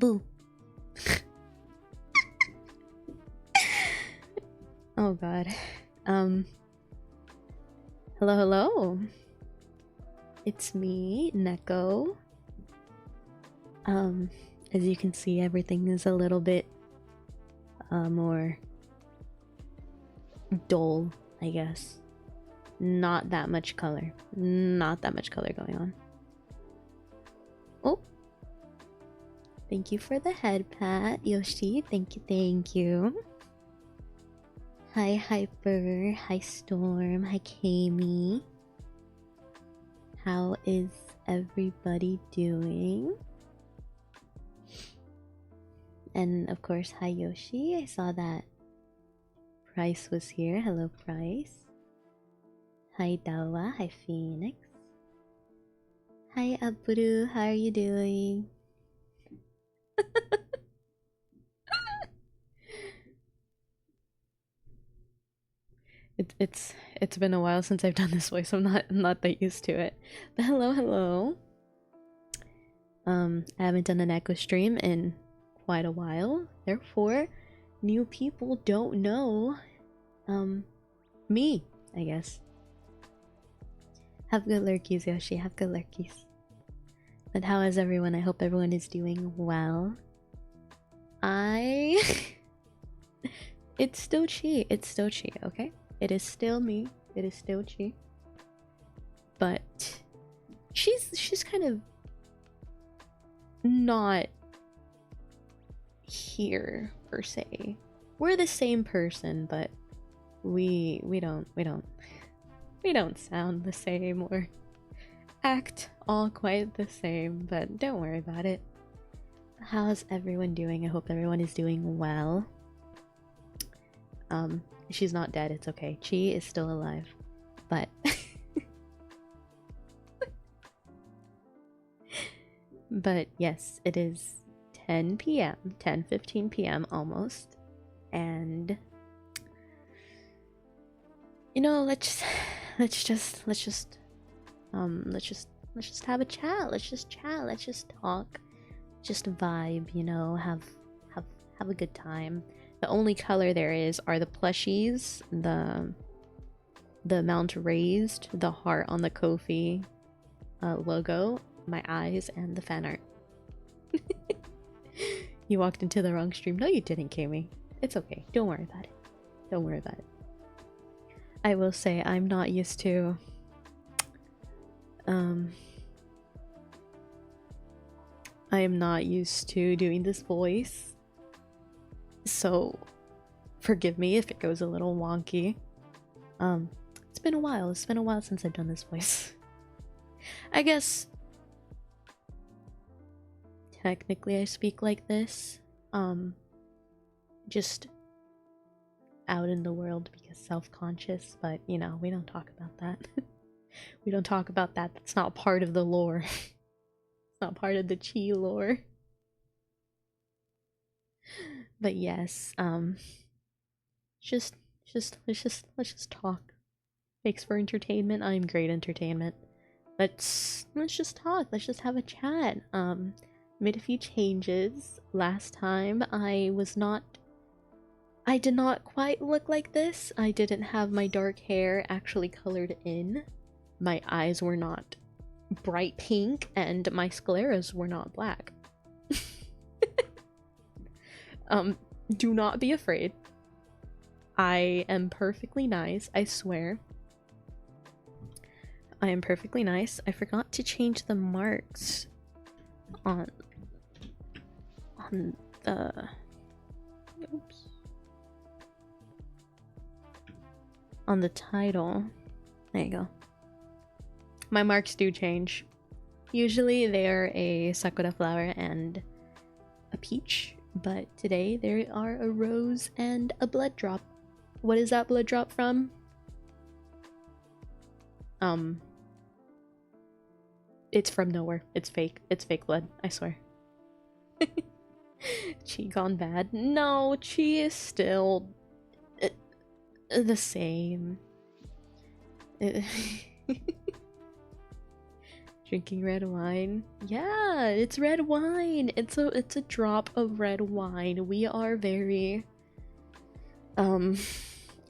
Boo. Oh god. Hello, hello. It's me, Neko. As you can see, everything is a little bit more dull, I guess. Not that much color. Not that much color going on. Oh. Thank you for the head pat, Yoshi. Thank you, thank you. Hi, Hyper. Hi, Storm. Hi, Kami. How is everybody doing? And of course, hi, Yoshi. I saw that Price was here. Hello, Price. Hi, Dawa. Hi, Phoenix. Hi, Aburu. How are you doing? It's been a while since I've done this voice. I'm not that used to it. But hello, hello. I haven't done an Echo stream in quite a while. Therefore, new people don't know me, I guess. Have good lurkies, Yoshi. Have good lurkies. But how is everyone? I hope everyone is doing well. It's still Chi. It's still Chi, okay? It is still me. It is still Chi. But she's kind of not here per se. We're the same person, but we don't sound the same or act all quite the same, but don't worry about it. How's everyone doing? I hope everyone is doing well. She's not dead, it's okay. Chi is still alive. But but yes, it is 10 p.m. 10:15 p.m. almost. And you know, let's just have a chat. Let's just chat. Let's just talk. Just vibe, you know, have a good time. The only color there is are the plushies, the mount raised, the heart on the Ko-fi logo, my eyes, and the fan art. You walked into the wrong stream. No, you didn't, Kami. It's okay. Don't worry about it. Don't worry about it. I will say I'm not used to I am not used to doing this voice, so forgive me if it goes a little wonky. It's been a while since I've done this voice. I guess technically I speak like this just out in the world because self-conscious, but you know, we don't talk about that. We don't talk about that. That's not part of the lore. It's not part of the Chi lore. But yes, let's just talk. Makes for entertainment. I'm great entertainment. Let's just talk. Let's just have a chat. Made a few changes. Last time I did not quite look like this. I didn't have my dark hair actually colored in. My eyes were not bright pink, and my scleras were not black. Do not be afraid. I am perfectly nice, I swear. I am perfectly nice. I forgot to change the marks on the... Oops. On the title. There you go. My marks do change. Usually they are a sakura flower and a peach, but today there are a rose and a blood drop. What is that blood drop from? It's from nowhere. It's fake. It's fake blood, I swear. Chi gone bad. No, Chi is still the same. Drinking red wine. Yeah, it's red wine. It's a drop of red wine. We are very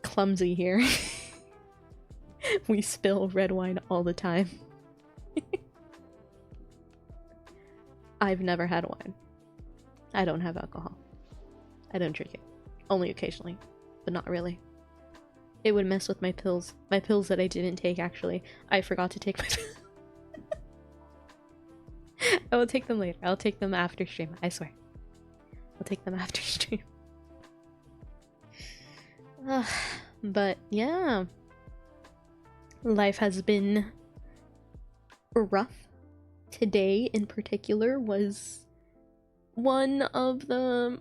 clumsy here. We spill red wine all the time. I've never had wine. I don't have alcohol. I don't drink it. Only occasionally, but not really. It would mess with my pills. My pills that I didn't take, actually. I forgot to take my pills. I will take them later. I'll take them after stream. I swear. I'll take them after stream. But yeah. Life has been rough. Today in particular was one of the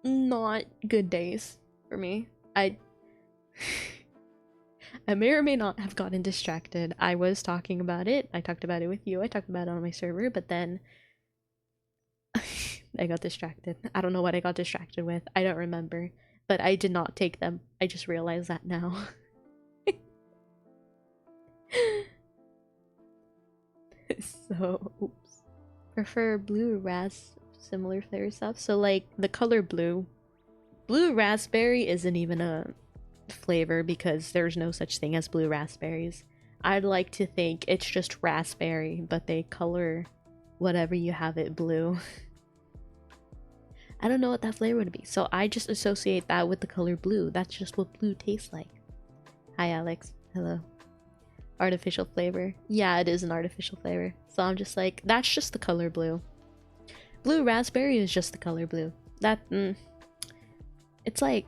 not good days for me. I may or may not have gotten distracted. I was talking about it. I talked about it with you. I talked about it on my server, but then I got distracted. I don't know what I got distracted with. I don't remember. But I did not take them. I just realized that now. So, oops. Prefer blue ras, similar flavor stuff. So like the color blue. Blue raspberry isn't even a flavor because there's no such thing as blue raspberries. I'd like to think it's just raspberry, but they color whatever you have it blue. I don't know what that flavor would be, so I just associate that with the color blue. That's just what blue tastes like. Hi Alex. Hello. Artificial flavor. Yeah, it is an artificial flavor. So I'm just like, that's just the color blue. Blue raspberry is just the color blue. That, it's like,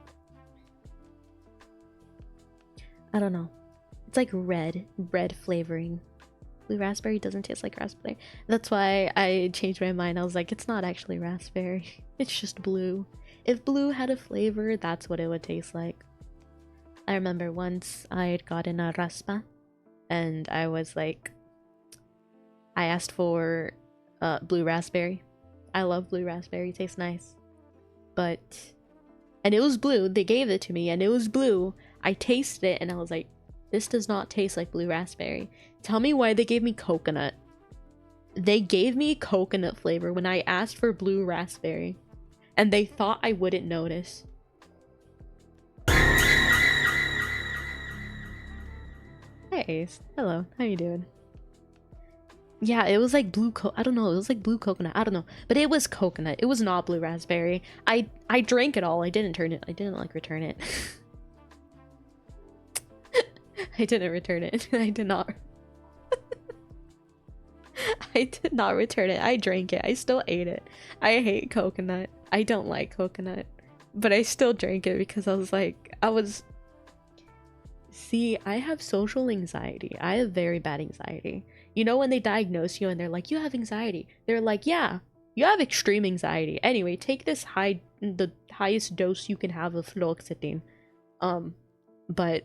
I don't know. It's like red flavoring. Blue raspberry doesn't taste like raspberry. That's why I changed my mind. I was like, it's not actually raspberry. It's just blue. If blue had a flavor, that's what it would taste like. I remember once I had gotten a raspa and I was like, I asked for blue raspberry. I love blue raspberry. It tastes nice. And it was blue. They gave it to me and it was blue. I tasted it and I was like, this does not taste like blue raspberry. Tell me why they gave me coconut. They gave me coconut flavor when I asked for blue raspberry. And they thought I wouldn't notice. Hi Ace. Hello. How you doing? Yeah, it was like blue I don't know. It was like blue coconut. I don't know. But it was coconut. It was not blue raspberry. I drank it all. I didn't like return it. I didn't return it. I did not. I did not return it. I drank it. I still ate it. I hate coconut. I don't like coconut. But I still drank it because I was like, See, I have social anxiety. I have very bad anxiety. You know when they diagnose you and they're like, you have anxiety. They're like, yeah, you have extreme anxiety. Anyway, take this the highest dose you can have of fluoxetine. But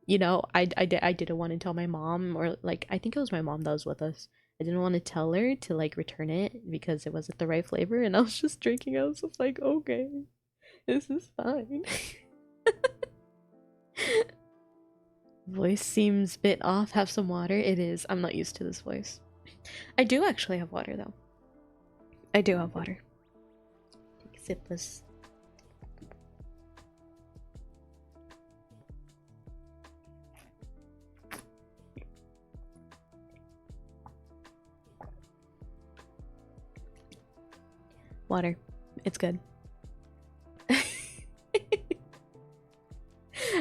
you know, I didn't want to tell my mom, or like I think it was my mom that was with us. I didn't want to tell her to like return it because it wasn't the right flavor, and I was just drinking. I was just like, okay, this is fine. Voice seems a bit off. Have some water. It is. I'm not used to this voice. I do actually have water though. I do have water. Take a sip, please. Water. It's good.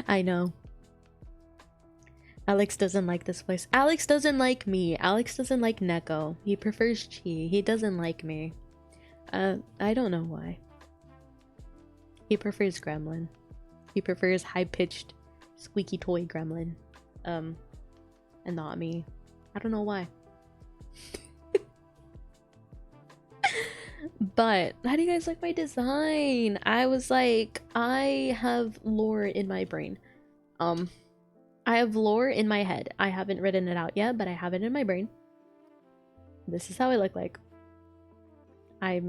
I know. Alex doesn't like this voice. Alex doesn't like me. Alex doesn't like Neko. He prefers Chi. He doesn't like me. I don't know why. He prefers Gremlin. He prefers high-pitched, squeaky toy Gremlin. And not me. I don't know why. But how do you guys like my design? I was like, I have lore in my brain. I have lore in my head. I haven't written it out yet, but I have it in my brain. This is how I look like. I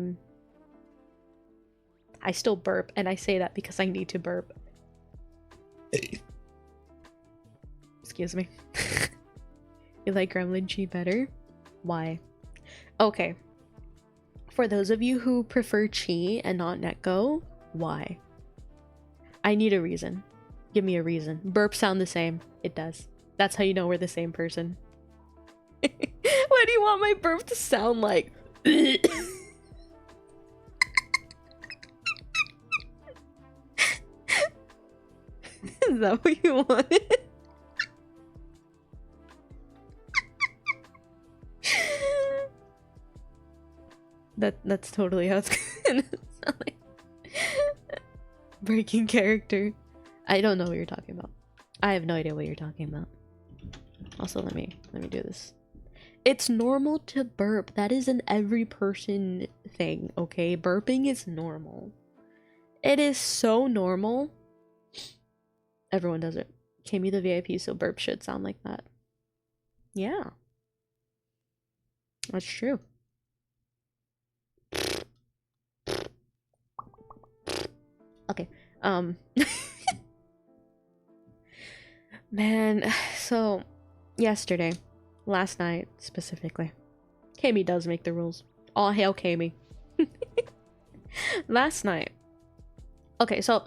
still burp, and I say that because I need to burp. Excuse me. You like Gremlin Chi better? Why? Okay. For those of you who prefer Chi and not Neko, why? I need a reason. Give me a reason. Burps sound the same. It does. That's how you know we're the same person. What do you want my burp to sound like? Is that what you wanted? That's totally how it's gonna sound like. Breaking character. I don't know what you're talking about. I have no idea what you're talking about. Also, let me do this. It's normal to burp. That is an every person thing, okay? Burping is normal. It is so normal. Everyone does it. Kami the VIP, so burp should sound like that. Yeah. That's true. Okay. Man, so yesterday, last night specifically, Kami does make the rules. All hail Kami. Last night. Okay, so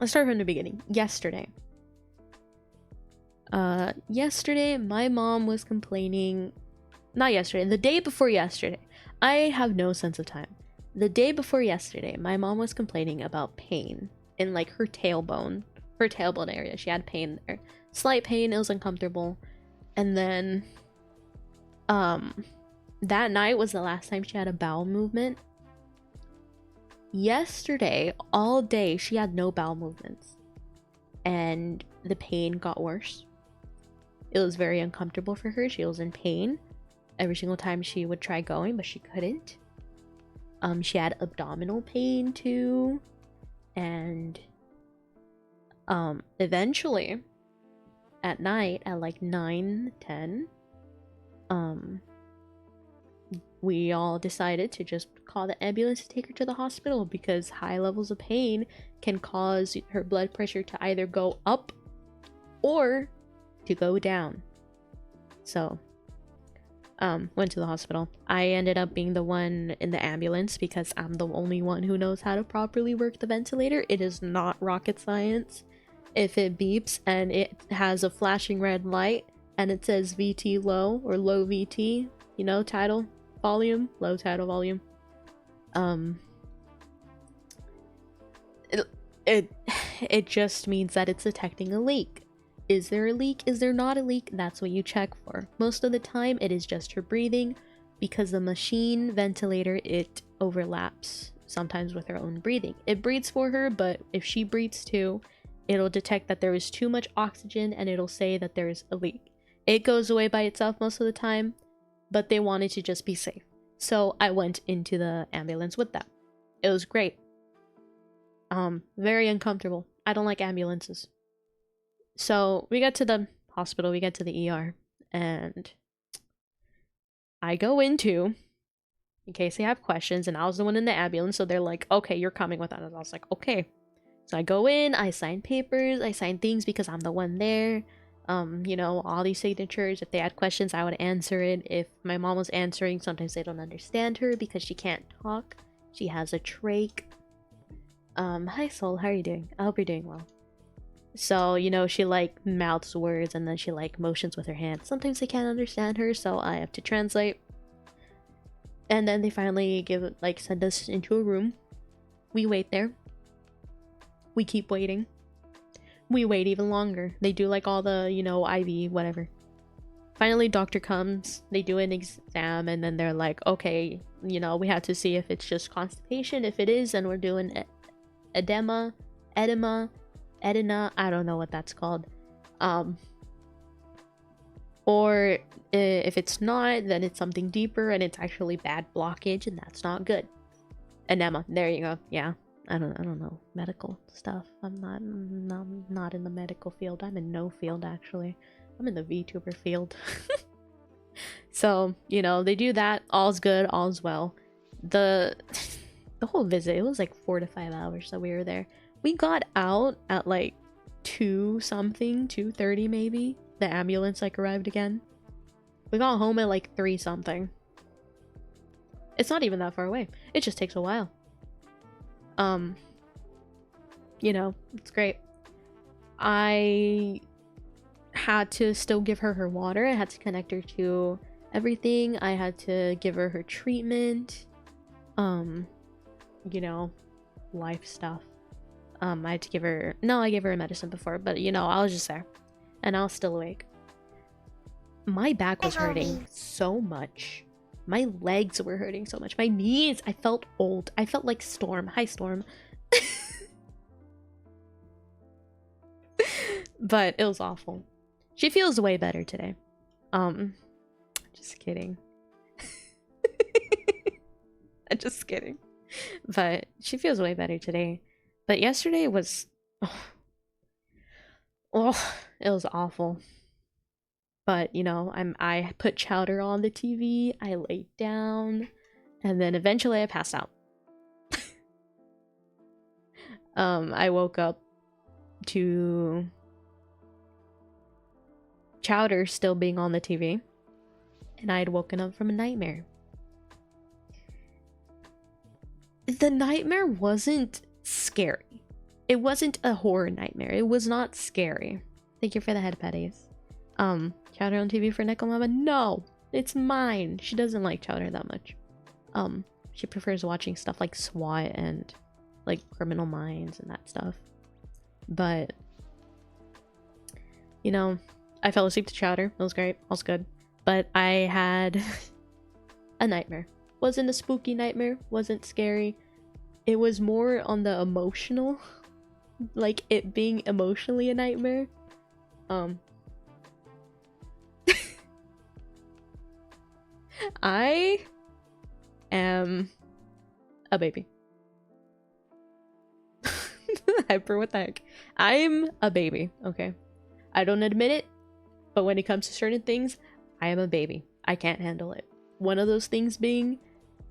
let's start from the beginning. Yesterday, my mom was complaining. Not yesterday, the day before yesterday. I have no sense of time. The day before yesterday, my mom was complaining about pain in like her tailbone area. She had pain there. Slight pain, it was uncomfortable. And then that night was the last time she had a bowel movement. Yesterday, all day, she had no bowel movements. And the pain got worse. It was very uncomfortable for her. She was in pain every single time she would try going, but she couldn't. She had abdominal pain too. And eventually at night at like 9-10, we all decided to just call the ambulance to take her to the hospital because high levels of pain can cause her blood pressure to either go up or to go down. So went to the hospital. I ended up being the one in the ambulance because I'm the only one who knows how to properly work the ventilator. It is not rocket science. If it beeps and it has a flashing red light and it says VT low or low VT, you know, tidal volume, low tidal volume, it just means that it's detecting a leak. Is there a leak? Is there not a leak? That's what you check for. Most of the time, it is just her breathing because the machine ventilator, it overlaps sometimes with her own breathing. It breathes for her, but if she breathes too, it'll detect that there is too much oxygen and it'll say that there is a leak. It goes away by itself most of the time, but they wanted to just be safe. So I went into the ambulance with them. It was great. Very uncomfortable. I don't like ambulances. So we got to the hospital, we get to the ER, and I go into, in case they have questions, and I was the one in the ambulance, so they're like, okay, you're coming with us. I was like, okay. So I go in, I sign papers, I sign things because I'm the one there. You know, all these signatures. If they had questions, I would answer it. If my mom was answering, sometimes they don't understand her because she can't talk. She has a trach. Hi Soul, how are you doing? I hope you're doing well. So, you know, she like mouths words and then she like motions with her hands. Sometimes they can't understand her, so I have to translate. And then they finally send us into a room. We wait there. We keep waiting. We wait even longer. They do like all the, you know, IV, whatever. Finally, doctor comes. They do an exam and then they're like, okay, you know, we have to see if it's just constipation. If it is, then we're doing edema, I don't know what that's called. Or if it's not, then it's something deeper and it's actually bad blockage and that's not good. Enema, there you go. Yeah, I don't know medical stuff. I'm not in the medical field. I'm in no field actually. I'm in the VTuber field. So, you know, they do that. All's good, all's well. The whole visit, it was like 4 to 5 hours that we were there. We got out at like 2 something, 2:30 maybe. The ambulance like arrived again. We got home at like 3 something. It's not even that far away. It just takes a while. You know, it's great. I had to still give her her water. I had to connect her to everything. I had to give her her treatment. You know, life stuff. I had to give her... No, I gave her a medicine before, but you know, I was just there. And I was still awake. My back was hurting so much. My legs were hurting so much. My knees, I felt old. I felt like Storm. Hi, Storm. But it was awful. She feels way better today. Just kidding. I'm just kidding. But she feels way better today. But yesterday was... Oh, it was awful. But, you know, I put Chowder on the TV, I laid down, and then eventually I passed out. I woke up to Chowder still being on the TV, and I had woken up from a nightmare. The nightmare wasn't scary. It wasn't a horror nightmare. It was not scary. Thank you for the head patties. Chowder on TV for Neko Mama? No! It's mine! She doesn't like Chowder that much. She prefers watching stuff like SWAT and like Criminal Minds and that stuff. But you know, I fell asleep to Chowder. It was great. All's good. But I had a nightmare. Wasn't a spooky nightmare. Wasn't scary. It was more on the emotional. Like it being emotionally a nightmare. I am a baby. Hyper, what the heck? I'm a baby, okay? I don't admit it, but when it comes to certain things, I am a baby. I can't handle it. One of those things being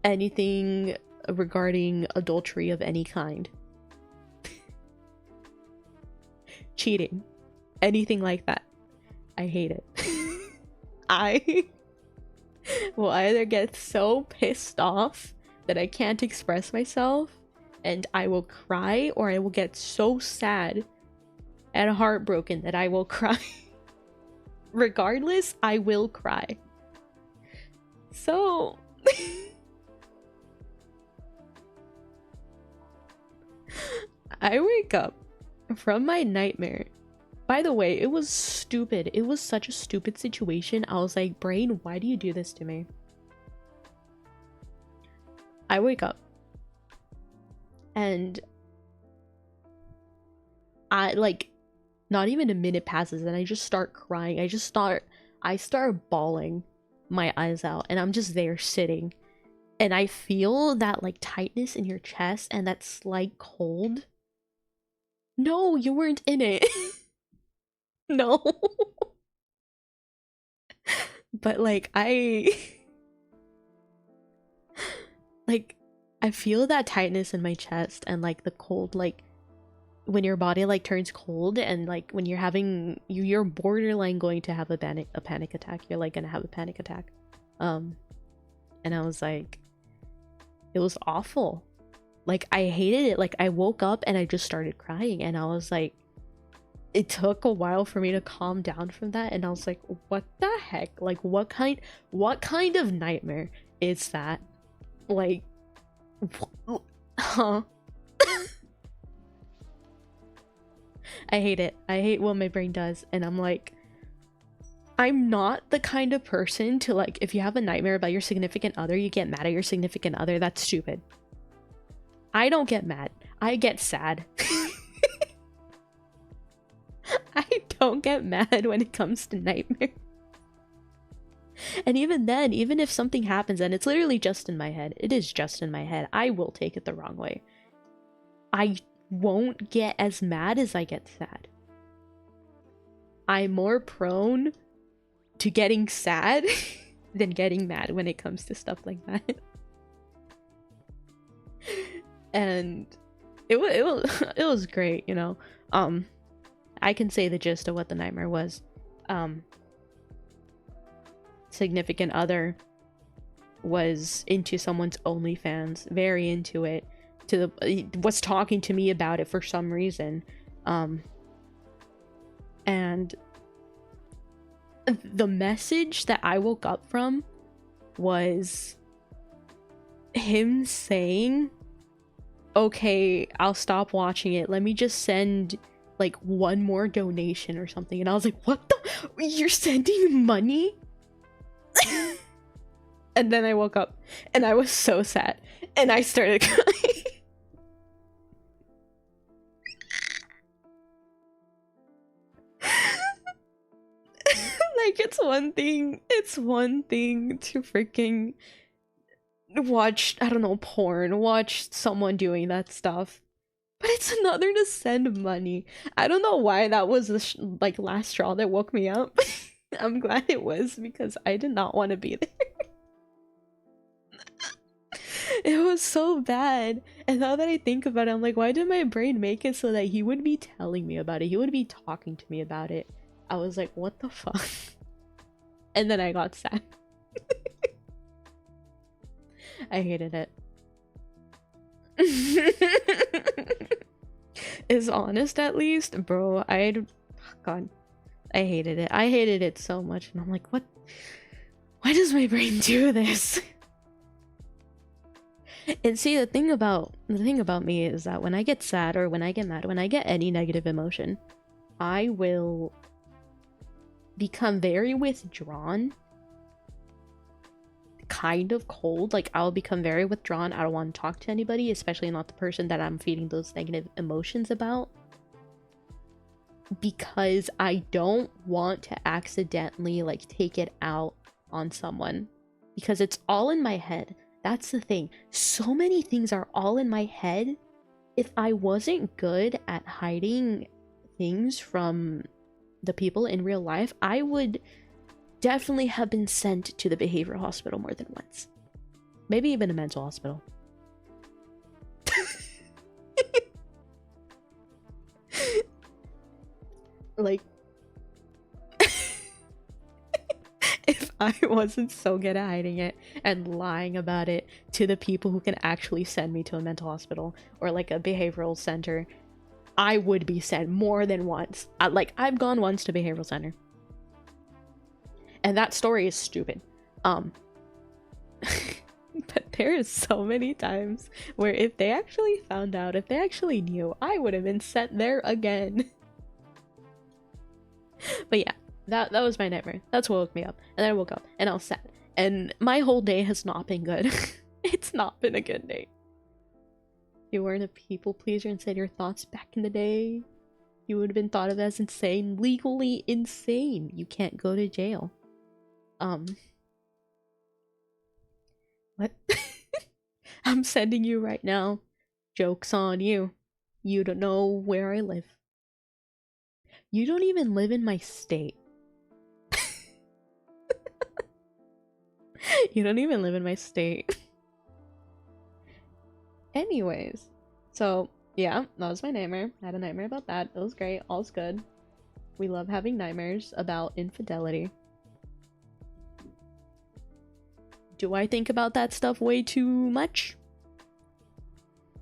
anything regarding adultery of any kind. Cheating. Anything like that. I hate it. I will either get so pissed off that I can't express myself and I will cry, or I will get so sad and heartbroken that I will cry. Regardless, I will cry. So I wake up from my nightmare. By the way, it was stupid. It was such a stupid situation. I was like, brain, why do you do this to me? I wake up and I like, not even a minute passes and I just start crying. I start bawling my eyes out, and I'm just there sitting, and I feel that like tightness in your chest and that slight cold. No, you weren't in it. No. But like I feel that tightness in my chest and like the cold, like when your body like turns cold, and like when you're borderline going to have a panic attack. You're like gonna have a panic attack. And I was like, it was awful. Like I hated it. Like I woke up and I just started crying, and I was like, it took a while for me to calm down from that, and I was like, what the heck? Like what kind of nightmare is that? Like huh? I hate it. I hate what my brain does, and I'm like, I'm not the kind of person to like, if you have a nightmare about your significant other, you get mad at your significant other. That's stupid. I don't get mad. I get sad. I don't get mad when it comes to nightmares. And even then, even if something happens and it's literally just in my head, it is just in my head, I will take it the wrong way. I won't get as mad as I get sad. I'm more prone to getting sad than getting mad when it comes to stuff like that. And it was great, you know. I can say the gist of what the nightmare was. significant other was into someone's OnlyFans, very into it, was talking to me about it for some reason, and the message that I woke up from was him saying, okay, I'll stop watching it, let me just send like one more donation or something. And I was like, what the, you're sending money? And then I woke up and I was so sad and I started crying. Like, it's one thing to freaking watch, I don't know, porn, watch someone doing that stuff, but it's another to send money. I don't know why that was the like last straw that woke me up. I'm glad it was, because I did not want to be there. It was so bad. And now that I think about it, I'm like, why did my brain make it so that he would be telling me about it? He would be talking to me about it. I was like, what the fuck? And then I got sad. I hated it. Is honest at least? Bro, God, I hated it. I hated it so much. And I'm like, what? Why does my brain do this? And see, the thing about me is that when I get sad or when I get mad, when I get any negative emotion, I will become very withdrawn, kind of cold. Like, I'll become very withdrawn. I don't want to talk to anybody, especially not the person that I'm feeling those negative emotions about, because I don't want to accidentally like take it out on someone, because it's all in my head. That's the thing. So many things are all in my head. If I wasn't good at hiding things from the people in real life, I would definitely have been sent to the behavioral hospital more than once. Maybe even a mental hospital. Like, if I wasn't so good at hiding it and lying about it to the people who can actually send me to a mental hospital or like a behavioral center, I would be sent more than once. I've gone once to behavioral center. And that story is stupid. But there is so many times where if they actually found out, if they actually knew, I would have been sent there again. But yeah, that was my nightmare. That's what woke me up. And then I woke up and I was sad. And my whole day has not been good. It's not been a good day. You weren't a people pleaser and said your thoughts back in the day, you would have been thought of as insane. Legally insane. You can't go to jail. What? I'm sending you right now. Joke's on you. You don't know where I live. You don't even live in my state. You don't even live in my state. Anyways, so yeah, that was my nightmare. I had a nightmare about that. It was great. All's good. We love having nightmares about infidelity. Do I think about that stuff way too much?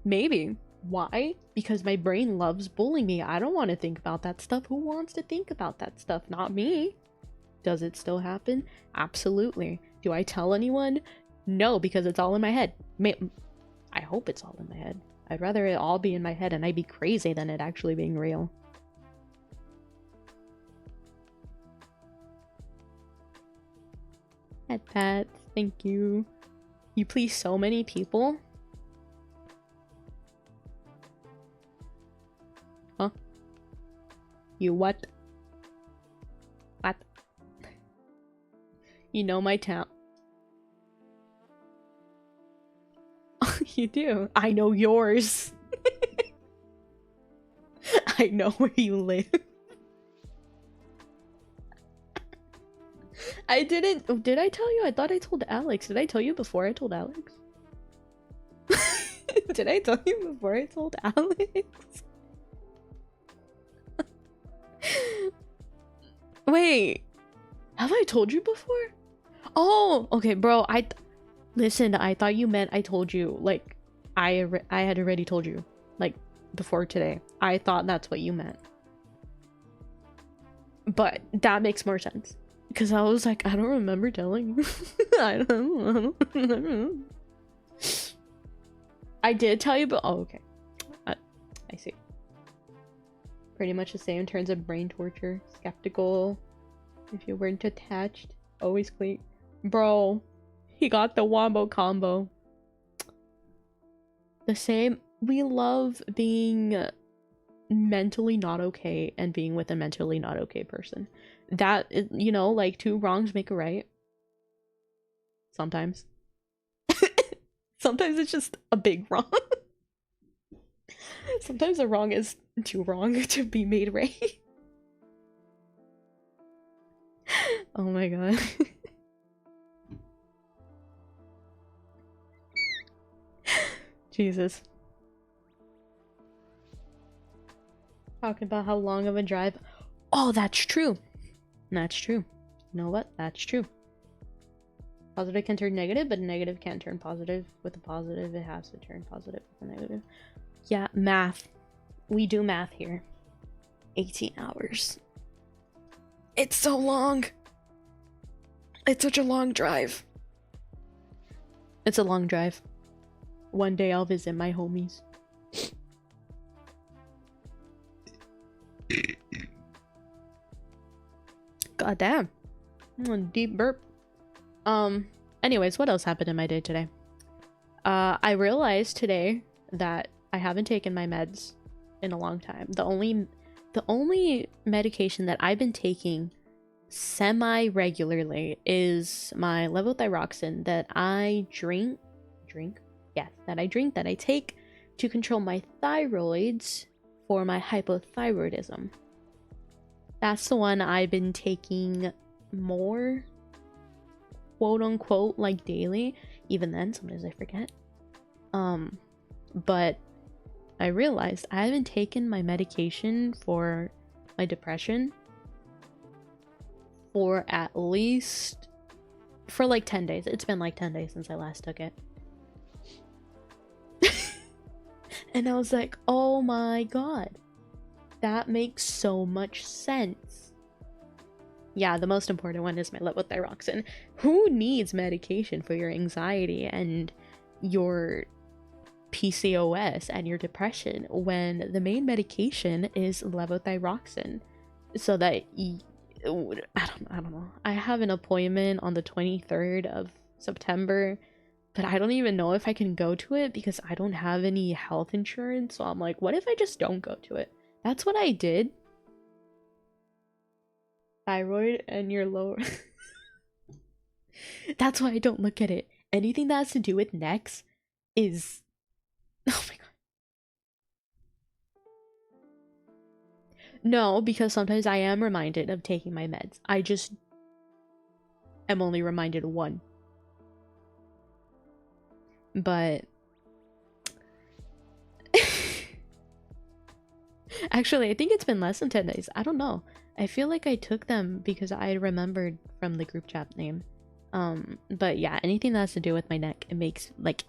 Maybe. Why? Because my brain loves bullying me. I don't want to think about that stuff. Who wants to think about that stuff? Not me. Does it still happen? Absolutely. Do I tell anyone? No, because it's all in my head. I hope it's all in my head. I'd rather it all be in my head and I'd be crazy than it actually being real. Head pats, thank you. You please so many people. Huh? You what? What? You know my town. You do. I know yours. I know where you live. I didn't. Did I tell you? I thought I told Alex. Did I tell you before I told Alex? Did I tell you before I told Alex? Wait. Have I told you before? Oh, okay, bro. Listen. I thought you meant I told you. Like, I had already told you. Like, before today. I thought that's what you meant. But that makes more sense. Because I was like, I don't remember telling you. I don't know. I did tell you, but oh, okay. I see. Pretty much the same in terms of brain torture. Skeptical. If you weren't attached. Always clean. Bro. He got the wombo combo. The same. We love being mentally not okay and being with a mentally not okay person. That, you know, like, two wrongs make a right. Sometimes. Sometimes it's just a big wrong. Sometimes a wrong is too wrong to be made right. Oh my god. Jesus. Talking about how long of a drive. Oh, that's true. That's true. You know what? That's true. Positive can turn negative, but negative can't turn positive. With a positive, it has to turn positive with a negative. Yeah, math. We do math here. 18 hours. It's so long. It's such a long drive. It's a long drive. One day I'll visit my homies. God damn. Deep burp. Anyways, what else happened in my day today? I realized today that I haven't taken my meds in a long time. The only medication that I've been taking semi-regularly is my levothyroxine that I that I take to control my thyroids for my hypothyroidism. That's the one I've been taking more, quote unquote, like daily. Even then, sometimes I forget. But I realized I haven't taken my medication for my depression for like 10 days. It's been like 10 days since I last took it. And I was like, oh my god, that makes so much sense. Yeah, the most important one is my levothyroxine. Who needs medication for your anxiety and your PCOS and your depression when the main medication is levothyroxine? So that I don't know. I have an appointment on the 23rd of September, but I don't even know if I can go to it because I don't have any health insurance. So I'm like, what if I just don't go to it? That's what I did. Thyroid and your lower. That's why I don't look at it. Anything that has to do with necks is. Oh my god. No, because sometimes I am reminded of taking my meds. I just am only reminded of one. But actually, I think it's been less than 10 days. I don't know. I feel like I took them because I remembered from the group chat name. But yeah, anything that has to do with my neck, it makes like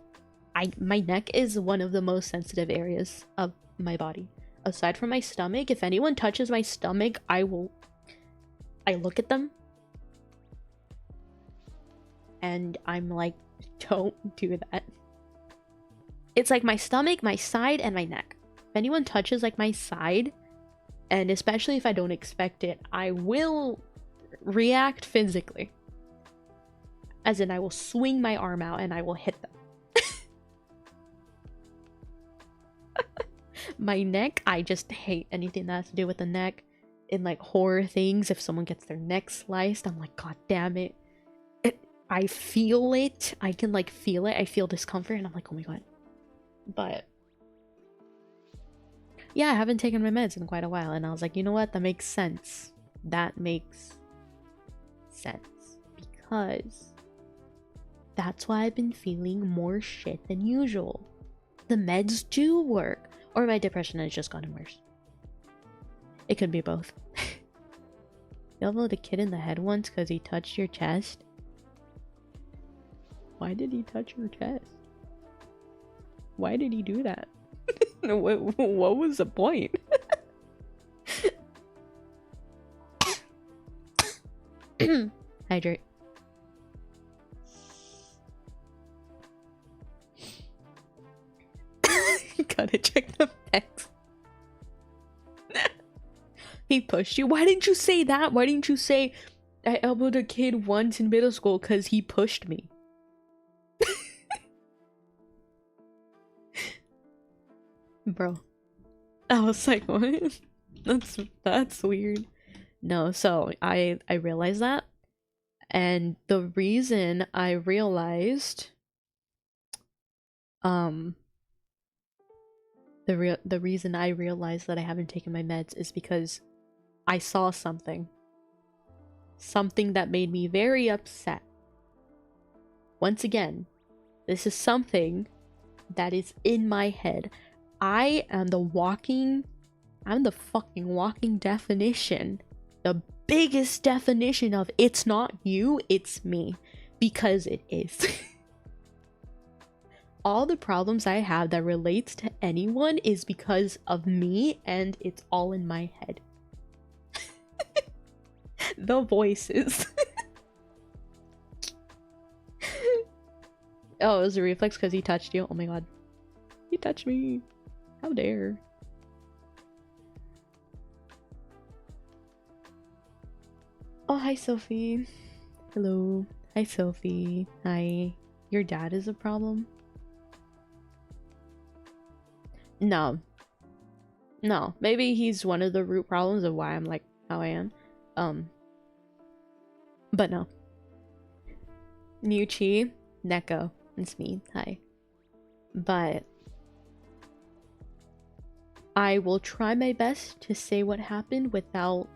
my neck is one of the most sensitive areas of my body. Aside from my stomach, if anyone touches my stomach, I look at them and I'm like, don't do that. It's like my stomach, my side, and my neck. If anyone touches like my side, and especially if I don't expect it, I will react physically. As in, I will swing my arm out and I will hit them. My neck, I just hate anything that has to do with the neck. In like horror things, if someone gets their neck sliced, I'm like, god damn it. I feel it. I can like feel it. I feel discomfort and I'm like, oh my god. But yeah, I haven't taken my meds in quite a while and I was like, you know what? That makes sense. That makes sense. Because that's why I've been feeling more shit than usual. The meds do work. Or my depression has just gotten worse. It could be both. You elbowed a kid in the head once because he touched your chest? Why did he touch your chest? Why did he do that? What was the point? Hydrate. Gotta check the pecs. He pushed you? Why didn't you say that? Why didn't you say I elbowed a kid once in middle school because he pushed me? Bro. I was like, what? That's weird. No, so I realized that. And the reason I realized the reason I realized that I haven't taken my meds is because I saw something that made me very upset. Once again, this is something that is in my head. I am I'm the fucking walking definition. The biggest definition of it's not you, it's me. Because it is. All the problems I have that relates to anyone is because of me, and it's all in my head. The voices. Oh, it was a reflex because he touched you. Oh my god. He touched me. How dare. Oh, hi Sophie. Hello. Hi Sophie. Hi. Your dad is a problem? No. No. Maybe he's one of the root problems of why I'm like how I am. But no. Nekochi, Neko. It's me. Hi. But I will try my best to say what happened without...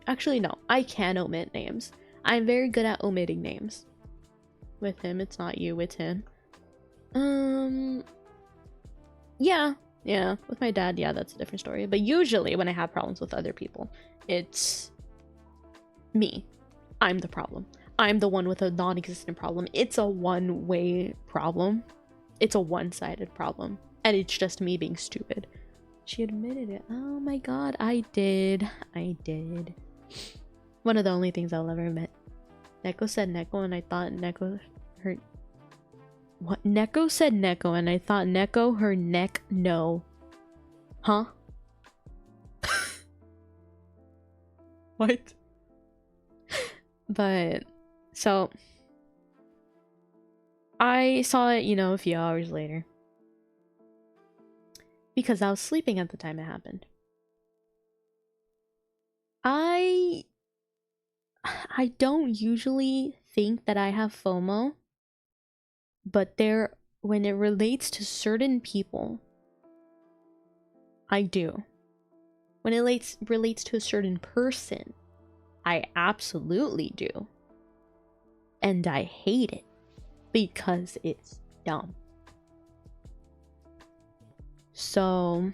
Actually, no. I can omit names. I'm very good at omitting names. With him, it's not you, it's him. Yeah. With my dad, yeah, that's a different story. But usually when I have problems with other people, it's me. I'm the problem. I'm the one with a non-existent problem. It's a one-way problem. It's a one-sided problem. And it's just me being stupid. She admitted it. Oh my god, I did. One of the only things I'll ever admit. Neko said Neko and I thought Neko hurt. What? Neko said Neko and I thought Neko her neck no. Huh? What? But so I saw it, you know, a few hours later. Because I was sleeping at the time it happened. I don't usually think that I have FOMO, but when it relates to certain people, I do. When it relates to a certain person, I absolutely do. And I hate it because it's dumb. So,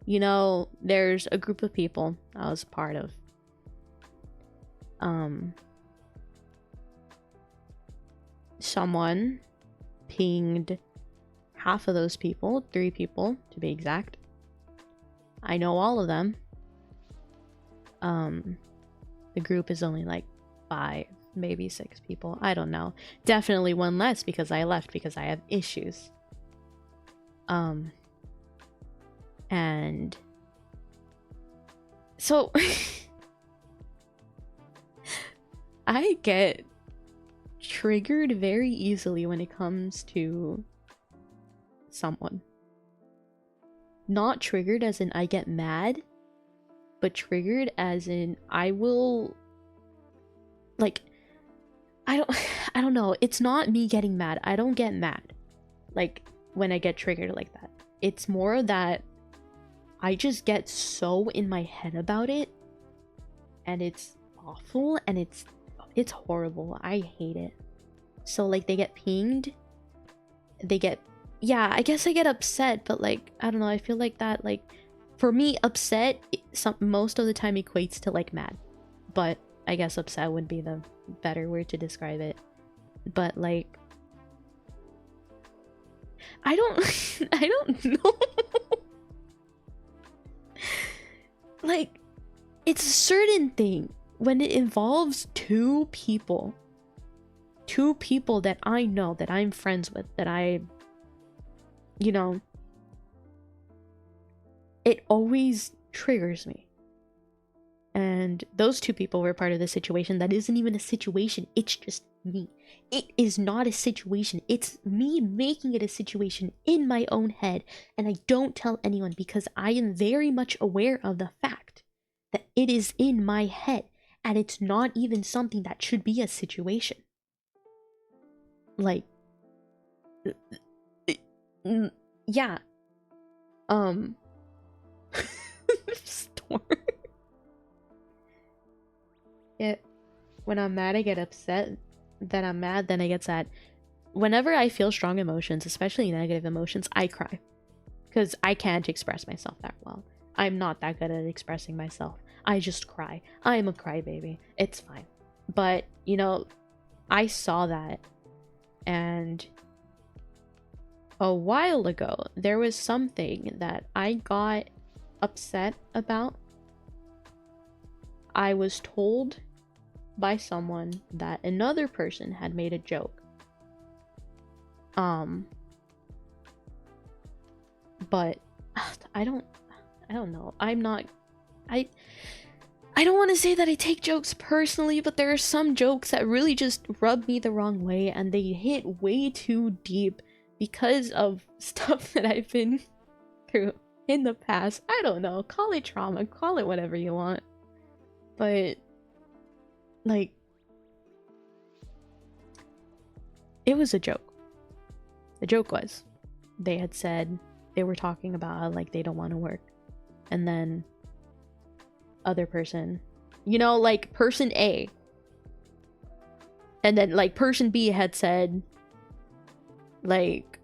you know, there's a group of people I was part of. Someone pinged half of those people, 3 people to be exact. I know all of them. The group is only like 5, maybe 6 people. I don't know. Definitely one less because I left because I have issues. And so I get triggered very easily when it comes to someone. Not triggered as in I get mad, but triggered as in I will, like, I don't know. It's not me getting mad. I don't get mad like when I get triggered like that. It's more that I just get so in my head about it, and it's awful, and it's horrible. I hate it. So like they get pinged, yeah, I guess I get upset, but like I don't know, I feel like that, like for me upset most of the time equates to like mad, but I guess upset would be the better word to describe it. But like, I don't I don't know. Like, it's a certain thing when it involves two people that I know, that I'm friends with, that I, you know, it always triggers me. And those two people were part of the situation that isn't even a situation, it's just me. It is not a situation, it's me making it a situation in my own head, and I don't tell anyone because I am very much aware of the fact that it is in my head, and it's not even something that should be a situation. Like, yeah. Storm. When I'm mad, I get upset. Then I'm mad, then I get sad. Whenever I feel strong emotions, especially negative emotions, I cry. Because I can't express myself that well. I'm not that good at expressing myself. I just cry. I'm a crybaby. It's fine. But, you know, I saw that. And a while ago, there was something that I got upset about. I was told by someone that another person had made a joke. But I don't know. I don't want to say that I take jokes personally, but there are some jokes that really just rub me the wrong way, and they hit way too deep because of stuff that I've been through in the past. I don't know. Call it trauma. Call it whatever you want. But like, it was a joke. The joke was, they had said, they were talking about how, like, they don't want to work. And then other person, you know, like person A. And then like person B had said, like,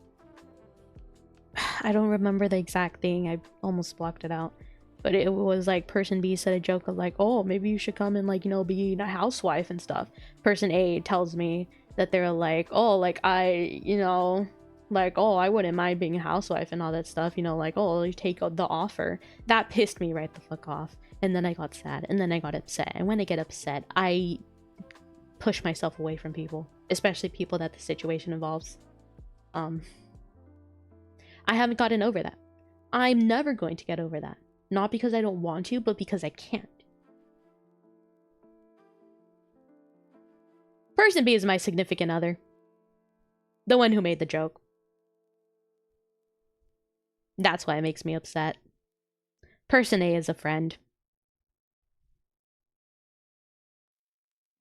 I don't remember the exact thing. I almost blocked it out. But it was like person B said a joke of like, oh, maybe you should come and like, you know, be a housewife and stuff. Person A tells me that they're like, oh, like I, you know, like, oh, I wouldn't mind being a housewife and all that stuff, you know, like, oh, you take the offer. That pissed me right the fuck off. And then I got sad, and then I got upset. And when I get upset, I push myself away from people, especially people that the situation involves. I haven't gotten over that. I'm never going to get over that. Not because I don't want to, but because I can't. Person B is my significant other. The one who made the joke. That's why it makes me upset. Person A is a friend.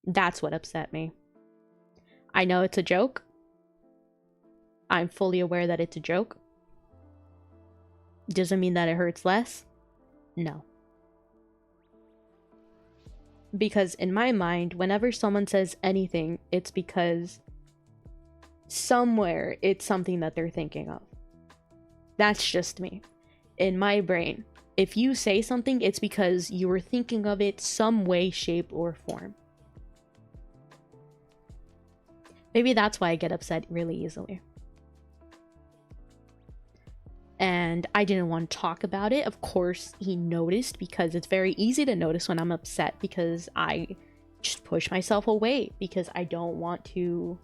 That's what upset me. I know it's a joke. I'm fully aware that it's a joke. Doesn't mean that it hurts less. No. Because in my mind, whenever someone says anything, it's because somewhere it's something that they're thinking of. That's just me. In my brain, if you say something, it's because you were thinking of it some way, shape, or form. Maybe that's why I get upset really easily. And I didn't want to talk about it. Of course, he noticed, because it's very easy to notice when I'm upset, because I just push myself away because I don't want to.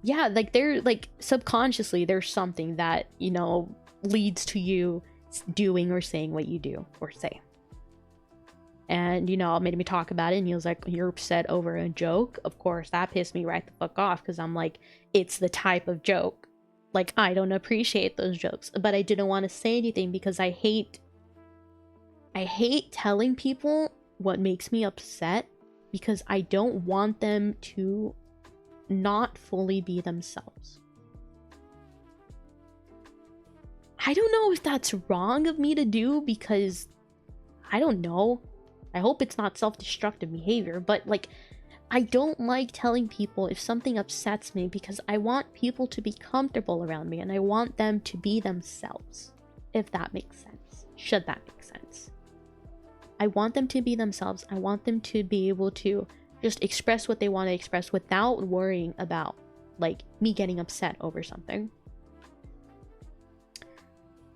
Yeah, like there, like subconsciously, there's something that, you know, leads to you doing or saying what you do or say. And, you know, it made me talk about it, and he was like, you're upset over a joke? Of course, that pissed me right the fuck off, because I'm like, it's the type of joke. Like, I don't appreciate those jokes, but I didn't want to say anything because I hate telling people what makes me upset, because I don't want them to not fully be themselves. I don't know if that's wrong of me to do, because I don't know. I hope it's not self-destructive behavior, but like, I don't like telling people if something upsets me, because I want people to be comfortable around me, and I want them to be themselves. If that makes sense. Should that make sense? I want them to be themselves. I want them to be able to just express what they want to express without worrying about like me getting upset over something.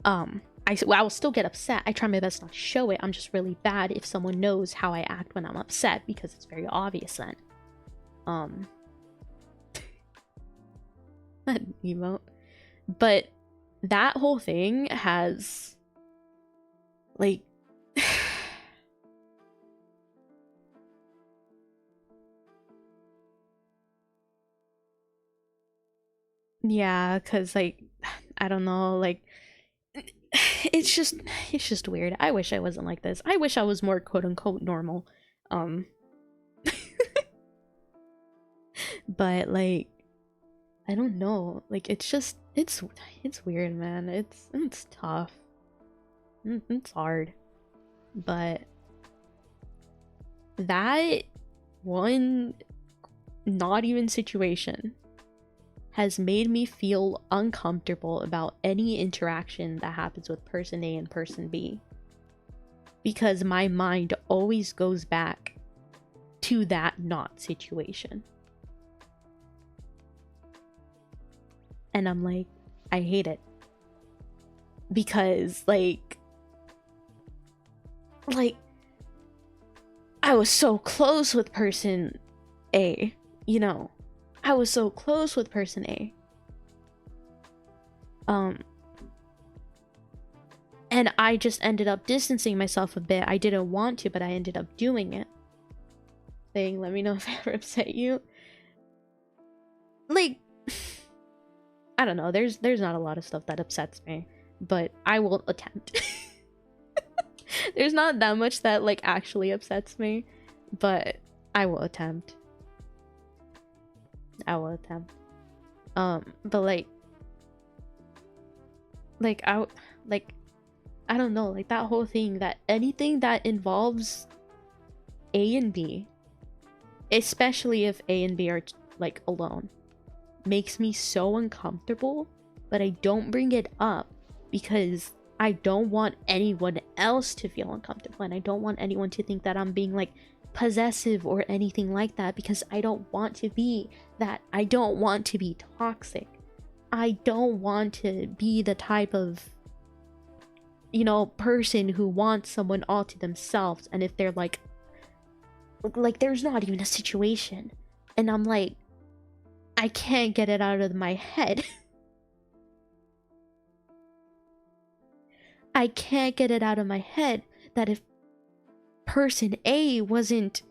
I will still get upset. I try my best not to show it. I'm just really bad if someone knows how I act when I'm upset, because it's very obvious then. That emote. But that whole thing has like yeah, because like I don't know, like it's just weird. I wish I wasn't like this. I wish I was more quote-unquote normal. But like I don't know. Like it's weird, man. It's tough. It's hard. But that one not even situation has made me feel uncomfortable about any interaction that happens with person A and person B, because my mind always goes back to that not situation. And I'm like, I hate it. Because like I was so close with person A, you know. I was so close with person A. And I just ended up distancing myself a bit. I didn't want to, but I ended up doing it. Saying, let me know if I ever upset you. Like, I don't know. There's not a lot of stuff that upsets me, but I will attempt. There's not that much that like actually upsets me, but I will attempt. But I don't know, like that whole thing, that anything that involves A and B, especially if A and B are like alone, makes me so uncomfortable, but I don't bring it up because I don't want anyone else to feel uncomfortable, and I don't want anyone to think that I'm being like possessive or anything like that, because I don't want to be that. I don't want to be toxic. I don't want to be the type of, you know, person who wants someone all to themselves, and if they're like there's not even a situation and I'm like, I can't get it out of my head. I can't get it out of my head that if person A wasn't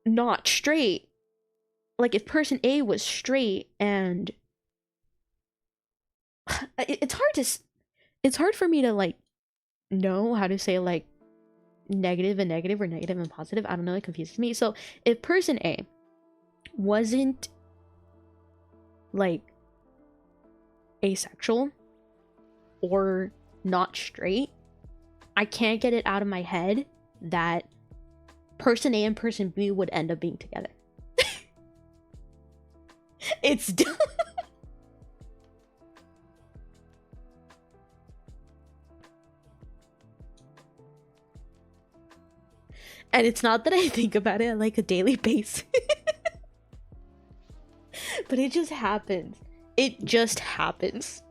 not straight, like if person A was straight, and it's hard for me to like know how to say like negative and negative or negative and positive. I don't know, it confuses me. So if person A wasn't like asexual or not straight, I can't get it out of my head that person A and person B would end up being together. It's dumb. And it's not that I think about it on like a daily basis. But it just happens. It just happens.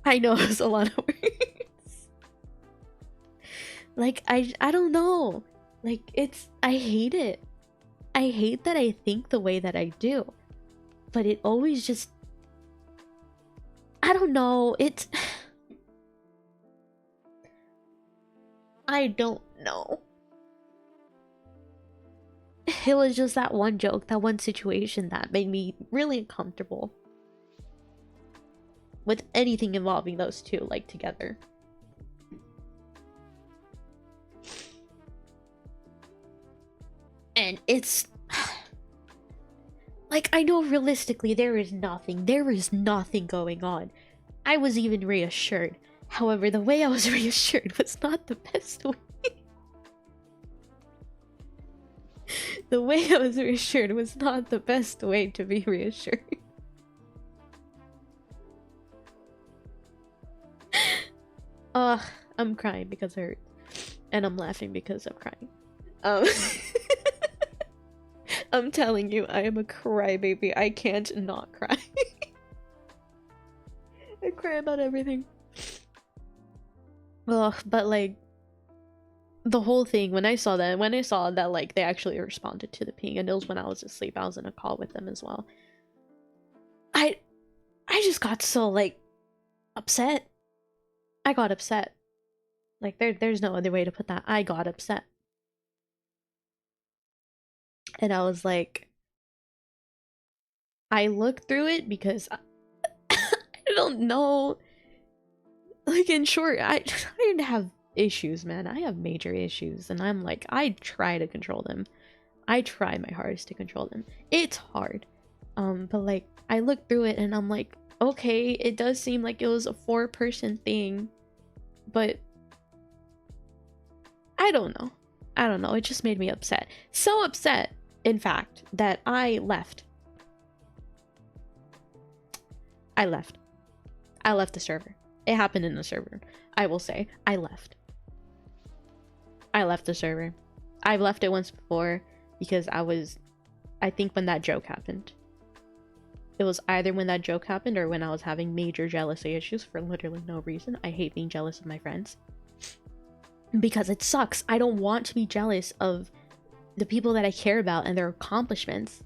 I know it's a lot of words. Like I don't know. Like I hate it. I hate that I think the way that I do. But it always just, I don't know. I don't know. It was just that one joke, that one situation that made me really uncomfortable with anything involving those two, like, together. And it's like, I know realistically there is nothing going on. I was even reassured. However, the way I was reassured was not the best way. The way I was reassured was not the best way to be reassured. I'm crying because I hurt. And I'm laughing because I'm crying. Um, I'm telling you, I am a crybaby. I can't not cry. I cry about everything. Ugh, but like, the whole thing, when I saw that like they actually responded to the ping, and it was when I was asleep, I was in a call with them as well. I just got so like upset. I got upset. Like there's no other way to put that. I got upset. And I was like, I looked through it because I don't know. Like, in short, I didn't have issues, man. I have major issues, and I'm like, I try to control them. I try my hardest to control them. It's hard. But like, I looked through it and I'm like, okay, it does seem like it was a 4-person thing, but I don't know. I don't know. It just made me upset. So upset, in fact, that I left. I left the server. It happened in the server. I will say, I left the server. I've left it once before because I think when that joke happened. It was either when that joke happened or when I was having major jealousy issues for literally no reason. I hate being jealous of my friends. Because it sucks. I don't want to be jealous of the people that I care about and their accomplishments.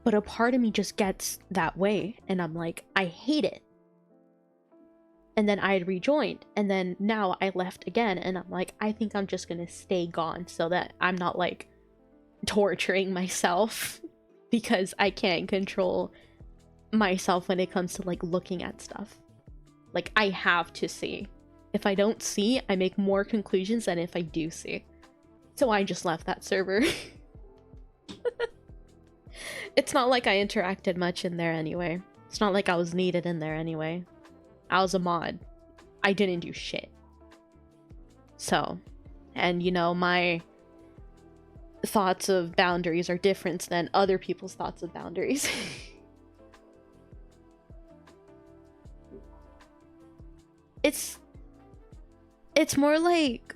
But a part of me just gets that way, and I'm like, I hate it. And then I had rejoined, and then now I left again, and I'm like, I think I'm just gonna stay gone so that I'm not like torturing myself because I can't control myself when it comes to like looking at stuff. Like, I have to see. If I don't see, I make more conclusions than if I do see. So I just left that server. It's not like I interacted much in there anyway. It's not like I was needed in there anyway. I was a mod. I didn't do shit. So, and you know, my thoughts of boundaries are different than other people's thoughts of boundaries. It's more like,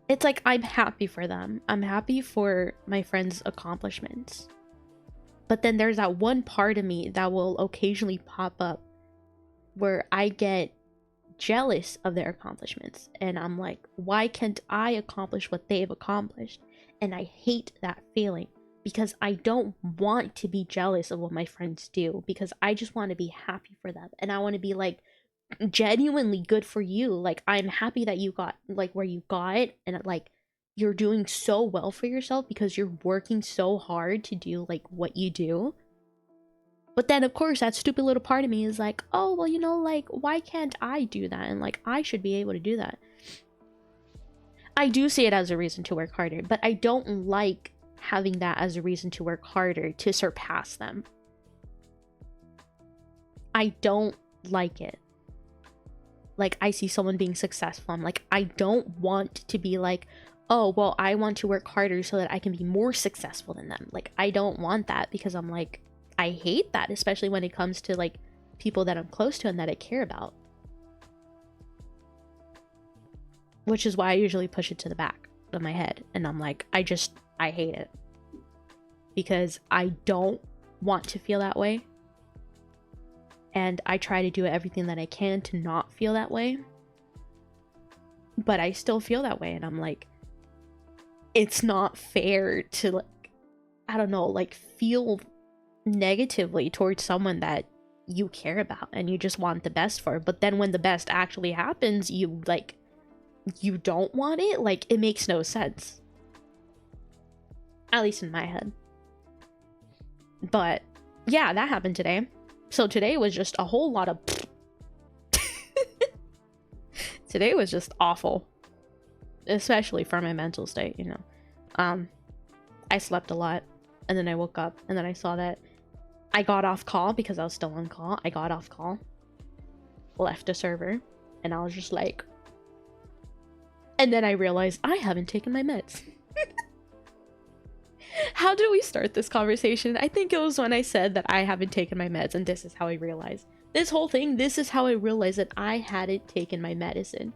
it's like I'm happy for them. I'm happy for my friends' accomplishments. But then there's that one part of me that will occasionally pop up where I get jealous of their accomplishments. And I'm like, why can't I accomplish what they've accomplished? And I hate that feeling because I don't want to be jealous of what my friends do, because I just want to be happy for them. And I want to be like, genuinely good for you. Like, I'm happy that you got like where you got, and like you're doing so well for yourself because you're working so hard to do like what you do. But then of course that stupid little part of me is like, oh well, you know, like why can't I do that? And like I should be able to do that. I do see it as a reason to work harder, but I don't like having that as a reason to work harder to surpass them. I don't like it. Like, I see someone being successful, I'm like, I don't want to be like, oh, well, I want to work harder so that I can be more successful than them. Like, I don't want that, because I'm like, I hate that, especially when it comes to, like, people that I'm close to and that I care about. Which is why I usually push it to the back of my head, and I'm like, I hate it. Because I don't want to feel that way. And I try to do everything that I can to not feel that way. But I still feel that way, and I'm like, it's not fair to, like, I don't know, like, feel negatively towards someone that you care about and you just want the best for. But then when the best actually happens, you, like, you don't want it? Like, it makes no sense. At least in my head. But, yeah, that happened today. So today was just a whole lot of today was just awful, especially for my mental state, you know. I slept a lot, and then I woke up, and then I saw that I got off call because I was still on call. I got off call, left a server, and I was just like, and then I realized I haven't taken my meds. How did we start this conversation? I think it was when I said that I haven't taken my meds, and this is how I realized. This whole thing, this is how I realized that I hadn't taken my medicine.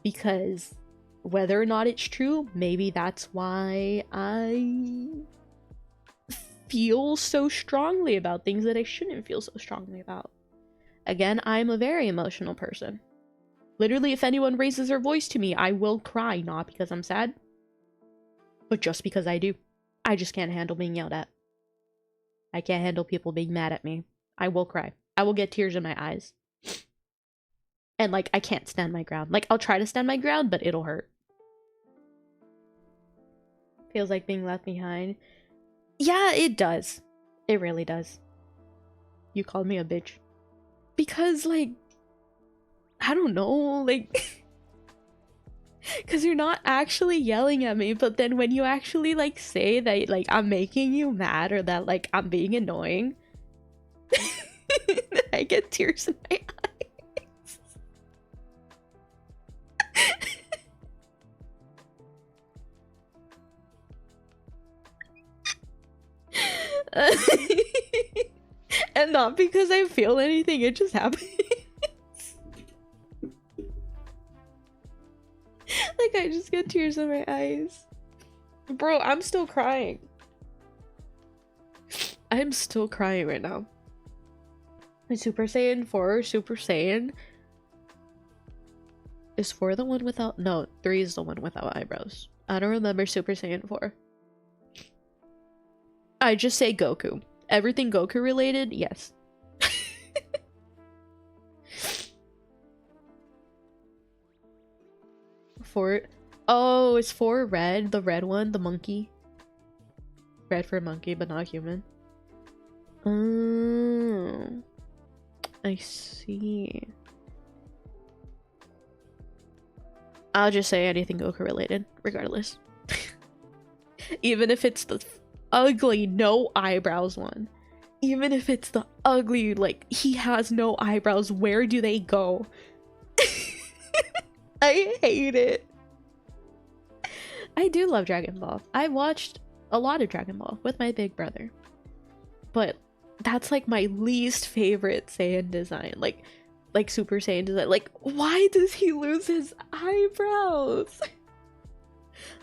Because whether or not it's true, maybe that's why I feel so strongly about things that I shouldn't feel so strongly about. Again, I'm a very emotional person. Literally, if anyone raises their voice to me, I will cry, not because I'm sad, but just because I do. I just can't handle being yelled at. I can't handle people being mad at me. I will cry. I will get tears in my eyes. And, like, I can't stand my ground. Like, I'll try to stand my ground, but it'll hurt. Feels like being left behind. Yeah, it does. It really does. You called me a bitch. Because, like, I don't know, like, because you're not actually yelling at me, but then when you actually, like, say that, like, I'm making you mad or that, like, I'm being annoying, I get tears in my eyes. And not because I feel anything, it just happens. Like, I just get tears in my eyes. Bro, I'm still crying. I'm still crying right now. Super Saiyan 4, Super Saiyan is 4 the one without— no, 3 is the one without eyebrows. I don't remember Super Saiyan 4. I just say Goku. Everything Goku related, yes. For— oh, it's for red, the red one, the monkey. Red for monkey, but not human. Oh, I see. I'll just say anything Goku related, regardless. Even if it's the ugly no eyebrows one. Even if it's the ugly, like, he has no eyebrows, where do they go? I hate it. I do love Dragon Ball. I watched a lot of Dragon Ball with my big brother. But that's like my least favorite Saiyan design. Like Super Saiyan design. Like, why does he lose his eyebrows?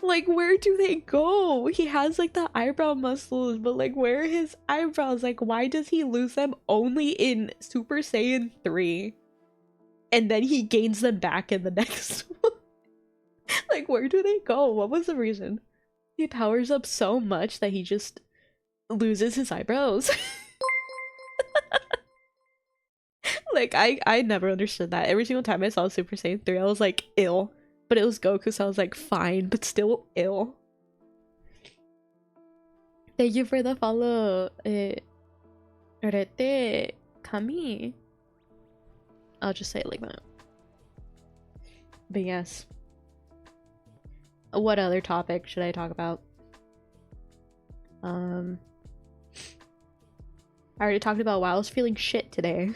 Like, where do they go? He has like the eyebrow muscles, but like, where are his eyebrows? Like, why does he lose them only in Super Saiyan 3? And then he gains them back in the next one. Like, where do they go? What was the reason? He powers up so much that he just loses his eyebrows. Like, I never understood that. Every single time I saw Super Saiyan 3, I was like, ill. But it was Goku, so I was like, fine, but still ill. Thank you for the follow. Arete Kami. I'll just say it like that. But yes. What other topic should I talk about? I already talked about why I was feeling shit today.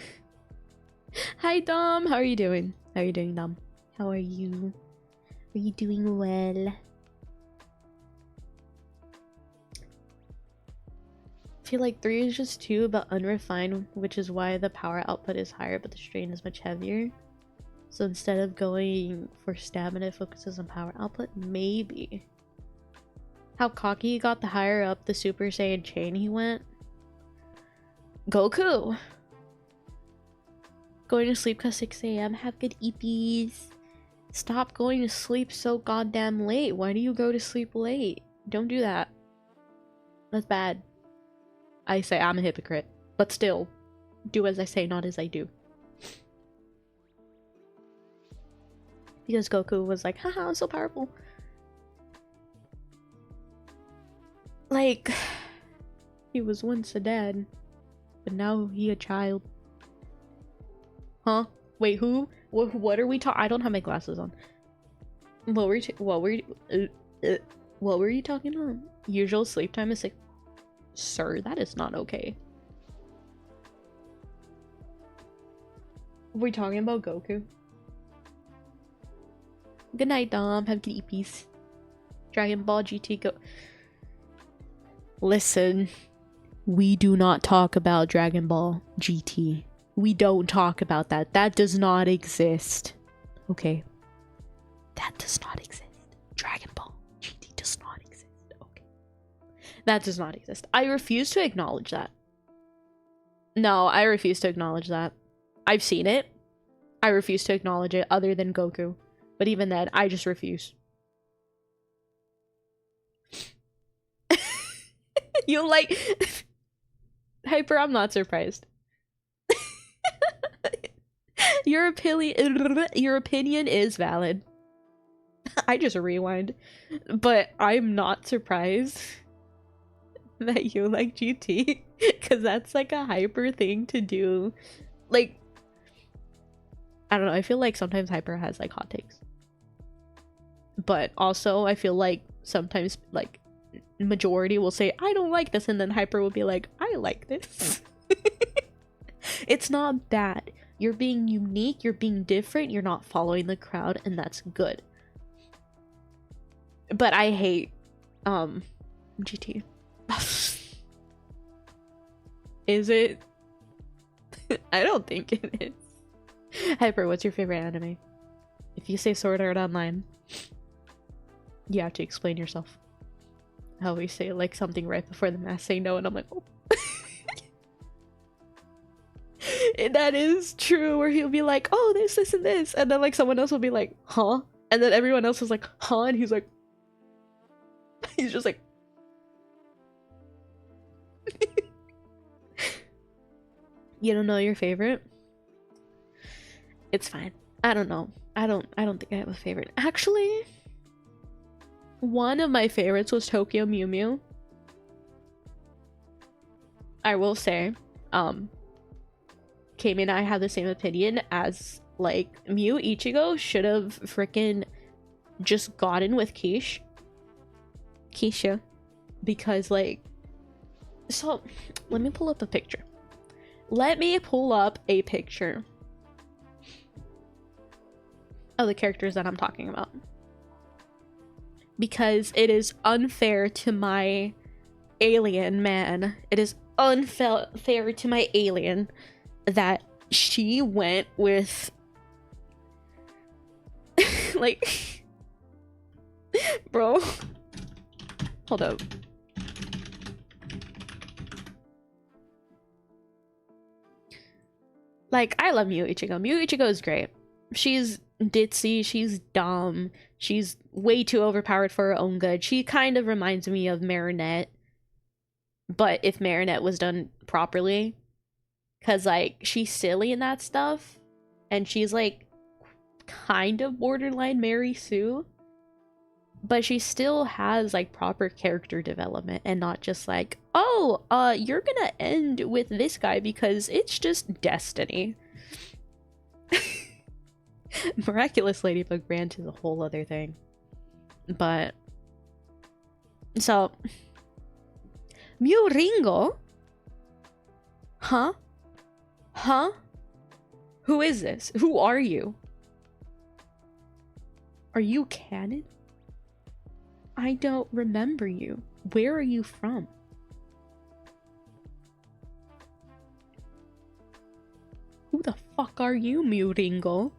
Hi Dom, how are you doing? How are you doing, Dom? How are you? Are you doing well? I feel like 3 is just too but unrefined, which is why the power output is higher but the strain is much heavier. So instead of going for stamina, it focuses on power output. Maybe. How cocky he got the higher up the Super Saiyan chain he went. Goku! Going to sleep cause 6 AM. Have good EPs. Stop going to sleep so goddamn late. Why do you go to sleep late? Don't do that. That's bad. I say I'm a hypocrite. But still, do as I say, not as I do. Because Goku was like, haha, I'm so powerful. Like, he was once a dad, but now he a child. Huh? Wait, who? What are we talking? I don't have my glasses on. What were you talking about? Usual sleep time is 6. Sir, that is not okay. Are we talking about Goku? Good night, Dom. Have good peace. Dragon Ball GT go. Listen, we do not talk about Dragon Ball GT. We don't talk about that. That does not exist. Okay. That does not exist. Dragon Ball GT does not exist. Okay. That does not exist. I refuse to acknowledge that. No, I refuse to acknowledge that. I've seen it. I refuse to acknowledge it other than Goku. But even then, I just refuse. You like... Hyper, I'm not surprised. Your opinion is valid. I just rewind. But I'm not surprised that you like GT. Because that's like a hyper thing to do. Like, I don't know. I feel like sometimes hyper has like hot takes. But also, I feel like sometimes like majority will say, I don't like this. And then hyper will be like, I like this. It's not bad. You're being unique, you're being different, you're not following the crowd, and that's good. But I hate GT. Is it? I don't think it is. Hyper, what's your favorite anime? If you say Sword Art Online, you have to explain yourself. I always say like something right before the mask say no, and I'm like, oh. That is true, where he'll be like, oh, this, and this. And then like someone else will be like, huh? And then everyone else is like, huh? And he's like, he's just like, you don't know your favorite? It's fine. I don't know. I don't think I have a favorite. Actually, one of my favorites was Tokyo Mew Mew. I will say, Kami and I have the same opinion as like Mew Ichigo should have freaking just gotten with Keisha, because like, so let me pull up a picture. Let me pull up a picture of the characters that I'm talking about, because it is unfair to my alien man. It is unfair to my alien that she went with like bro, hold up. Like, I love Mew Ichigo. Mew Ichigo is great. She's ditzy, she's dumb, she's way too overpowered for her own good. She kind of reminds me of Marinette, but if Marinette was done properly. Cause like, she's silly and that stuff, and she's like kind of borderline Mary Sue, but she still has like proper character development and not just like, oh, you're gonna end with this guy because it's just destiny. Miraculous Ladybug Branch is a whole other thing. But so Mew Ringo? Huh? Huh? Who is this? Who are you? Are you canon? I don't remember you. Where are you from? Who the fuck are you, Mew Ringo?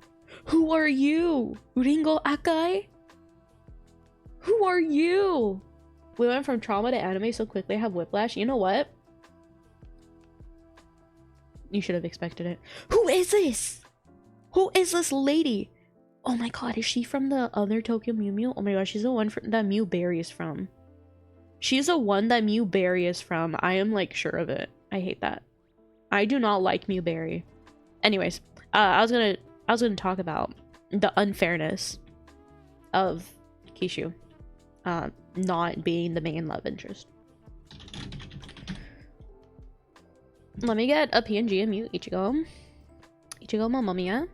Who are you? Ringo Akai? Who are you? We went from trauma to anime so quickly, I have whiplash. You know what? You should have expected it. Who is this? Who is this lady? Oh my god, is she from the other Tokyo Mew Mew? Oh my god, she's the one that Mew Berry is from. She's the one that Mew Berry is from. I am like sure of it. I hate that. I do not like Mew Berry. Anyways, I was gonna talk about the unfairness of Kishu not being the main love interest. Let me get a PNG of Mew Ichigo. Ichigo Mamma Mia.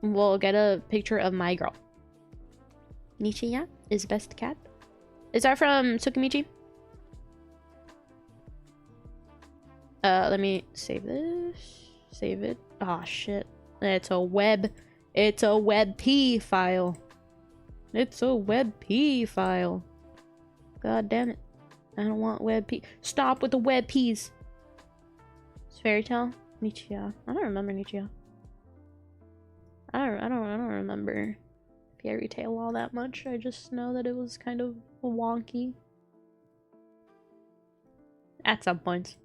We'll get a picture of my girl. Nichiya is best cat. Is that from Tsukimichi? Let me save this. Save it. Oh shit. It's a web. It's a WebP file. It's a WebP file. God damn it. I don't want WebP. Stop with the WebPs. It's Fairy Tale? Nichiya. I don't remember Nichiya. I don't remember Fairy Tale all that much. I just know that it was kind of wonky. At some points.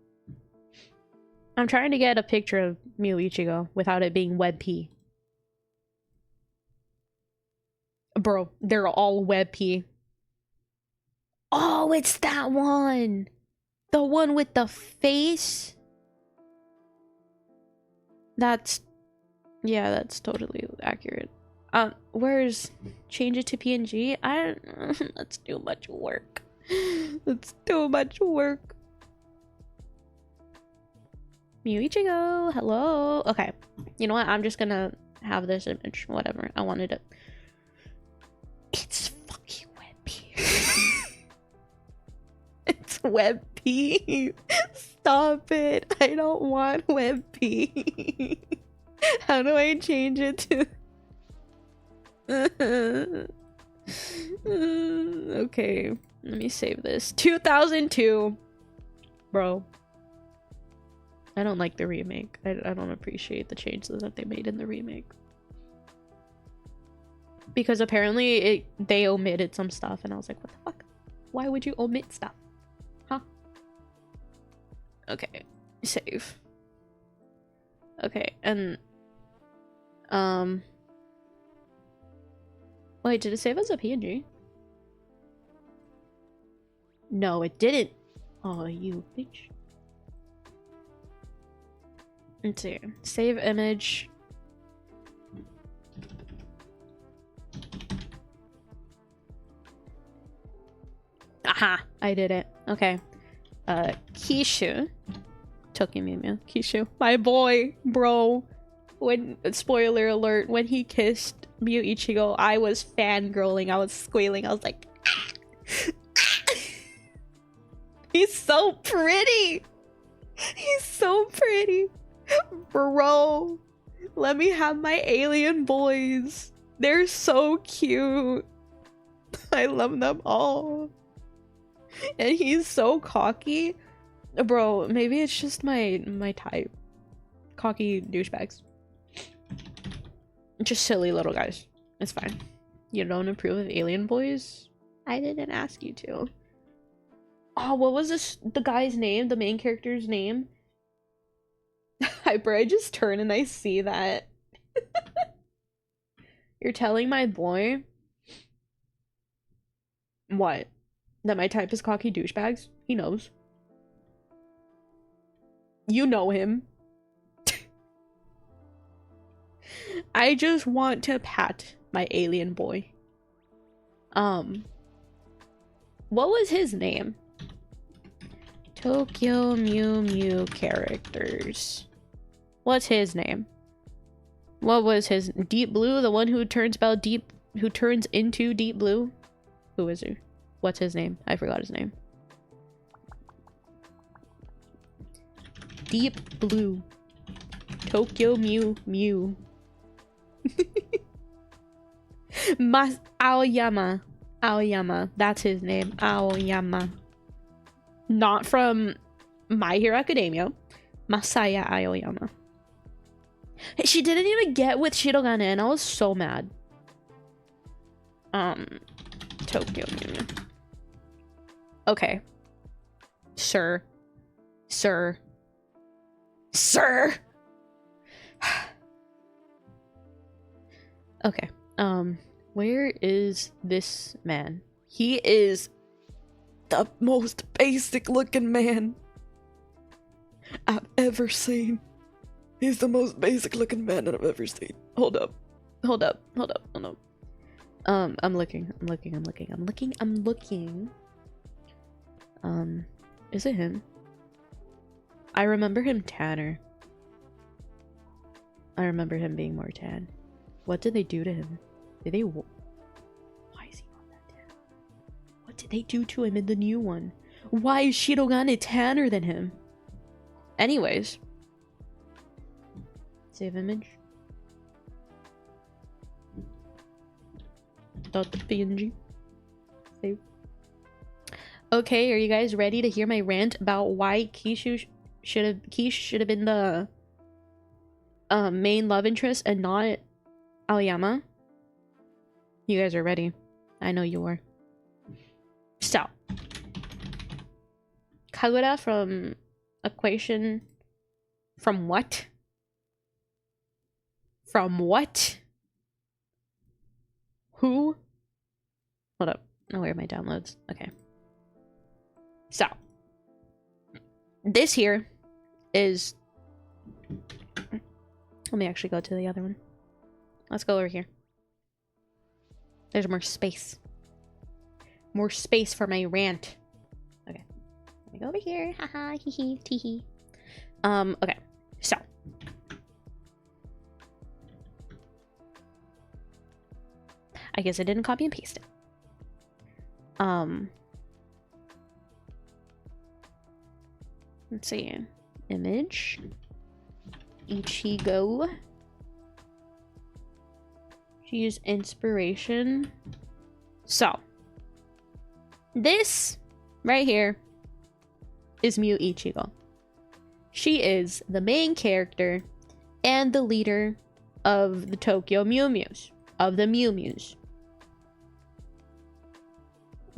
I'm trying to get a picture of Miu Ichigo without it being WebP. Bro, they're all WebP. Oh, it's that one! The one with the face? That's... yeah, that's totally accurate. Where's... change it to PNG? That's too much work. That's too much work. Miu Ichigo, hello. Okay, you know what? I'm just gonna have this image. Whatever, I wanted it. It's fucking WebP. It's WebP. Stop it. I don't want WebP. How do I change it to... okay, let me save this. 2002. Bro. I don't like the remake. I don't appreciate the changes that they made in the remake. Because apparently they omitted some stuff and I was like, what the fuck? Why would you omit stuff? Huh? Okay. Save. Okay, and... wait, did it save as a PNG? No, it didn't. Oh, you bitch. Let's see. Save image. Aha! I did it. Okay. Kishu. Tokimimi. Kishu. My boy, bro. When, spoiler alert, when he kissed Miu Ichigo, I was fangirling. I was squealing. I was like... He's so pretty! He's so pretty! Bro! Let me have my alien boys! They're so cute! I love them all. And he's so cocky. Bro, maybe it's just my type. Cocky douchebags. Just silly little guys. It's fine. You don't approve of alien boys? I didn't ask you to. Oh, what was the guy's name? The main character's name? Hyper, I just turn and I see that. You're telling my boy... What? That my type is cocky douchebags? He knows. You know him. I just want to pat my alien boy. What was his name? Tokyo Mew Mew characters. What's his name? What was his... Deep Blue? The one who turns into Deep Blue? Who is he? What's his name? I forgot his name. Deep Blue. Tokyo Mew Mew. Aoyama. Aoyama. That's his name. Aoyama. Not from My Hero Academia. Masaya Aoyama. She didn't even get with Shirogane and I was so mad. Tokyo Mew Mew. Okay. Sir. Sir. Sir! Okay. Where is this man? He is the most basic looking man I've ever seen. He's the most basic looking man that I've ever seen. Hold up. Hold up. Hold up. Hold up. I'm looking. Is it him? I remember him tanner. I remember him being more tan. What did they do to him? Did they... Why is he not that tan? What did they do to him in the new one? Why is Shirogane tanner than him? Anyways. Save image. .png. Save. Okay, are you guys ready to hear my rant about why Kishu Quiche should have been the main love interest and not Aoyama. You guys are ready. I know you are. So, Kagura from Equation. From what? From what? Who? Hold up. Oh, where are my downloads? Okay. So, this here is... Let me actually go to the other one. Let's go over here. There's more space. More space for my rant. Okay. Let me go over here. Haha, hee hee, tee hee. Okay. So. I guess I didn't copy and paste it. Let's see. Image. Ichigo. Use inspiration. So. This right here is Miu Ichigo. She is the main character and the leader of the Tokyo Mew Mews. Of the Mew Mews.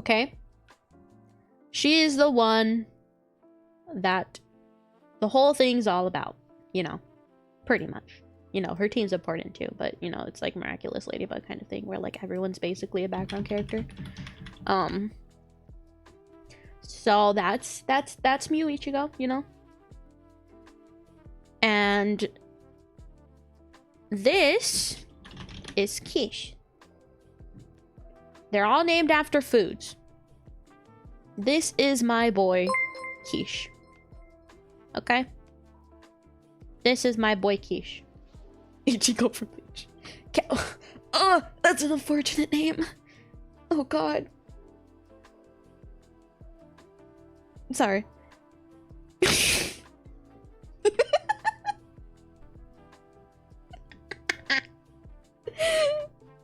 Okay? She is the one that the whole thing's all about, you know, pretty much. You know, her team's important too, but you know, it's like Miraculous Ladybug kind of thing where like everyone's basically a background character. So that's Miu Ichigo, you know? And this is Quiche. They're all named after foods. This is my boy, Quiche. Okay? This is my boy, Quiche. Ichigo from Bleach. Oh, that's an unfortunate name. Oh, God. Sorry.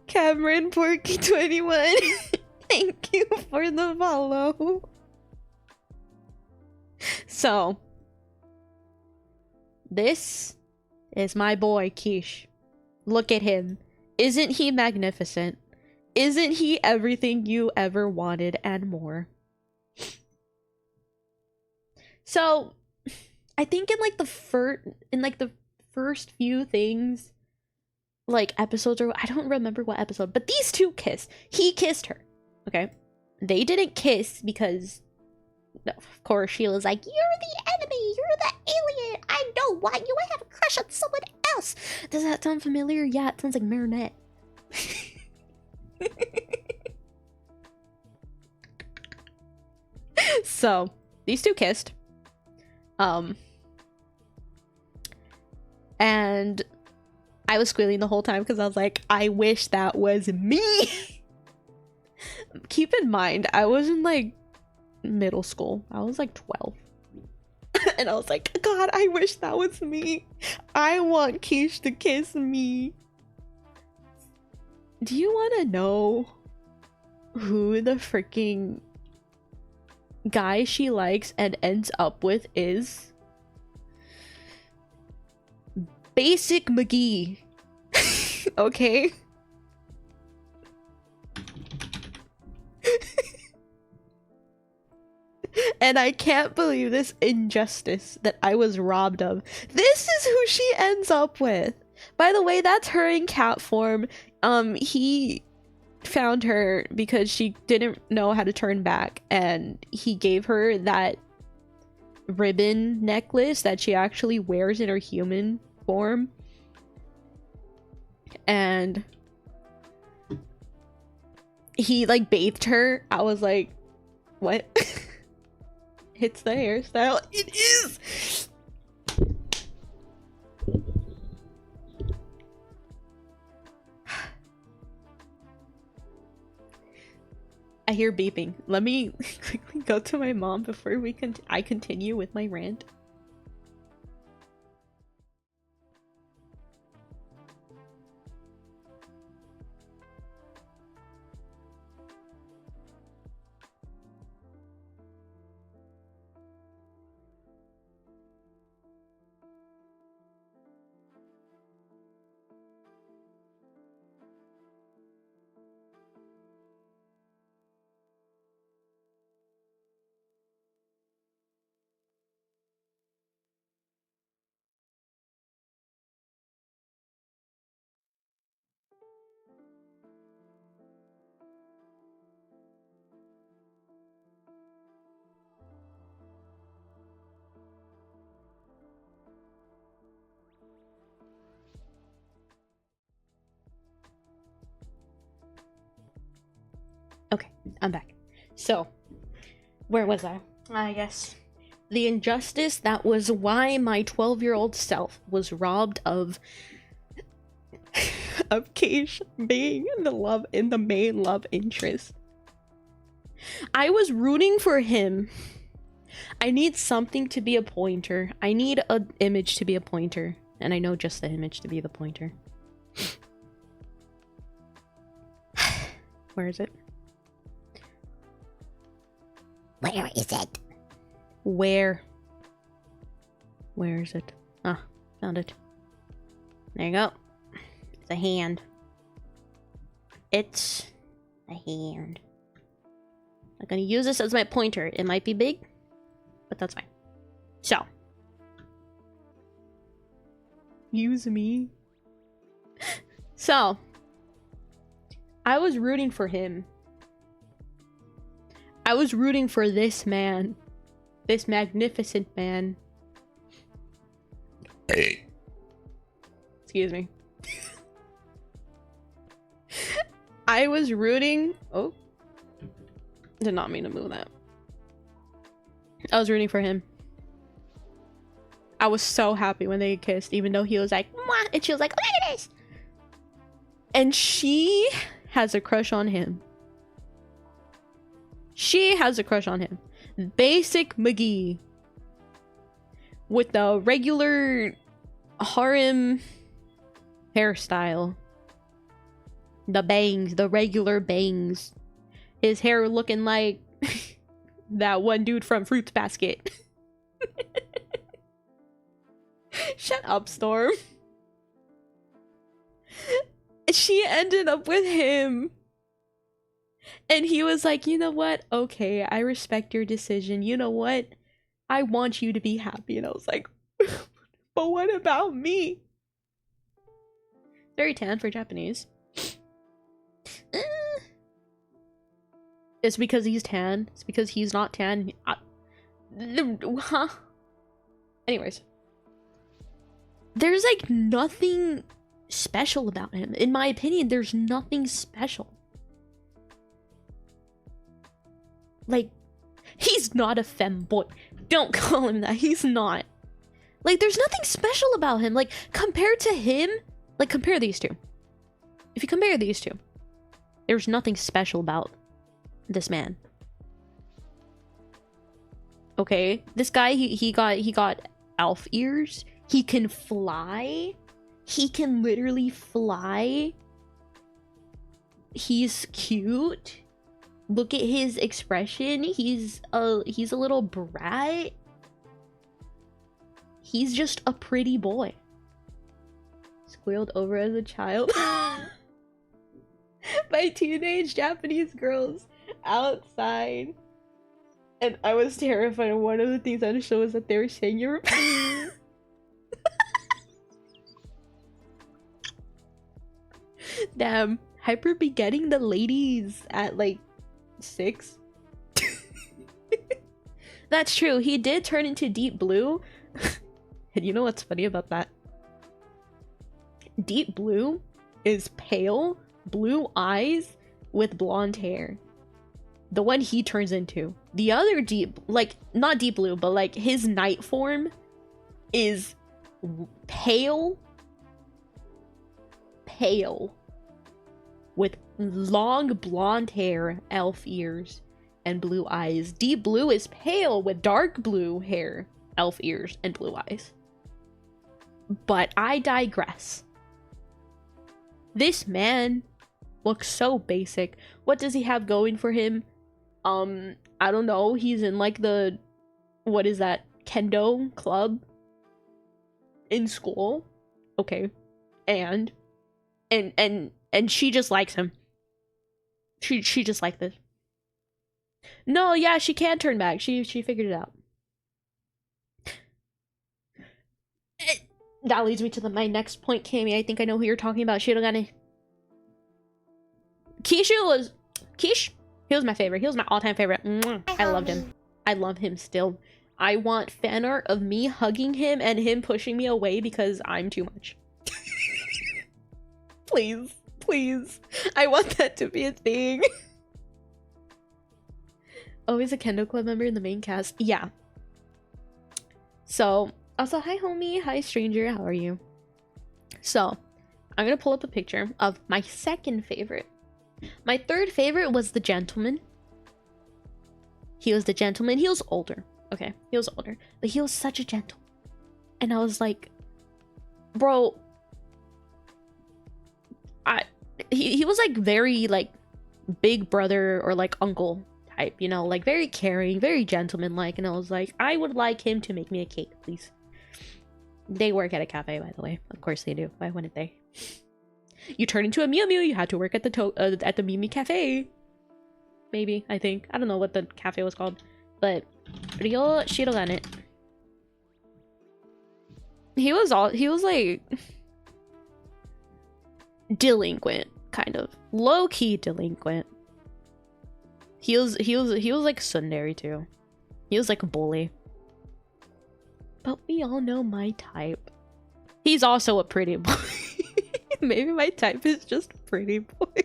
Cameron Porky 21. Thank you for the follow. So, this is my boy Quiche. Look at him. Isn't he magnificent? Isn't he everything you ever wanted and more? So, I think in like the first few things, like episodes, or I don't remember what episode, but these two kissed. He kissed her. Okay? They didn't kiss because, of course, Sheila's like, you're the enemy, you're the alien, I know why you would have a crush on someone else. Does that sound familiar? Yeah, it sounds like Marinette. So, these two kissed. And I was squealing the whole time because I was like, I wish that was me. Keep in mind, I was in like middle school. I was like 12. And I was like, God, I wish that was me. I want Quiche to kiss me. Do you want to know who the freaking guy she likes and ends up with is? Basic McGee. Okay? And I can't believe this injustice that I was robbed of. This is who she ends up with. By the way, that's her in cat form. He found her because she didn't know how to turn back, and he gave her that ribbon necklace that she actually wears in her human form. And he like bathed her. I was like, what? It's the hairstyle. It is. I hear beeping. Let me quickly go to my mom before I continue with my rant. Okay, I'm back. So, where was I? I guess the injustice that was why my 12-year-old self was robbed of Keish being the main love interest. I was rooting for him. I need something to be a pointer. I need an image to be a pointer. And I know just the image to be the pointer. Where is it? Where is it? Where is it? Ah, found it. There you go. It's a hand. It's a hand. I'm gonna use this as my pointer. It might be big, but that's fine. So. Use me. So. I was rooting for him. I was rooting for this man. This magnificent man. Hey. Excuse me. I was rooting... Oh. Did not mean to move that. I was rooting for him. I was so happy when they kissed, even though he was like, "Mwah," and she was like, "Look at this!" And she has a crush on him. She has a crush on him. Basic McGee. With the regular harem hairstyle. The bangs, the regular bangs. His hair looking like that one dude from Fruits Basket. Shut up, Storm. She ended up with him. And he was like, you know what? Okay, I respect your decision. You know what? I want you to be happy. And I was like, but what about me? Very tan for Japanese. It's because he's tan. It's because he's not tan. Huh? Anyways. There's like nothing special about him. In my opinion, there's nothing special. Like, he's not a femboy. Don't call him that. He's not. Like, there's nothing special about him. Like, compared to him, like, compare these two. If you compare these two, there's nothing special about this man. Okay, this guy, he got elf ears. He can fly. He can literally fly. He's cute. Look at his expression. He's a little brat. He's just a pretty boy. Squealed over as a child by teenage Japanese girls outside. And I was terrified. One of the things on the show was that they were saying you're damn, Hyper be getting the ladies at like 6. That's true. He did turn into Deep Blue. And you know what's funny about that? Deep Blue is pale blue eyes with blonde hair. The one he turns into. The other deep, like, not Deep Blue, but like his night form is pale with long blonde hair, elf ears, and blue eyes. Deep Blue is pale with dark blue hair, elf ears, and blue eyes. But I digress. This man looks so basic. What does he have going for him? I don't know. He's in like the, what is that, kendo club in school. Okay. And she just likes him. She just like this. No, yeah, she can turn back. She figured it out. That leads me to my next point, Cammy. I think I know who you're talking about. Shirogane. Kish, he was my favorite. He was my all-time favorite. I loved him. I love him still. I want fan art of me hugging him and him pushing me away because I'm too much. Please. I want that to be a thing. Always a Kendo Club member in the main cast. Yeah. So, also, hi homie, hi stranger, how are you? So, I'm gonna pull up a picture of my second favorite. My third favorite was the gentleman. He was the gentleman. He was older. Okay, he was older. But he was such a gentleman. And I was like, bro, he was like very like big brother or like uncle type, you know, like very caring, very gentleman-like. And I was like, I would like him to make me a cake, please. They work at a cafe, by the way. Of course they do. Why wouldn't they? You turn into a Mew Mew, you had to work at the Mimi Cafe. Maybe, I think. I don't know what the cafe was called. But Ryo Shirogane. He was like delinquent, kind of. Low-key delinquent. He was like tsundere too. He was like a bully. But we all know my type. He's also a pretty boy. Maybe my type is just pretty boys.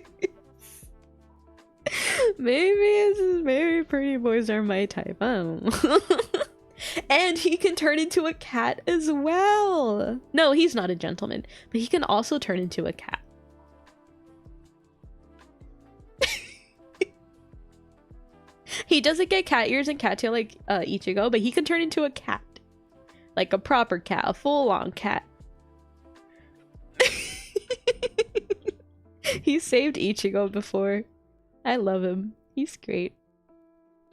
maybe pretty boys are my type. I don't know. And he can turn into a cat as well. No, he's not a gentleman, but he can also turn into a cat. He doesn't get cat ears and cat tail like Ichigo, but he can turn into a cat. Like a proper cat, a full-on cat. He saved Ichigo before. I love him. He's great.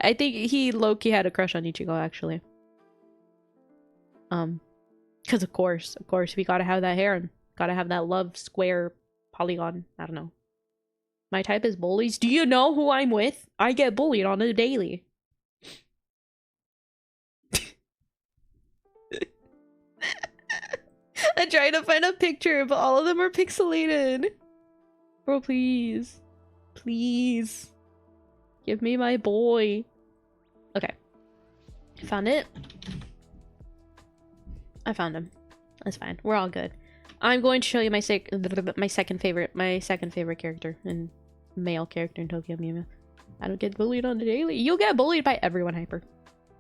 I think he low-key had a crush on Ichigo, actually. Because of course, we gotta have that hair and gotta have that love square polygon. I don't know. My type is bullies. Do you know who I'm with? I get bullied on a daily. I tried to find a picture, but all of them are pixelated. Bro, please. Please. Give me my boy. Okay. Found it. I found him. That's fine. We're all good. I'm going to show you my second favorite character and male character in Tokyo Mew Mew. I don't get bullied on the daily. You'll get bullied by everyone, Hyper.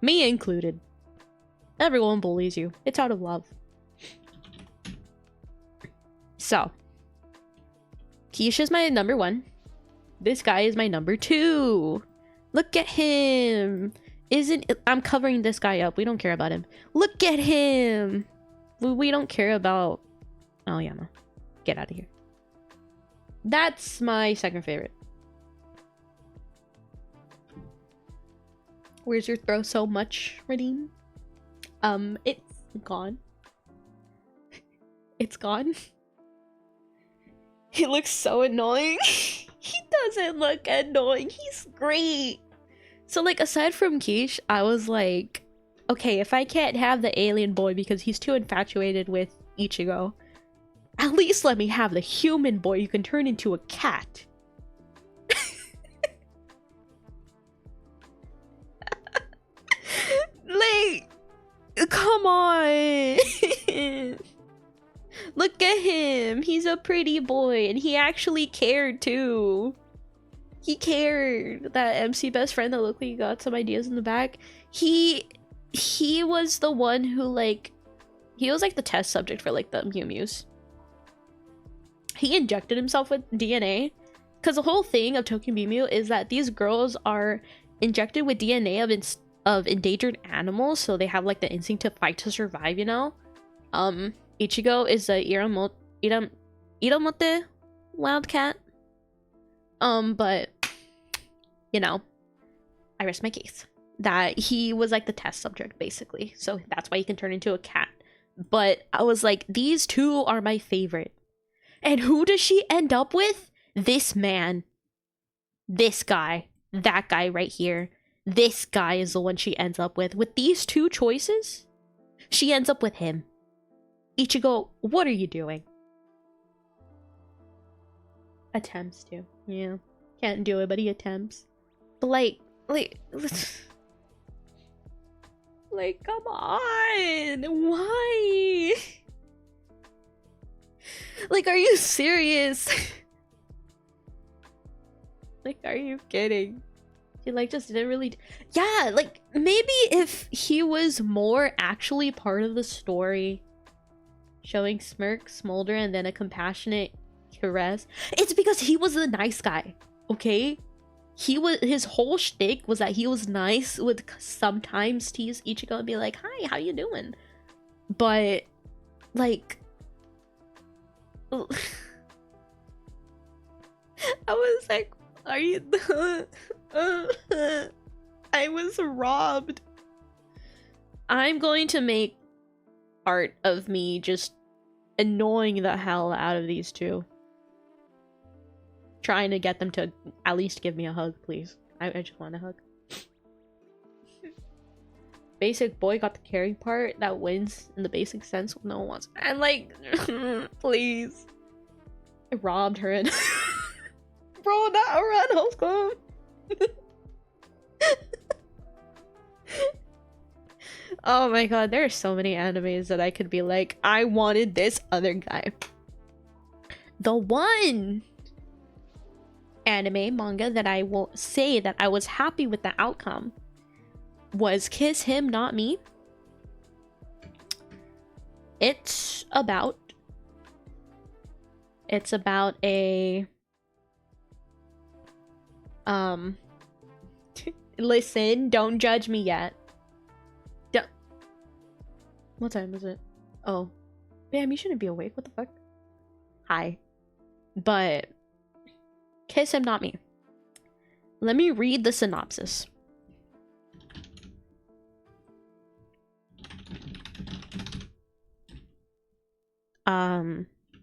Me included. Everyone bullies you. It's out of love. So, Keisha's my number 1. This guy is my number 2. Look at him. I'm covering this guy up. We don't care about him. Look at him. We don't care about... Oh, yeah, no. Get out of here. That's my second favorite. Where's your throw so much, Redeem? It's gone. It's gone. He looks so annoying. He doesn't look annoying. He's great. So, like, aside from Quiche, I was like, okay, if I can't have the alien boy because he's too infatuated with Ichigo, at least let me have the human boy who can turn into a cat. Like, come on. Look at him. He's a pretty boy and he actually cared too. He cared. That MC best friend that looked like he got some ideas in the back. He was the one who, like, he was like the test subject for like the Mew Mews. He injected himself with DNA because the whole thing of Tokyo Mew Mew is that these girls are injected with DNA of endangered animals, so they have like the instinct to fight to survive, you know. Ichigo is a Iramote wildcat. But you know, I rest my case that he was like the test subject basically, so that's why he can turn into a cat. But I was like, these two are my favorite. And who does she end up with? This man. This guy. That guy right here. This guy is the one she ends up with. With these two choices, she ends up with him. Ichigo, what are you doing? Attempts to. Yeah. Can't do it, but he attempts. But like, come on! Why? Like, are you serious? Like, are you kidding? He like just didn't really. Yeah, like maybe if he was more actually part of the story, showing smirk, smolder, and then a compassionate caress. It's because he was a nice guy. Okay, his whole shtick was that he was nice, would sometimes tease Ichigo and be like, "Hi, how you doing?" But like, I was like, "Are you?" I was robbed. I'm going to make art of me just annoying the hell out of these two. Trying to get them to at least give me a hug, please. I just want a hug. Basic boy got the caring part that wins in the basic sense no one wants. And like, please. I robbed her and bro, not around house club. Oh my god, there are so many animes that I could be like, I wanted this other guy. The one anime manga that I will say that I was happy with the outcome was Kiss Him Not Me. It's about a listen, don't judge me yet. What time is it? Oh. Bam, you shouldn't be awake. What the fuck? Hi. But Kiss Him Not Me. Let me read the synopsis.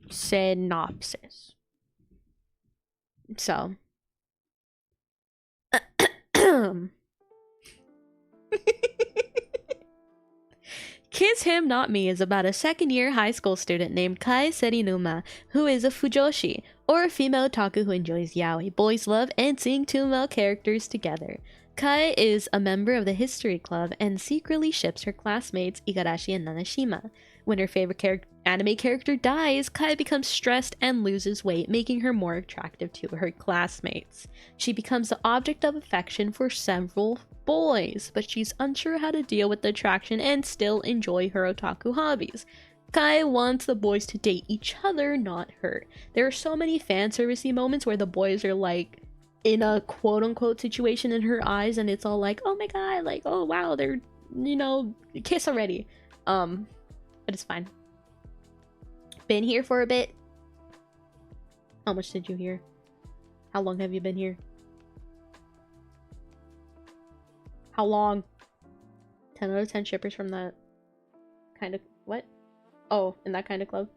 Synopsis. So. Kiss Him Not Me is about a second-year high school student named Kai Serinuma, who is a fujoshi, or a female otaku who enjoys yaoi, boys love, and seeing two male characters together. Kai is a member of the history club and secretly ships her classmates Igarashi and Nanashima. When her favorite anime character dies, Kai becomes stressed and loses weight, making her more attractive to her classmates. She becomes the object of affection for several boys, but she's unsure how to deal with the attraction and still enjoy her otaku hobbies. Kai wants the boys to date each other, not her. There are so many fan servicey moments where the boys are like in a quote-unquote situation in her eyes, and it's all like, oh my god, like, oh wow, they're, you know, kiss already. But it's fine. Been here for a bit. How much did you hear? How long have you been here? How long? 10 out of 10 shippers from that kind of... What? Oh, in that kind of club.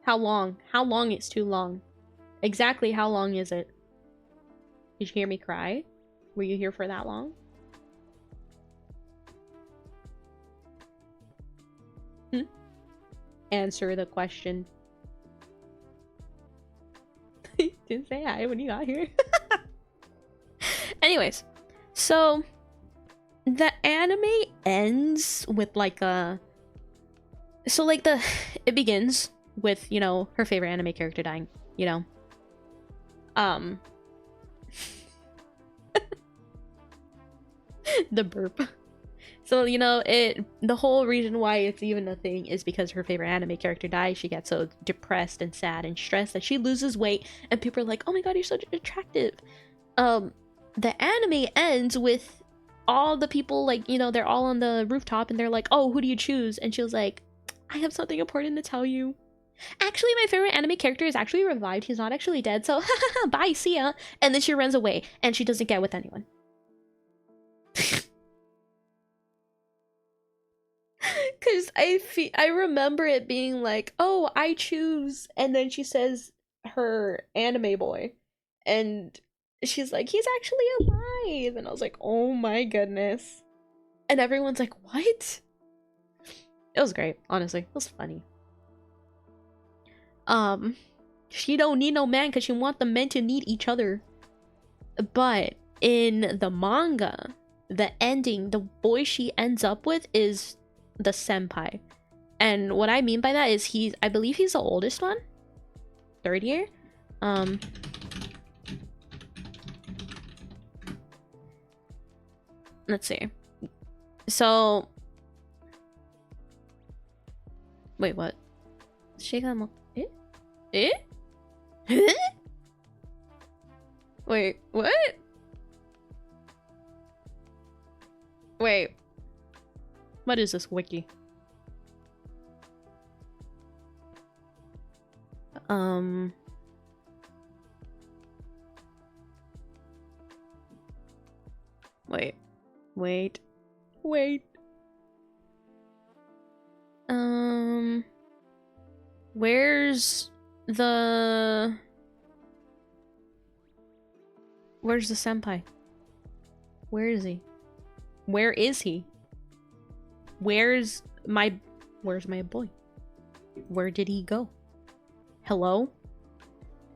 How long? How long is too long? Exactly how long is it? Did you hear me cry? Were you here for that long? Answer the question. Didn't say hi when you got here. Anyways, so the anime ends with like a... So like it begins with, you know, her favorite anime character dying, you know. The burp. So, you know, the whole reason why it's even a thing is because her favorite anime character dies. She gets so depressed and sad and stressed that she loses weight, and people are like, oh my god, you're so attractive. The anime ends with all the people, like, you know, they're all on the rooftop and they're like, oh, who do you choose? And she was like, I have something important to tell you. Actually, my favorite anime character is actually revived. He's not actually dead, so bye, see ya. And then she runs away and she doesn't get with anyone. Cause I remember it being like, oh, I choose, and then she says her anime boy, and she's like, he's actually alive, and I was like, oh my goodness, and everyone's like, what? It was great, honestly. It was funny. She don't need no man because she want the men to need each other. But in the manga, the ending, the boy she ends up with is the senpai. And what I mean by that is I believe he's the oldest one. Third year. let's see. So, wait, what? Eh? Eh? Wait, what? Wait. What is this wiki? Wait. Wait. Wait. Where's the... Where's the senpai? Where is he? Where is he? Where's my boy? Where did he go? Hello?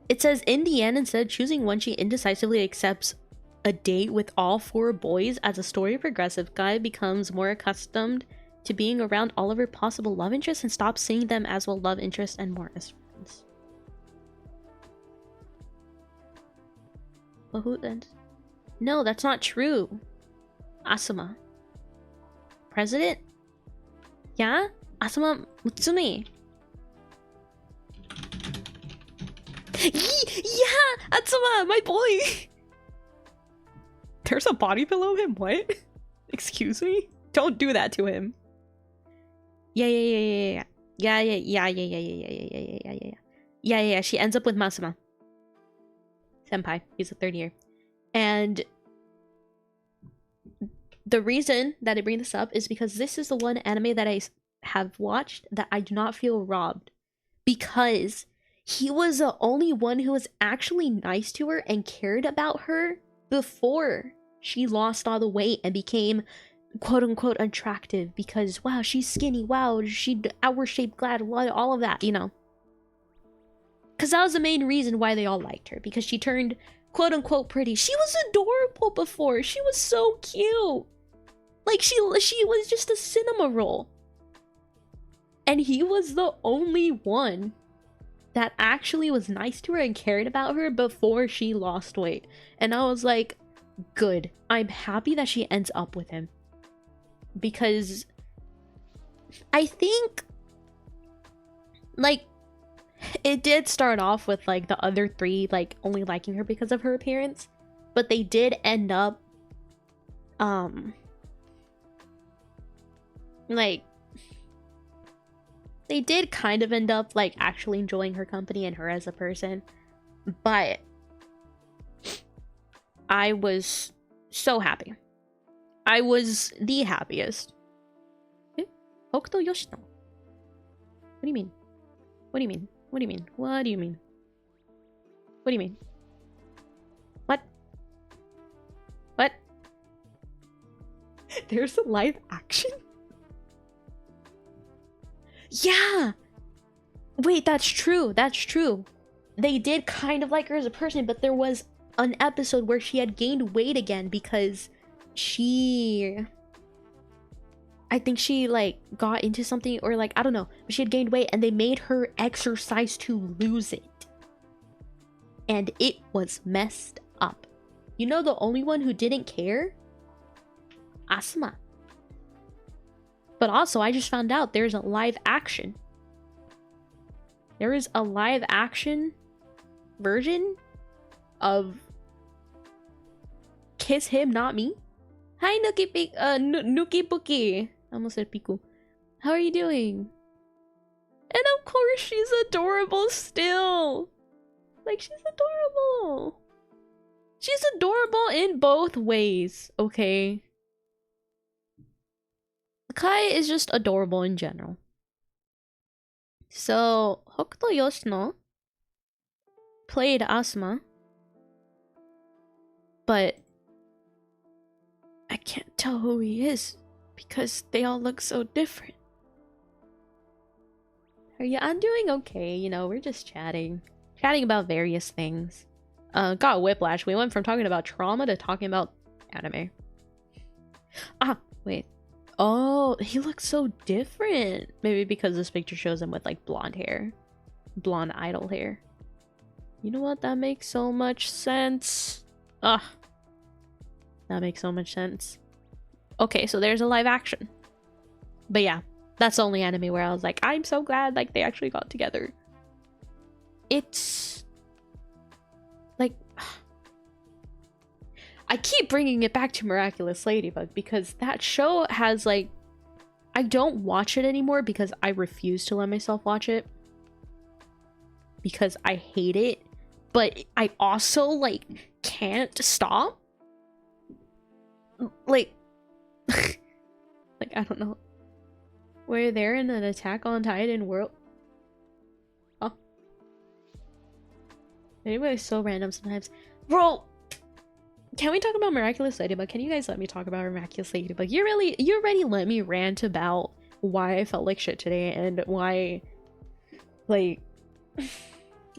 It says in the end, instead of choosing one, she indecisively accepts a date with all 4 boys. As the story progresses, Guy becomes more accustomed to being around all of her possible love interests and stops seeing them as well love interests and more as friends. Well, who then? No, that's not true. Asuma. President? Yeah? Asuma Mutsumi. Yeah! Asuma, my boy! There's a body below him? What? Excuse me? Don't do that to him. Yeah. She ends up with Masuma. Senpai. He's a 3rd year. And the reason that I bring this up is because this is the one anime that I have watched that I do not feel robbed. Because he was the only one who was actually nice to her and cared about her before she lost all the weight and became quote-unquote attractive because, wow, she's skinny, wow, she hour-shaped glad, all of that, you know. Because that was the main reason why they all liked her, because she turned quote-unquote pretty. She was adorable before. She was so cute. Like, she was just a cinema roll. And he was the only one that actually was nice to her and cared about her before she lost weight. And I was like, good. I'm happy that she ends up with him. Because I think, like, it did start off with, like, the other 3, like, only liking her because of her appearance. But they did end up, like, they did kind of end up, like, actually enjoying her company and her as a person. But I was so happy. I was the happiest. Hokuto Yoshino? What do you mean? What do you mean? What do you mean? What do you mean? What do you mean? What? What? There's a live action? Yeah! Wait, that's true. That's true. They did kind of like her as a person, but there was an episode where she had gained weight again because I think she, like, got into something, or, like, I don't know. But she had gained weight and they made her exercise to lose it. And it was messed up. You know the only one who didn't care? Asuma. But also, I just found out there's a live action. There is a live action version of Kiss Him, Not Me. Hi, Nuki Buki. I almost said Piku. How are you doing? And of course, she's adorable still. Like, she's adorable. She's adorable in both ways, okay? Kai is just adorable in general. So, Hokuto Yoshino played Asuma, but I can't tell who he is because they all look so different. I'm doing okay, you know, we're just chatting about various things. Got whiplash. We went from talking about trauma to talking about anime. Ah, wait. Oh, he looks so different. Maybe because this picture shows him with, like, blonde hair. Blonde idol hair. You know what? That makes so much sense. Ah. That makes so much sense. Okay, so there's a live action. But yeah, that's the only anime where I was like, I'm so glad like they actually got together. It's like I keep bringing it back to Miraculous Ladybug because that show has like I don't watch it anymore because I refuse to let myself watch it because I hate it, but I also like can't stop. Like like I don't know. We're there in an Attack on Titan world. Oh. Anybody's so random sometimes. Bro, can we talk about Miraculous Ladybug? Can you guys let me talk about Miraculous Ladybug? You already let me rant about why I felt like shit today and why, like,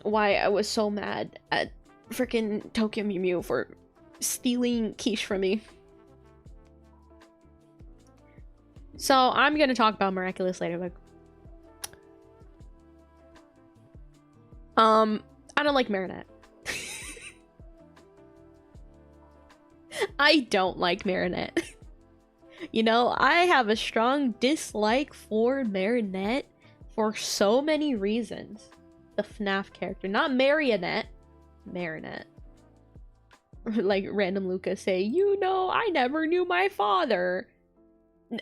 why I was so mad at freaking Tokyo Mew Mew for stealing quiche from me. So I'm gonna talk about Miraculous Ladybug. I don't like Marinette. I don't like Marinette. You know, I have a strong dislike for Marinette for so many reasons. The FNAF character, not Marionette, Marinette. Like random Lucas say, you know, I never knew my father.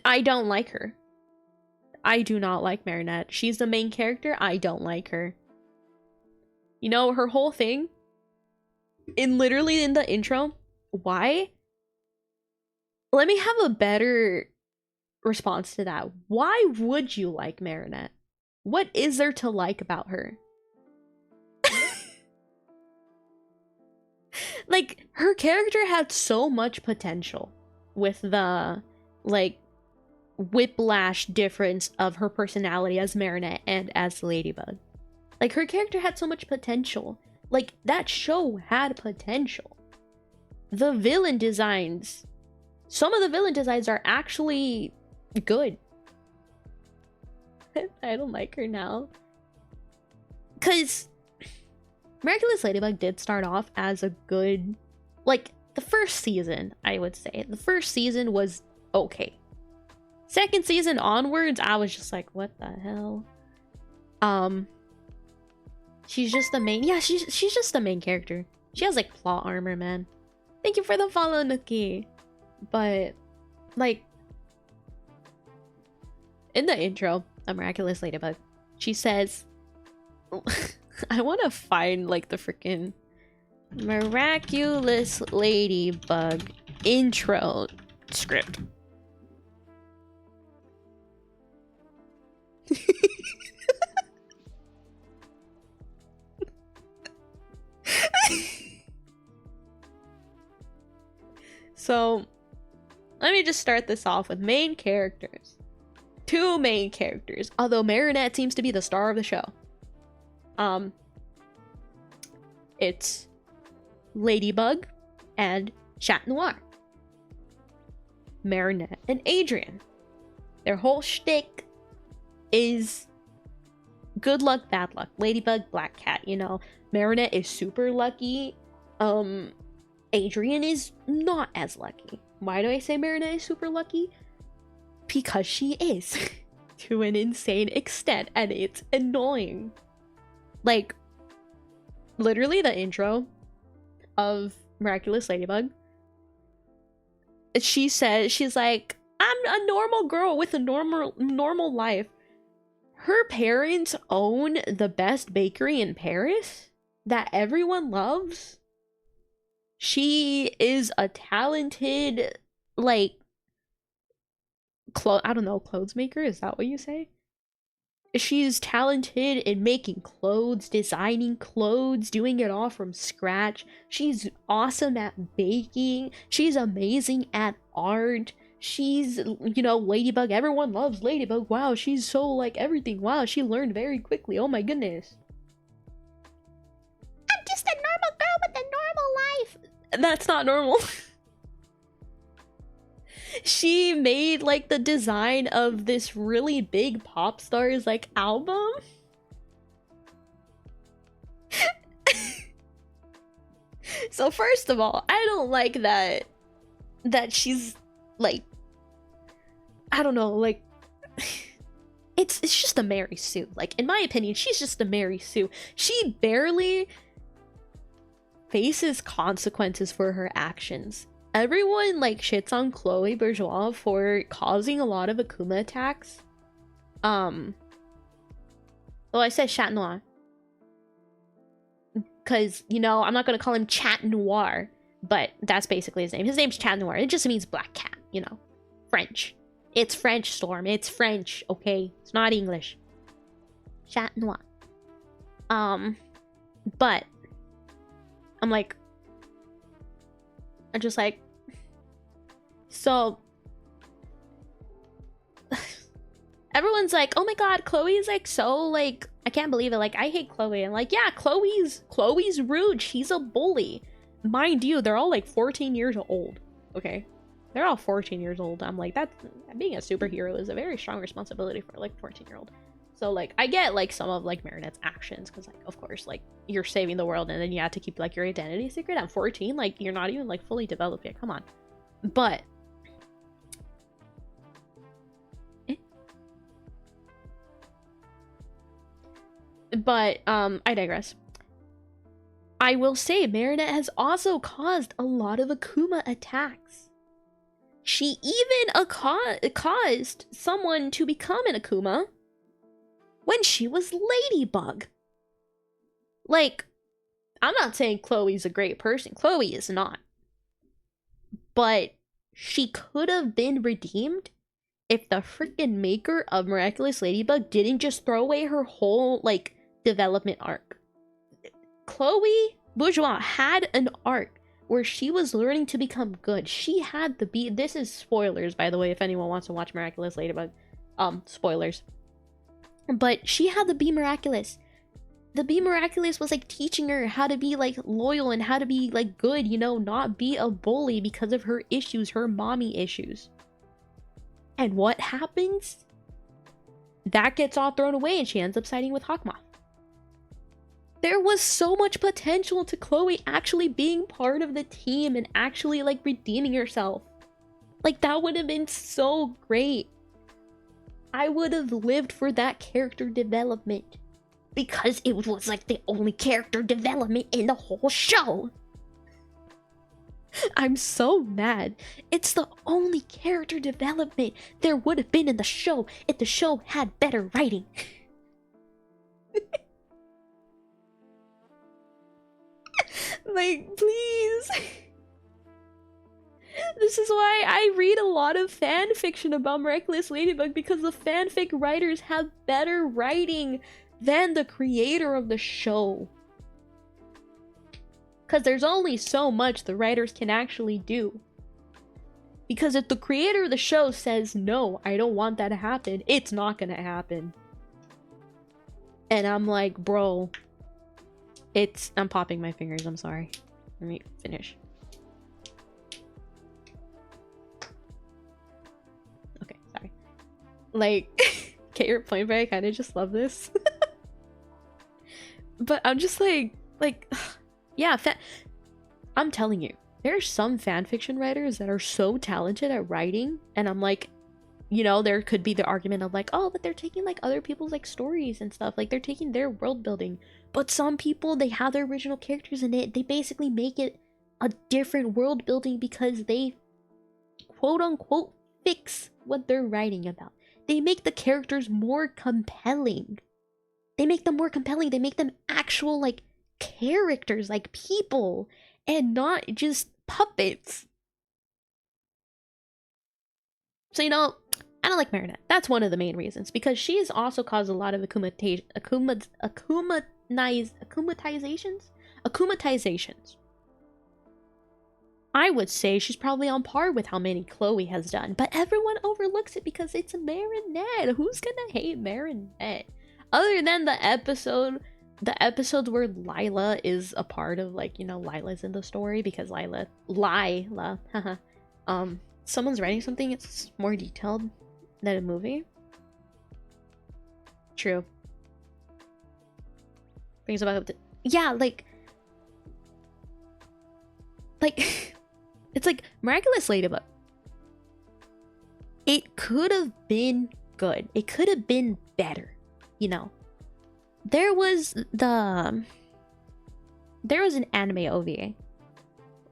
I don't like her. I do not like Marinette. She's the main character. I don't like her. You know, her whole thing, literally in the intro, why? Let me have a better response to that. Why would you like Marinette? What is there to like about her? Like, her character had so much potential with the, like, whiplash difference of her personality as Marinette and as Ladybug. Like, her character had so much potential. Like, that show had potential. The villain designs, some of the villain designs are actually good. I don't like her now. Because Miraculous Ladybug did start off as a good, like, the first season, I would say. The first season was okay. Second season onwards, I was just like, what the hell? She's just the main, yeah, she's just the main character. She has, like, plot armor, man. Thank you for the follow, Nuki. But, like, in the intro of Miraculous Ladybug, she says, I want to find, like, the freaking Miraculous Ladybug intro script. So, let me just start this off with main characters. Two main characters, although Marinette seems to be the star of the show. It's Ladybug and Chat Noir. Marinette and Adrian. Their whole shtick is good luck, bad luck. Ladybug, black cat, you know. Marinette is super lucky. Adrian is not as lucky. Why do I say Marinette is super lucky? Because she is. To an insane extent, and it's annoying. Like, literally the intro of Miraculous Ladybug, she says, she's like, I'm a normal girl with a normal life. Her parents own the best bakery in Paris that everyone loves. She is a talented, like, I don't know, clothes maker? Is that what you say? She's talented in making clothes, designing clothes, doing it all from scratch. She's awesome at baking. She's amazing at art. She's, you know, Ladybug. Everyone loves Ladybug. Wow, she's so, like, everything. Wow, she learned very quickly. Oh my goodness. I'm just a normal girl with a normal life. That's not normal. She made, like, the design of this really big pop star's, like, album. So first of all, I don't like that she's, like, I don't know, like it's just a Mary Sue. Like, in my opinion, she's just a Mary Sue. She barely faces consequences for her actions. Everyone like shits on Chloe Bourgeois for causing a lot of Akuma attacks. Well, I said Chat Noir because, you know, I'm not gonna call him Chat Noir, but that's basically his name. His name's Chat Noir. It just means black cat, you know. French. It's French, Storm. It's French, okay? It's not English. Chat Noir. But I'm like, I'm just like, so everyone's like, oh my god, Chloe is like so like, I can't believe it, like I hate Chloe. And like, yeah, Chloe's rude, she's a bully. Mind you, they're all like 14 years old, okay? They're all 14 years old. I'm like, that's, being a superhero is a very strong responsibility for like 14-year-old. So like, I get like some of like Marinette's actions, because like, of course, like you're saving the world and then you have to keep like your identity secret at 14. Like, you're not even like fully developed yet. Come on. But I digress. I will say Marinette has also caused a lot of Akuma attacks. She even caused someone to become an Akuma when she was Ladybug. Like, I'm not saying Chloe's a great person. Chloe is not. But she could have been redeemed if the freaking maker of Miraculous Ladybug didn't just throw away her whole, like, development arc. Chloe Bourgeois had an arc where she was learning to become good. She had the be. This is spoilers, by the way, if anyone wants to watch Miraculous Ladybug. Spoilers. But she had the Be Miraculous. The Be Miraculous was like teaching her how to be like loyal and how to be like good, you know, not be a bully because of her issues, her mommy issues. And what happens? That gets all thrown away and she ends up siding with Hawkmoth. There was so much potential to Chloe actually being part of the team and actually like redeeming herself. Like, that would have been so great. I would have lived for that character development. Because it was like the only character development in the whole show. I'm so mad. It's the only character development there would have been in the show if the show had better writing. Like, please. This is why I read a lot of fan fiction about Miraculous Ladybug, because the fanfic writers have better writing than the creator of the show. Because there's only so much the writers can actually do. Because if the creator of the show says, no, I don't want that to happen, it's not gonna happen. And I'm like, bro, I'm popping my fingers, I'm sorry. Let me finish. Okay, sorry. Like, get your point, but I kind of just love this. But I'm just like, yeah, I'm telling you, there's some fanfiction writers that are so talented at writing, and I'm like, you know, there could be the argument of like, oh, but they're taking like other people's like stories and stuff, like they're taking their world building. But some people, they have their original characters in it, they basically make it a different world building because they quote unquote fix what they're writing about. They make the characters more compelling. They make them more compelling. They make them actual like characters, like people, and not just puppets. So, you know, I don't like Marinette. That's one of the main reasons, because she has also caused a lot of akumatizations. I would say she's probably on par with how many Chloe has done, but everyone overlooks it because it's a Marinette. Who's gonna hate Marinette? Other than the episodes where Lila is a part of, like, you know, Lila's in the story, because Lila, someone's writing something, it's more detailed than a movie. True. Brings about the, yeah, like it's like Miraculous Ladybug. it could have been good. It could have been better, you know. There was an anime OVA.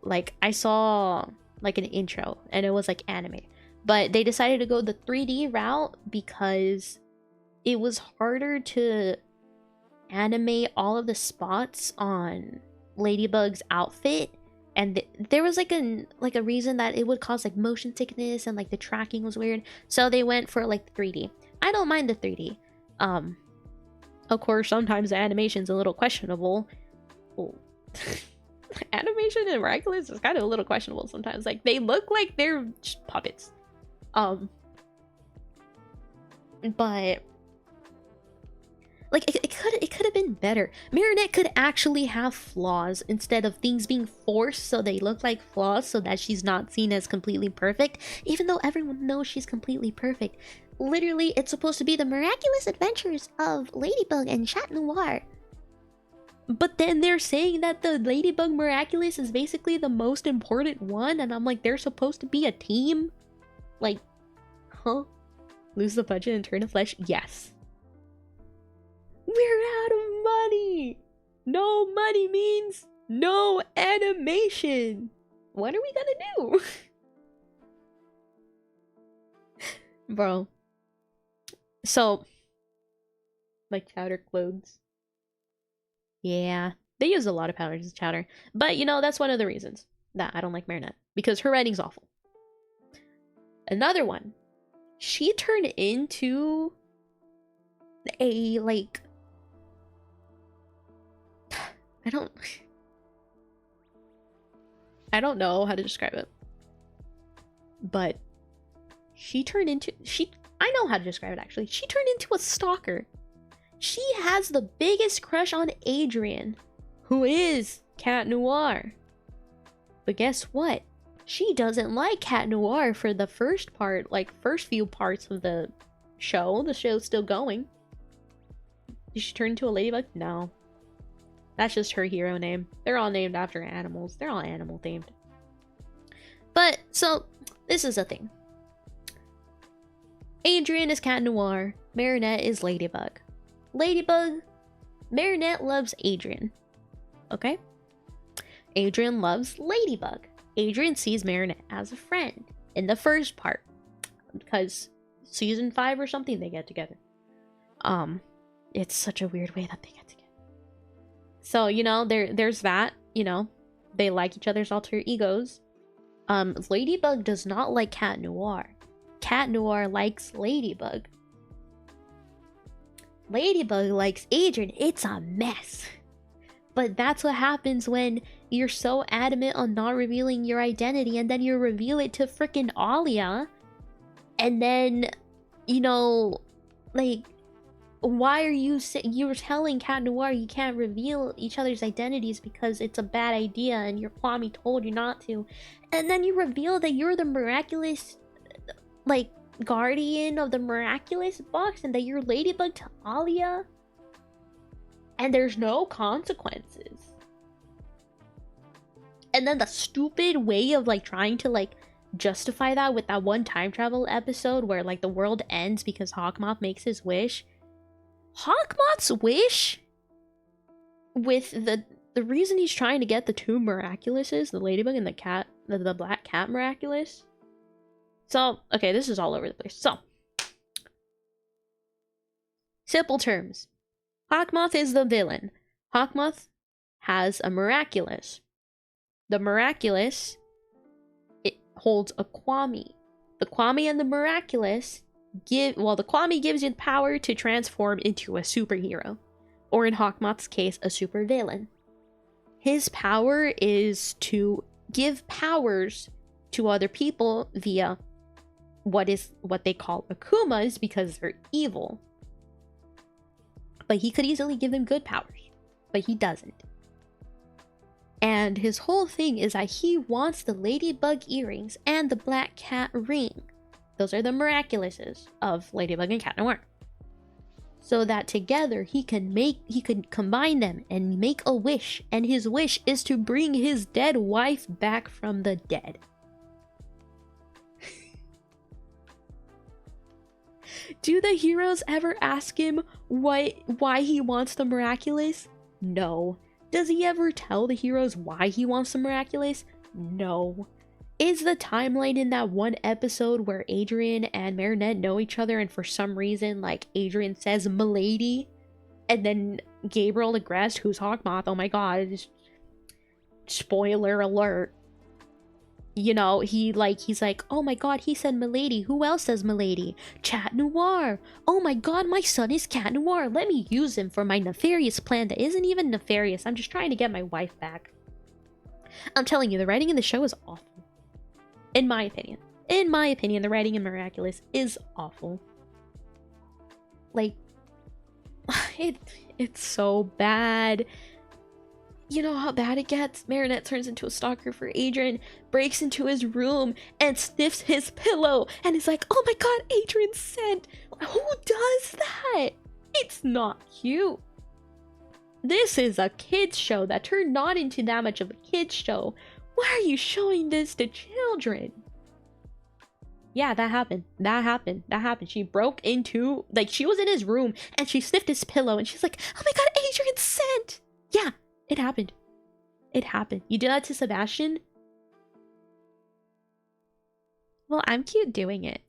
Like, I saw like an intro and it was like anime. But they decided to go the 3D route because it was harder to animate all of the spots on Ladybug's outfit, and there was like a reason that it would cause like motion sickness, and like the tracking was weird, so they went for like 3D. I don't mind the 3D. Of course, sometimes the animation's a little questionable. Oh. Animation in Miraculous is kind of a little questionable sometimes. Like, they look like they're just puppets. But like, it could have been better. Marinette could actually have flaws instead of things being forced so they look like flaws, so that she's not seen as completely perfect, even though everyone knows she's completely perfect. Literally, it's supposed to be the miraculous adventures of Ladybug and Chat Noir. But then they're saying that the Ladybug Miraculous is basically the most important one, and I'm like, they're supposed to be a team? Like, huh? Lose the budget and turn to flesh? Yes. We're out of money! No money means no animation! What are we gonna do? Bro. So, like chowder clothes. Yeah, they use a lot of powders as chowder. But, you know, that's one of the reasons that I don't like Marinette. Because her writing's awful. Another one. She turned into a, like... I don't know how to describe it. But she turned into... I know how to describe it, actually. She turned into a stalker. She has the biggest crush on Adrian, who is Cat Noir. But guess what? She doesn't like Cat Noir for the first part, like first few parts of the show. The show's still going. Did she turn into a ladybug? No. That's just her hero name. They're all named after animals. They're all animal themed. But, so, this is a thing. Adrian is Cat Noir. Marinette is Ladybug. Marinette loves Adrian. Okay? Adrian loves Ladybug. Adrian sees Marinette as a friend in the first part. Because season 5 or something, they get together. It's such a weird way that they get together. So, you know, there's that, you know. They like each other's alter egos. Ladybug does not like Cat Noir. Cat Noir likes Ladybug. Ladybug likes Adrian. It's a mess. But that's what happens when you're so adamant on not revealing your identity, and then you reveal it to frickin' Alia. And then, you know, like, why are you you're telling Cat Noir you can't reveal each other's identities because it's a bad idea and your Kwame told you not to. And then you reveal that you're the miraculous, like, guardian of the miraculous box, and that you're Ladybug to Alia. And there's no consequences. And then the stupid way of, like, trying to, like, justify that with that one time travel episode where, like, the world ends because Hawkmoth makes his wish. Hawkmoth's wish, with the reason he's trying to get the two miraculouses, the Ladybug and the cat, the black cat miraculous. So, okay, this is all over the place. So, simple terms. Hawkmoth is the villain. Hawkmoth has a miraculous. The miraculous, it holds a Kwame. The Kwame and the miraculous the Kwame gives you the power to transform into a superhero. Or in Hawkmoth's case, a supervillain. His power is to give powers to other people via what they call Akumas, because they're evil. But he could easily give them good powers, but he doesn't. And his whole thing is that he wants the Ladybug earrings and the black cat ring. Those are the miraculouses of Ladybug and Cat Noir. So that together he could combine them and make a wish, and his wish is to bring his dead wife back from the dead. Do the heroes ever ask him why he wants the miraculous? No. Does he ever tell the heroes why he wants the miraculous? No. Is the timeline in that one episode where Adrian and Marinette know each other and for some reason, like, Adrian says "milady" and then Gabriel Agreste, who's Hawkmoth, oh my god, spoiler alert, you know, he's like, oh my god, he said "milady." Who else says "milady"? Cat Noir. Oh my god, my son is Cat Noir. Let me use him for my nefarious plan that isn't even nefarious. I'm just trying to get my wife back. I'm telling you, the writing in the show is awful. In my opinion. In my opinion, the writing in Miraculous is awful. Like, it's so bad. You know how bad it gets? Marinette turns into a stalker for Adrian, breaks into his room, and sniffs his pillow, and is like, oh my god, Adrian's scent! Who does that? It's not cute. This is a kid's show that turned not into that much of a kid's show. Why are you showing this to children? Yeah, that happened. That happened. She broke into, like, she was in his room, and she sniffed his pillow, and she's like, oh my god, Adrian's scent! Yeah. It happened. It happened. You did that to Sebastian? Well, I'm cute doing it.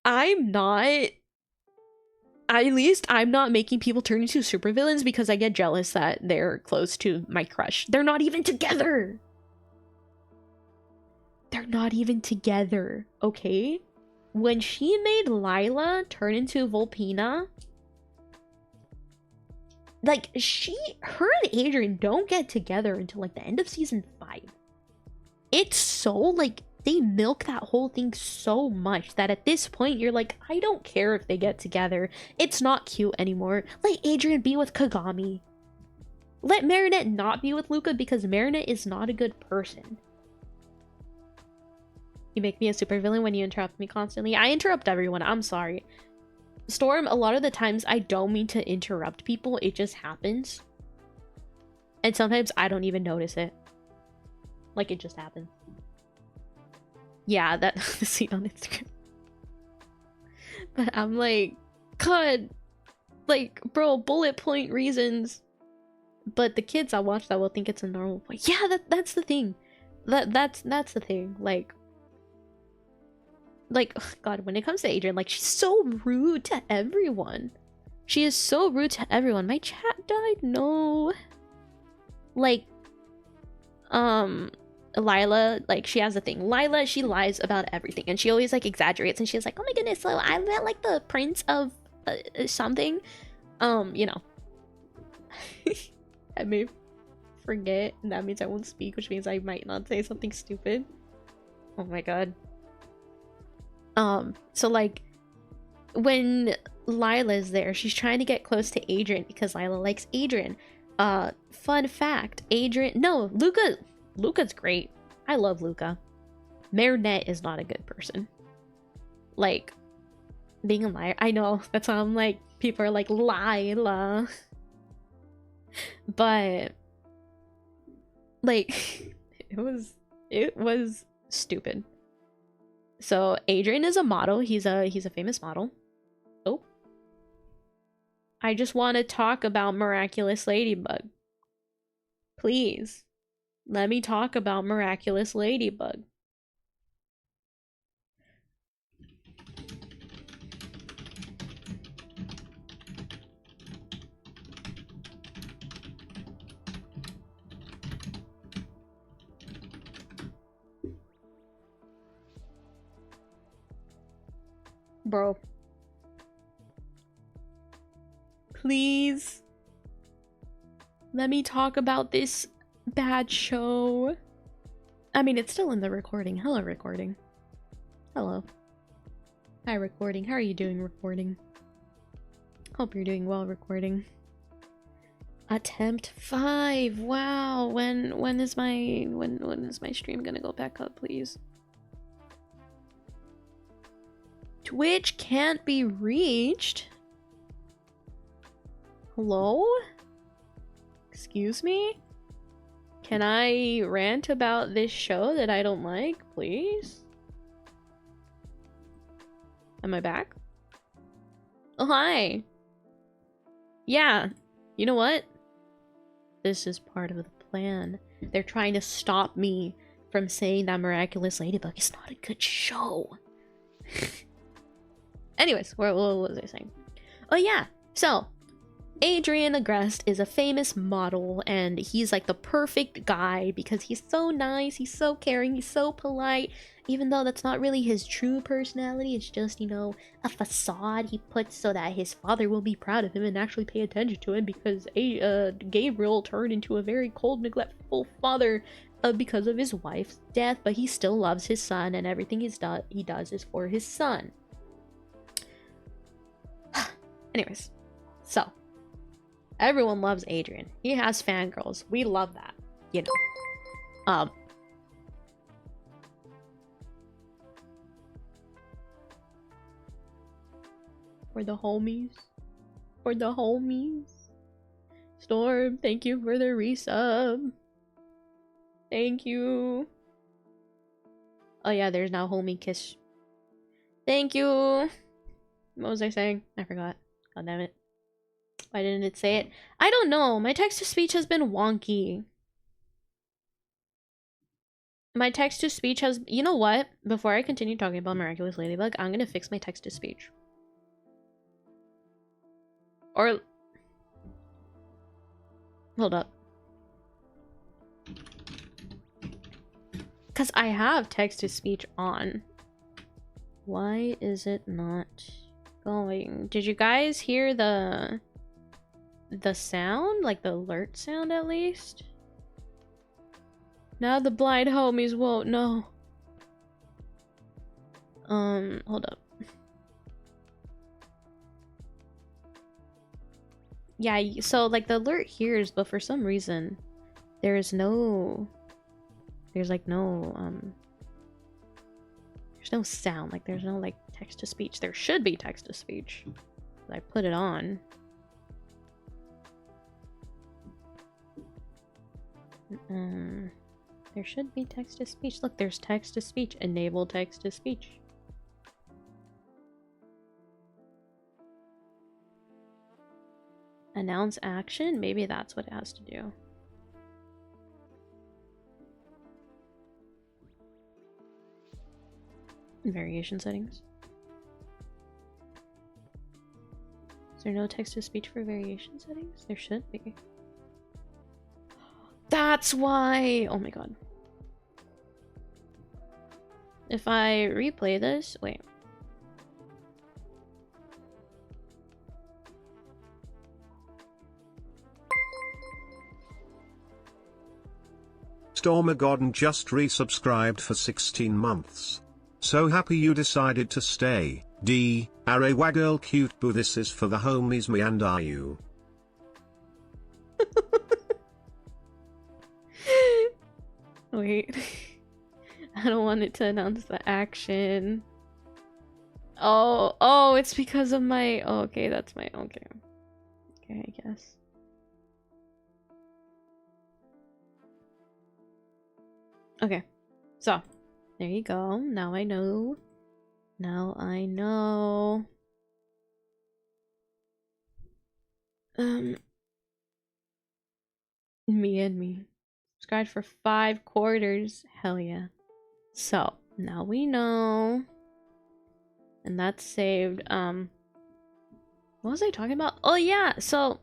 I'm not. At least I'm not making people turn into supervillains because I get jealous that they're close to my crush. They're not even together. They're not even together, okay? When she made Lila turn into Volpina, like, her and Adrian don't get together until, like, the end of season 5. It's so, like, they milk that whole thing so much that at this point, you're like, I don't care if they get together. It's not cute anymore. Let Adrian be with Kagami. Let Marinette not be with Luca because Marinette is not a good person. You make me a supervillain when you interrupt me constantly. I interrupt everyone. I'm sorry. Storm, a lot of the times I don't mean to interrupt people. It just happens. And sometimes I don't even notice it. Like, it just happens. Yeah, that the scene on Instagram. But I'm like, God, like, bro, bullet point reasons. But the kids I watch that will think it's a normal point. Yeah, that's the thing. That's the thing. Like, ugh, God, when it comes to Adrian, like, she's so rude to everyone. She is so rude to everyone. My chat died? No. Like, Lila, like, she has a thing. Lila, she lies about everything, and she always, like, exaggerates, and she's like, oh my goodness, so I met, like, the prince of something. You know. I may forget, and that means I won't speak, which means I might not say something stupid. Oh my god. So, like, when Lila's there, she's trying to get close to Adrian because Lila likes Adrian. Fun fact, Luca's great. I love Luca. Marinette is not a good person. Like, being a liar. I know, that's why I'm like, people are like, Lila. But, like, it was stupid. So Adrian is a model. He's a famous model. Oh. I just want to talk about Miraculous Ladybug. Please. Let me talk about Miraculous Ladybug. Bro. Please. Let me talk about this bad show. I mean, it's still in the recording. Hello, recording. Hello. Hi, recording. How are you doing, recording? Hope you're doing well, recording. Attempt 5. Wow. When is my stream gonna go back up, please? Twitch can't be reached. Hello? Excuse me? Can I rant about this show that I don't like, please? Am I back? Oh, hi. Yeah. You know what? This is part of the plan. They're trying to stop me from saying that Miraculous Ladybug is not a good show. Anyways, what was I saying? Oh yeah, so Adrian Agreste is a famous model, and he's like the perfect guy because he's so nice, he's so caring, he's so polite, even though that's not really his true personality. It's just, you know, a facade he puts so that his father will be proud of him and actually pay attention to him, because Gabriel turned into a very cold, neglectful father because of his wife's death, but he still loves his son, and everything he does is for his son. Anyways, so everyone loves Adrian. He has fangirls. We love that, you know. For the homies. For the homies. Storm, thank you for the resub. Thank you. Oh yeah, there's now homie kiss. Thank you. What was I saying? I forgot. God damn it. Why didn't it say it? I don't know. My text-to-speech has been wonky. My text-to-speech has... You know what? Before I continue talking about Miraculous Ladybug, I'm gonna fix my text-to-speech. Or... Hold up. Because I have text-to-speech on. Why is it not going? Did you guys hear the sound? Like the alert sound at least? Now the blind homies won't know. Hold up. Yeah, so like the alert hears, but for some reason there's no sound. Like there's no like text to speech. There should be text to speech. I put it on. There should be text to speech. Look, there's text to speech. Enable text to speech. Announce action? Maybe that's what it has to do. Variation settings. Is there no text to speech for variation settings? There should be. That's why! Oh my god. If I replay this... Wait. Stormagodden just resubscribed for 16 months. So happy you decided to stay. D. Arewa girl cute boo, this is for the homies me and are you. Wait. I don't want it to announce the action. Oh, it's because of my... Oh, okay, that's my... Okay. Okay, I guess. Okay. So, there you go. Now I know. Now I know. Me and me. Subscribed for 5 quarters. Hell yeah. So, now we know. And that's saved. What was I talking about? Oh yeah, so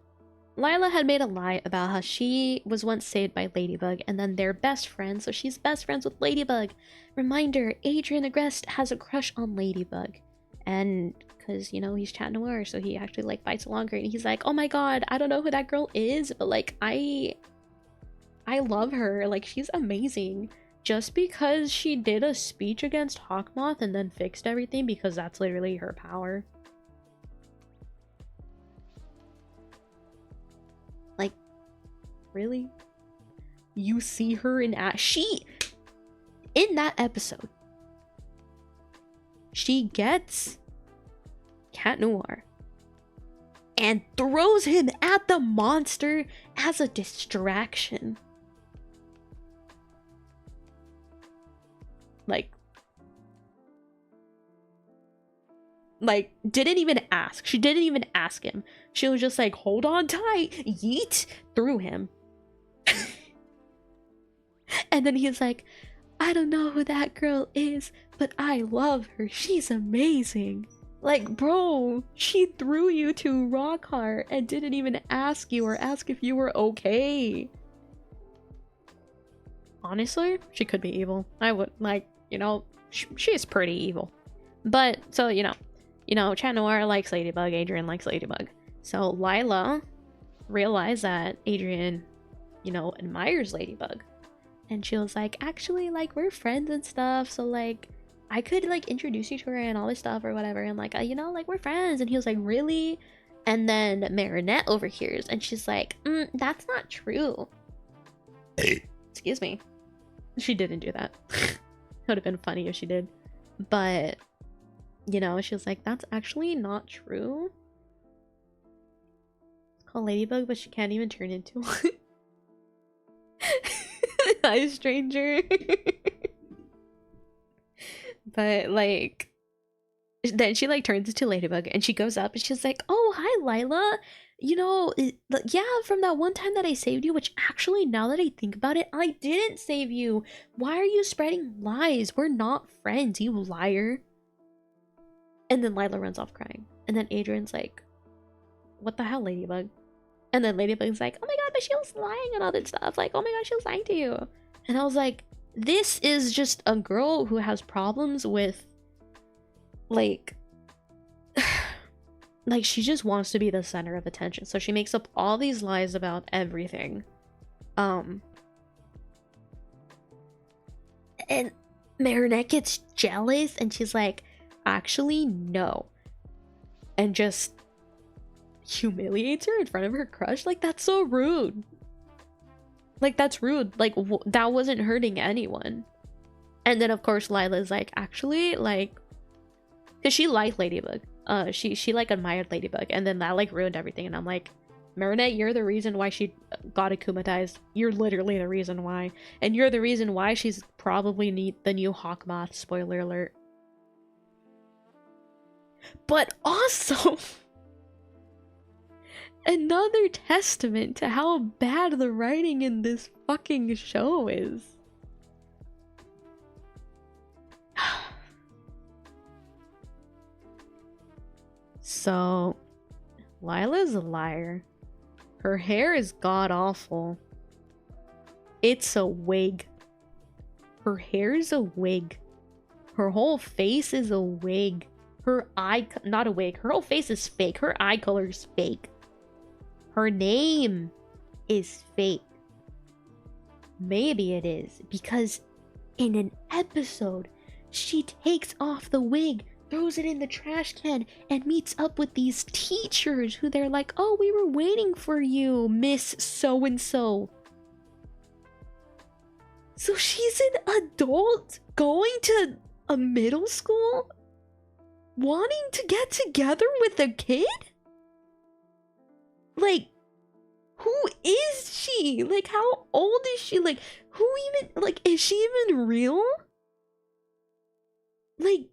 Lila had made a lie about how she was once saved by Ladybug, and then they're best friends, so she's best friends with Ladybug. Reminder, Adrian Agreste has a crush on Ladybug. And, because, you know, he's chat noir, so he actually, like, bites along her, and he's like, oh my god, I don't know who that girl is, but, like, I love her. Like, she's amazing. Just because she did a speech against Hawkmoth and then fixed everything, because that's literally her power. Like, really? You see her in in that episode, she gets Cat Noir and throws him at the monster as a distraction. like didn't even ask. She didn't even ask him. She was just like, hold on tight, yeet, through him. And then he's like, I don't know who that girl is, but I love her. She's amazing. Like, bro, she threw you to rock hard and didn't even ask you or ask if you were okay. Honestly, she could be evil. I would, like, you know, she's pretty evil. But, so, you know, Chat Noir likes Ladybug, Adrian likes Ladybug. So Lila realized that Adrian, you know, admires Ladybug. And she was like, actually, like, we're friends and stuff, so, like, I could, like, introduce you to her and all this stuff or whatever. And, like, you know, like, we're friends. And he was like, really? And then Marinette overhears, and she's like, that's not true. Excuse me. She didn't do that. Would have been funny if she did. But, you know, she was like, that's actually not true. It's called Ladybug, but she can't even turn into one. Hi, stranger. But, like, then she, like, turns into Ladybug, and she goes up, and she's like, oh, hi, Lila. You know, yeah, from that one time that I saved you, which actually, now that I think about it, I didn't save you. Why are you spreading lies? We're not friends, you liar. And then Lila runs off crying. And then Adrian's like, what the hell, Ladybug? And then Ladybug's like, oh my god, but she was lying and all that stuff. Like, oh my god, she was lying to you. And I was like, this is just a girl who has problems with, like, like, she just wants to be the center of attention. So she makes up all these lies about everything. And Marinette gets jealous and she's like, actually, no. And just humiliates her in front of her crush. Like, that's so rude. Like, that's rude. Like, that wasn't hurting anyone. And then, of course, Lila's like, actually, like, because she liked Ladybug. She like admired Ladybug, and then that like ruined everything. And I'm like, Marinette, you're the reason why she got akumatized. You're literally the reason why, and you're the reason why she's probably the new Hawkmoth. Spoiler alert. But also, another testament to how bad the writing in this fucking show is. So, Lila's a liar. Her hair is god-awful. It's a wig. Her hair's a wig. Her whole face is a wig. Her eye... Not a wig. Her whole face is fake. Her eye color is fake. Her name is fake. Maybe it is, because in an episode, she takes off the wig, throws it in the trash can, and meets up with these teachers who they're like, oh, we were waiting for you, Miss So-and-so. So she's an adult going to a middle school? Wanting to get together with a kid? Like, who is she? Like, how old is she? Like, who even, like, is she even real? Like,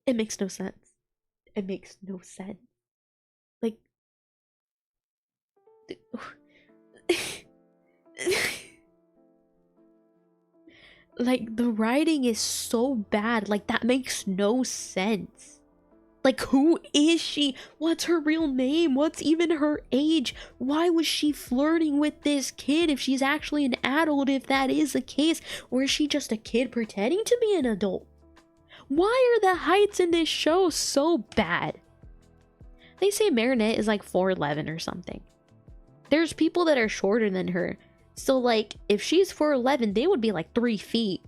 it makes no sense. It makes no sense. Like, like, the writing is so bad. Like, that makes no sense. Like, who is she? What's her real name? What's even her age? Why was she flirting with this kid if she's actually an adult, if that is the case? Or is she just a kid pretending to be an adult? Why are the heights in this show so bad? They say Marinette is like 4'11" or something. There's people that are shorter than her. So, like, if she's 4'11", they would be like 3 feet.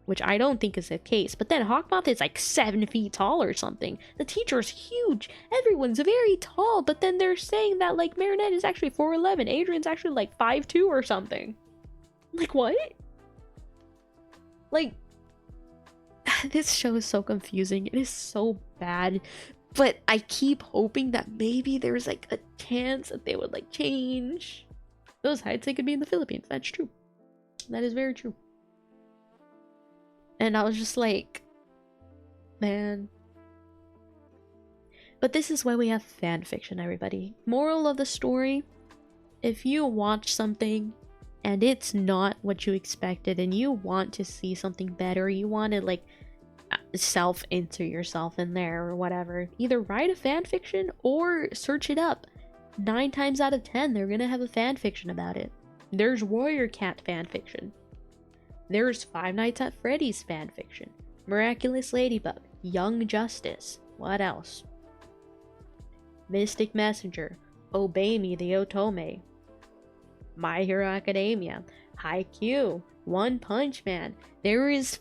Which I don't think is the case. But then Hawkmoth is like 7 feet tall or something. The teacher's huge. Everyone's very tall. But then they're saying that, like, Marinette is actually 4'11". Adrian's actually like 5'2" or something. Like, what? Like, this show is so confusing. It is so bad. But I keep hoping that maybe there's like a chance that they would like change. Those heights, they could be in the Philippines. That's true. That is very true. And I was just like, man. But this is why we have fan fiction, everybody. Moral of the story, if you watch something and it's not what you expected and you want to see something better, you want to like self-insert yourself in there or whatever, either write a fan fiction or search it up. 9 times out of 10, they're gonna have a fan fiction about it. There's Warrior Cat fan fiction. There's Five Nights at Freddy's fan fiction. Miraculous Ladybug. Young Justice. What else? Mystic Messenger. Obey Me the Otome. My Hero Academia. Haikyuu. One Punch Man. There is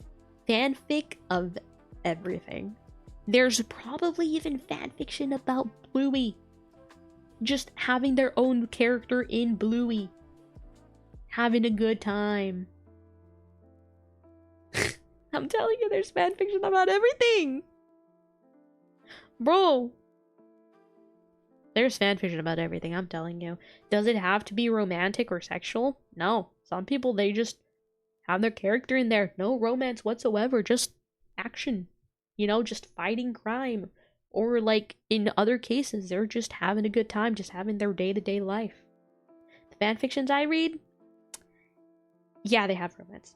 fanfic of everything. There's probably even fanfiction about Bluey. Just having their own character in Bluey. Having a good time. I'm telling you, there's fanfiction about everything! Bro! There's fanfiction about everything, I'm telling you. Does it have to be romantic or sexual? No. Some people, they just have their character in there. No romance whatsoever, just action. You know, just fighting crime. Or like, in other cases, they're just having a good time, just having their day-to-day life. The fanfictions I read, yeah, they have romance.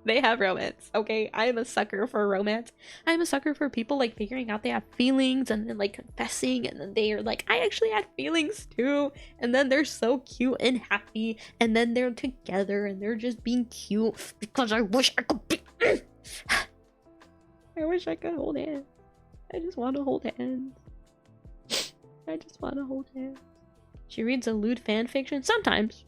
They have romance, okay? I am a sucker for romance. I'm a sucker for people like figuring out they have feelings and then like confessing and then they are like, I actually had feelings too. And then they're so cute and happy and then they're together and they're just being cute because I wish I could be. I wish I could hold hands. I just want to hold hands. I just want to hold hands. She reads a lewd fanfiction? Sometimes.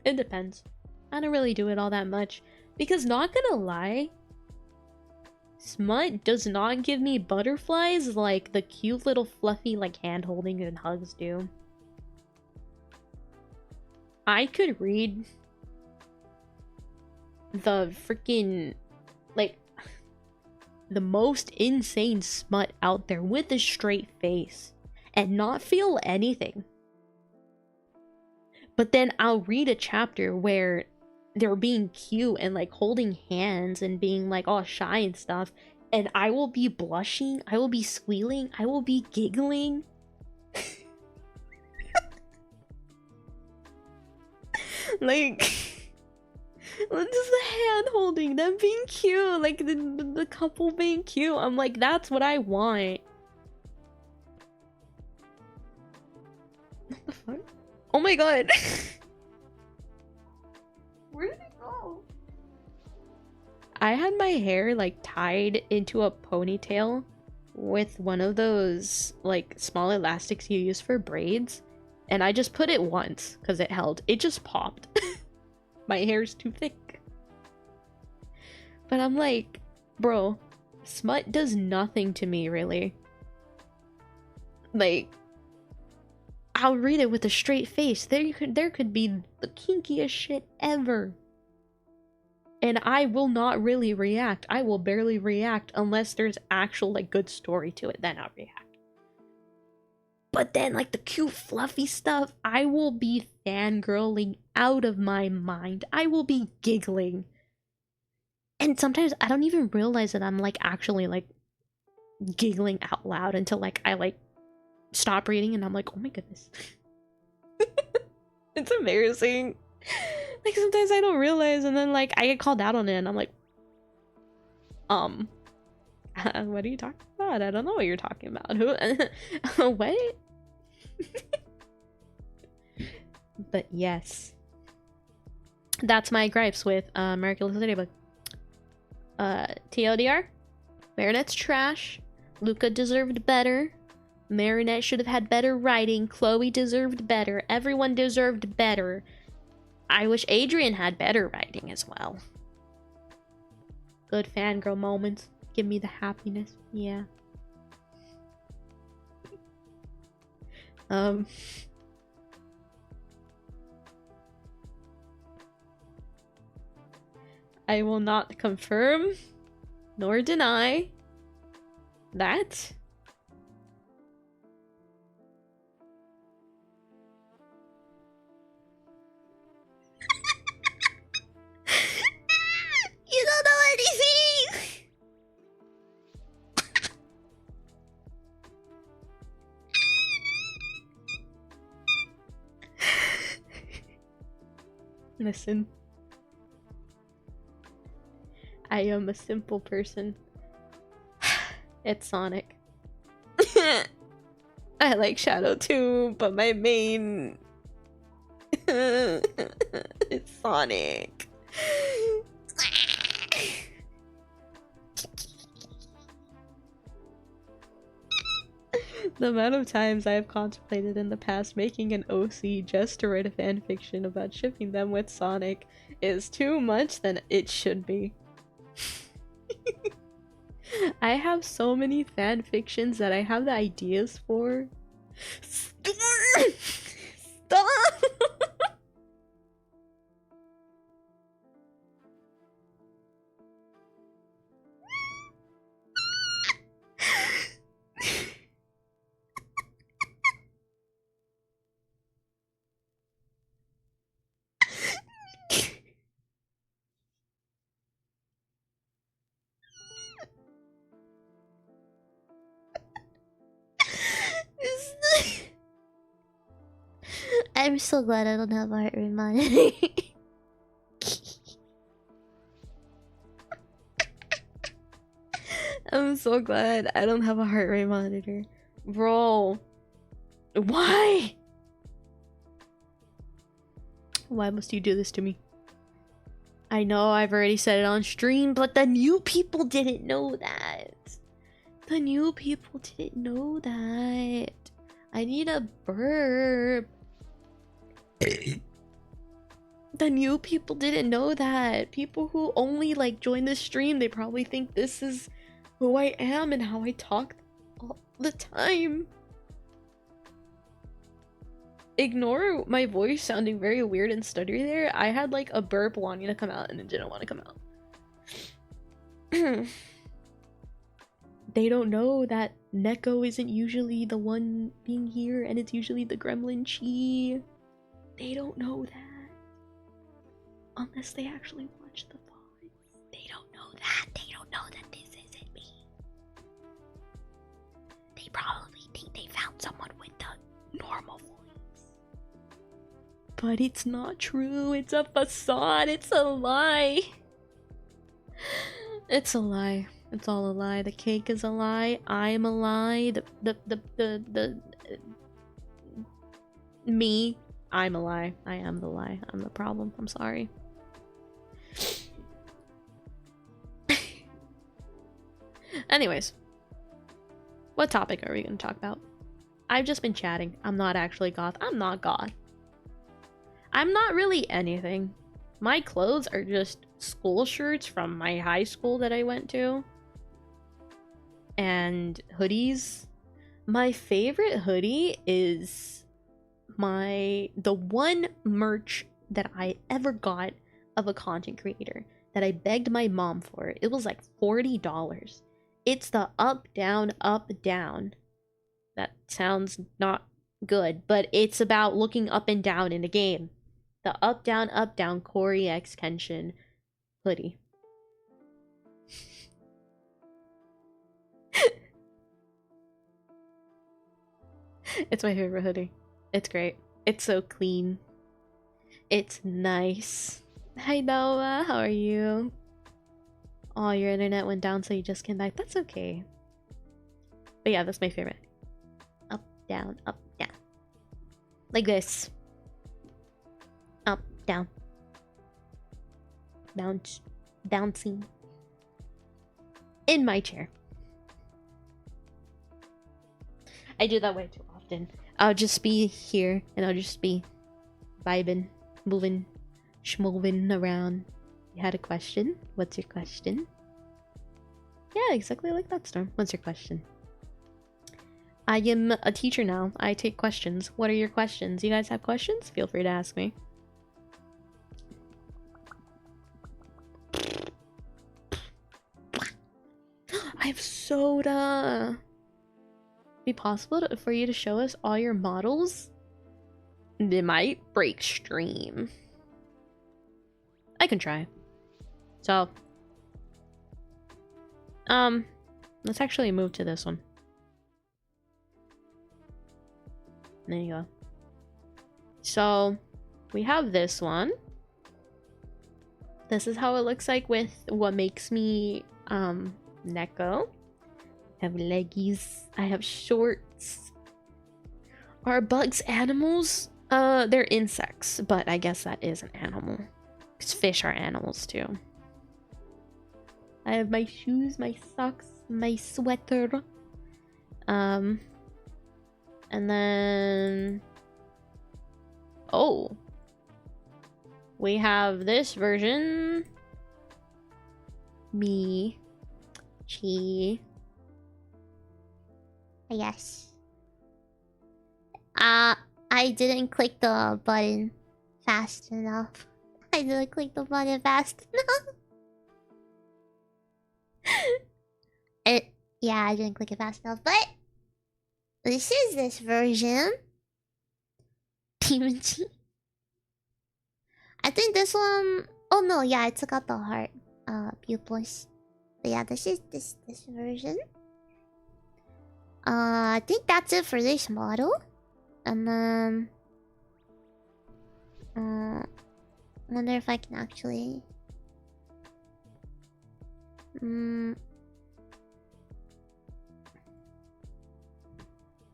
It depends. I don't really do it all that much. Because not gonna lie, smut does not give me butterflies like the cute little fluffy like hand holding and hugs do. I could read the freaking like the most insane smut out there with a straight face and not feel anything. But then I'll read a chapter where they're being cute and like holding hands and being like all shy and stuff, and I will be blushing, I will be squealing, I will be giggling. Like just the hand holding, them being cute, like the couple being cute. I'm like, that's what I want. What the fuck? Oh my god. Where did it go? I had my hair like tied into a ponytail with one of those like small elastics you use for braids, and I just put it once because it held. It just popped. My hair's too thick. But I'm like, bro, smut does nothing to me really. Like, I'll read it with a straight face. There could be the kinkiest shit ever. And I will not really react. I will barely react unless there's actual like good story to it. Then I'll react. But then like the cute fluffy stuff, I will be fangirling out of my mind. I will be giggling. And sometimes I don't even realize that I'm like actually like giggling out loud until like I like stop reading and I'm like, oh my goodness. It's embarrassing. Like sometimes I don't realize and then like I get called out on it and I'm like, what are you talking about? I don't know what you're talking about. Who? What? But yes. That's my gripes with Miraculous Ladybug. TLDR, Marinette's trash. Luca deserved better. Marinette should have had better writing. Chloe deserved better. Everyone deserved better. I wish Adrian had better writing as well. Good fangirl moments. Give me the happiness. Yeah. I will not confirm nor deny that. Listen. I am a simple person. It's Sonic. I like Shadow too, but my main it's Sonic. The amount of times I have contemplated in the past making an OC just to write a fanfiction about shipping them with Sonic is too much than it should be. I have so many fanfictions that I have the ideas for. Stop! I'm so glad I don't have a heart rate monitor. I'm so glad I don't have a heart rate monitor. Bro. Why? Why must you do this to me? I know I've already said it on stream, but the new people didn't know that. The new people didn't know that. I need a burp. The new people didn't know that. People who only like join the stream, they probably think this is who I am and how I talk all the time. Ignore my voice sounding very weird and stuttery there. I had like a burp wanting to come out and it didn't want to come out. They don't know that Neko isn't usually the one being here and it's usually the gremlin Chi. They don't know that. Unless they actually watch the VOD. They don't know that. They don't know that this isn't me. They probably think they found someone with the normal voice. But it's not true. It's a facade. It's a lie. It's a lie. It's all a lie. The cake is a lie. I am a lie. Me. I'm a lie. I am the lie. I'm the problem. I'm sorry. Anyways. What topic are we going to talk about? I've just been chatting. I'm not actually goth. I'm not goth. I'm not really anything. My clothes are just school shirts from my high school that I went to. And hoodies. My favorite hoodie is the one merch that I ever got of a content creator that I begged my mom for. It was like $40. It's the up, down, up, down. That sounds not good, but it's about looking up and down in a game. The up, down, Corey X Kenshin hoodie. It's my favorite hoodie. It's great. It's so clean. It's nice. Hi Noah, how are you? Oh, your internet went down so you just came back. That's okay. But yeah, that's my favorite. Up, down, like this. Up, down. Bounce, bouncing. In my chair. I do that way too often. I'll just be here and I'll just be vibing, moving, schmoving around. You had a question? What's your question? Yeah, exactly like that, Storm. What's your question? I am a teacher now. I take questions. What are your questions? You guys have questions? Feel free to ask me. I have soda. Be possible for you to show us all your models? It might break stream. I can try. So, let's actually move to this one. There you go. So, we have this one. this is how it looks like with what makes me Neko. I have leggies. I have shorts. Are bugs animals? They're insects, but I guess that is an animal. Because fish are animals too. I have my shoes, my socks, my sweater. And then... Oh. We have this version. Me. Chi. Yes. I didn't click the button fast enough. I didn't click the button fast enough. Yeah, I didn't click it fast enough, but this is this version. Kimchi. I think this one. Oh no, yeah, I took out the heart pupils. But yeah, this is this version. I think that's it for this model. And then wonder if I can actually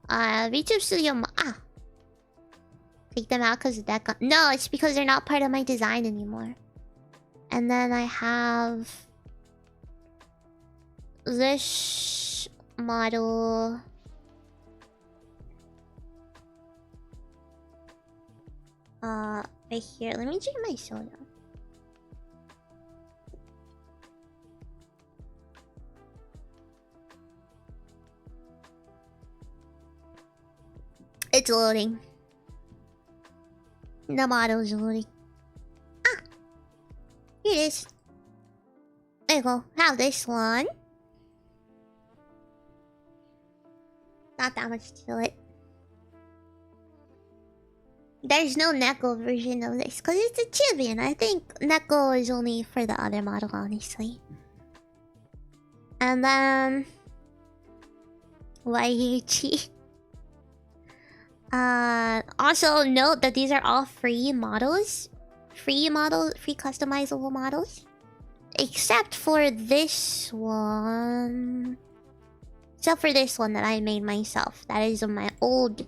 VTube Studio take them out because of that no, it's because they're not part of my design anymore. And then I have this model. Right here. Let me drink my soda. It's loading. The model is loading. Here it is. There you go. Have this one. Not that much to it. There's no Neko version of this because it's a Chibian. I think Neko is only for the other model, honestly. And then YUchi. Also note that these are all free models. Free customizable models. Except for this one. Except for this one that I made myself. That is my old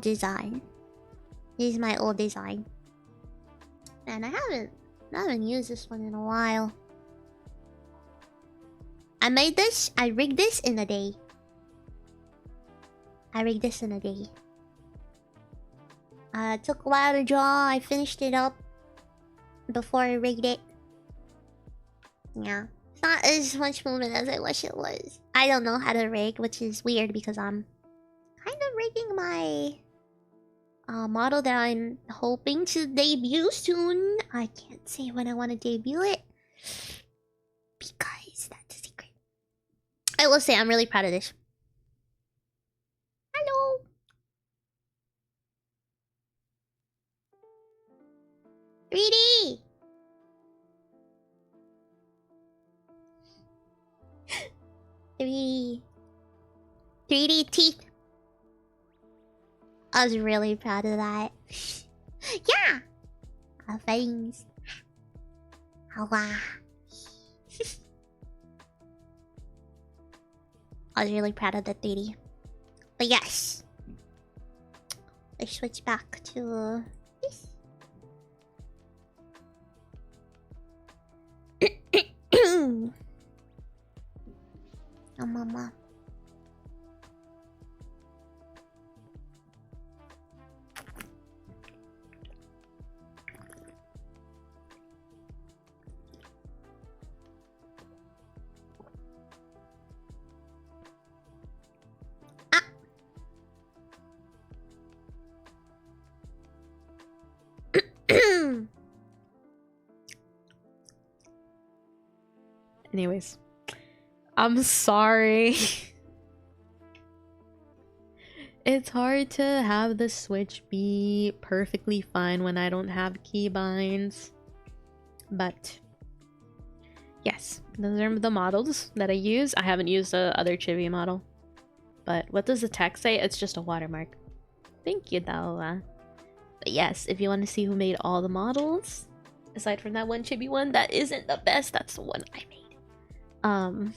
design. This is my old design. And I haven't used this one in a while. I rigged this in a day. It took a while to draw. I finished it up before I rigged it. Yeah. It's not as much movement as I wish it was. I don't know how to rig, which is weird because I'm kind of rigging my model that I'm hoping to debut soon. I can't say when I want to debut it because that's a secret. I will say I'm really proud of this. Hello. Reedy. 3D teeth. I was really proud of that. Yeah! Thanks. Wow. I was really proud of the 3D. But yes. Let's switch back to this. Oh, mama. Anyways, I'm sorry. It's hard to have the Switch be perfectly fine when I don't have keybinds. But yes, those are the models that I use. I haven't used the other Chibi model. But what does the text say? It's just a watermark. Thank you, though. But yes, if you want to see who made all the models, Aside from that one chibi one that isn't the best, that's the one I made.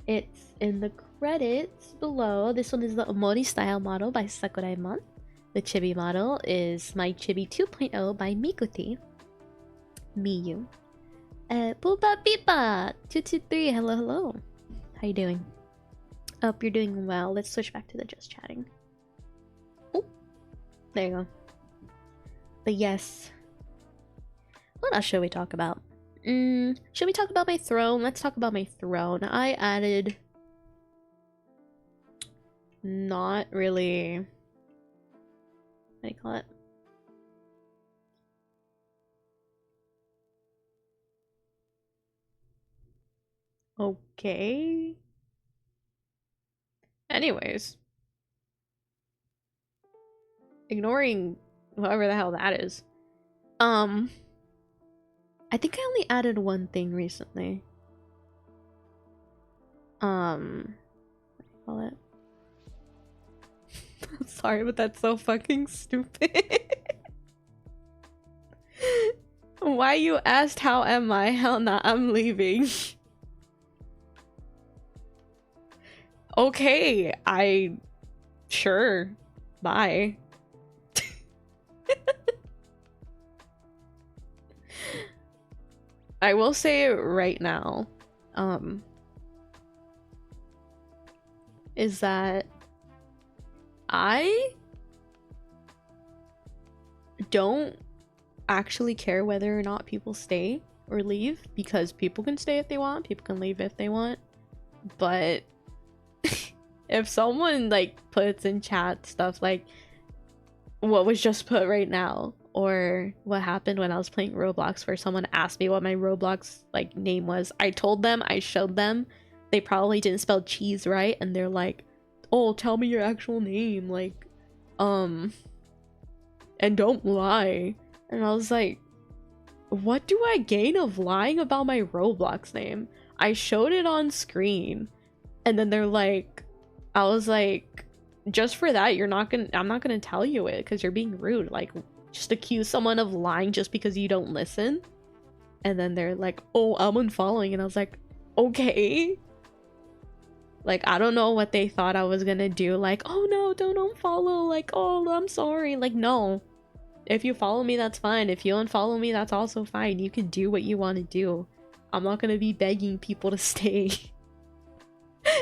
It's in the credits below. This one is the Omori style model by Sakuraimon. The chibi model is my Chibi 2.0 by Mikuti. Miyu. Booba Beepa 223, hello, hello. How you doing? Hope you're doing well. Let's switch back to the just chatting. Oh, there you go. But yes. What else should we talk about? Should we talk about my throne? Let's talk about my throne. I added... Not really... What do you call it? Okay. Anyways. Ignoring whoever the hell that is. I think I only added one thing recently. What do you call it? Sorry, but that's so fucking stupid. Why you asked how am I? Hell nah, I'm leaving. Okay, sure. Bye. I will say it right now, is that I don't actually care whether or not people stay or leave, because people can stay if they want, people can leave if they want, but if someone like puts in chat stuff like what was just put right now, or what happened when I was playing Roblox where someone asked me what my Roblox like name was, I told them, I showed them, they probably didn't spell cheese right, and they're like, oh, tell me your actual name, like, and don't lie. And I was like, what do I gain of lying about my Roblox name? I showed it on screen, and then they're like, I was like, just for that, I'm not gonna tell you it because you're being rude. Like, just accuse someone of lying just because you don't listen. And then they're like, oh, I'm unfollowing. And I was like, okay. Like, I don't know what they thought I was gonna do. Like, oh no, don't unfollow. Like, oh, I'm sorry. Like, no. If you follow me, that's fine. If you unfollow me, that's also fine. You can do what you want to do. I'm not gonna be begging people to stay.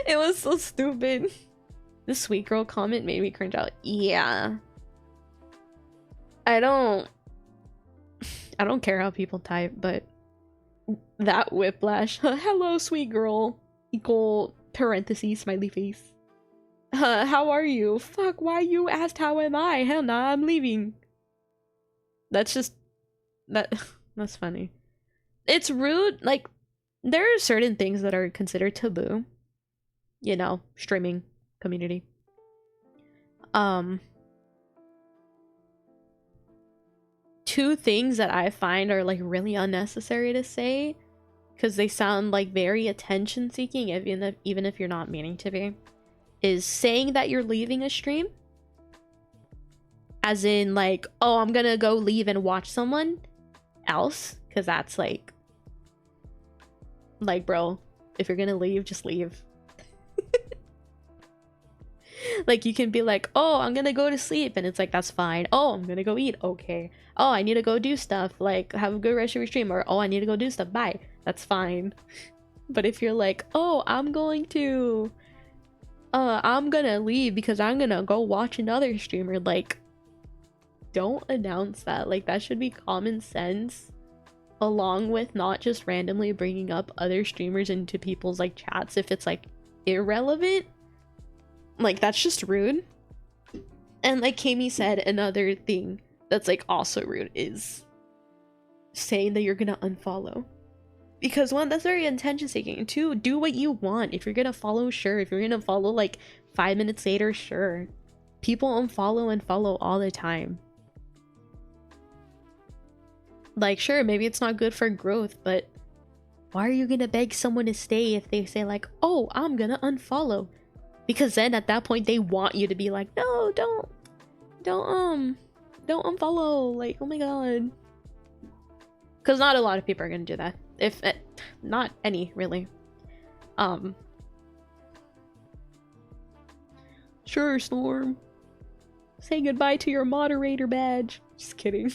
It was so stupid. The sweet girl comment made me cringe out. Yeah. I don't care how people type, but that whiplash. Hello, sweet girl. Equal parentheses, smiley face. How are you? Fuck, why you asked how am I? Hell nah, I'm leaving. That's just... that's funny. It's rude. Like, there are certain things that are considered taboo. You know, streaming community. Two things that I find are like really unnecessary to say because they sound like very attention seeking, even if you're not meaning to be, is saying that you're leaving a stream, as in like, oh, I'm gonna go leave and watch someone else, because that's like bro, if you're gonna leave, just leave. Like, you can be like, oh, I'm gonna go to sleep, and it's like, that's fine. Oh, I'm gonna go eat, okay. Oh, I need to go do stuff, like, have a good rest of your stream, or oh, I need to go do stuff, bye. That's fine. But if you're like, oh, I'm gonna leave because I'm gonna go watch another streamer, like, don't announce that. Like, that should be common sense, along with not just randomly bringing up other streamers into people's like chats if it's like irrelevant. Like, that's just rude. And like Kami said, another thing that's like also rude is saying that you're gonna unfollow, because one, that's very attention seeking. Two, do what you want. If you're gonna follow, sure. If you're gonna follow like 5 minutes later, sure. People unfollow and follow all the time. Like, sure, maybe it's not good for growth, but why are you gonna beg someone to stay if they say like, oh, I'm gonna unfollow? Because then at that point they want you to be like, no, don't unfollow. Like, oh my god. Because not a lot of people are gonna do that. If not any, really. Sure, Storm. Say goodbye to your moderator badge. Just kidding.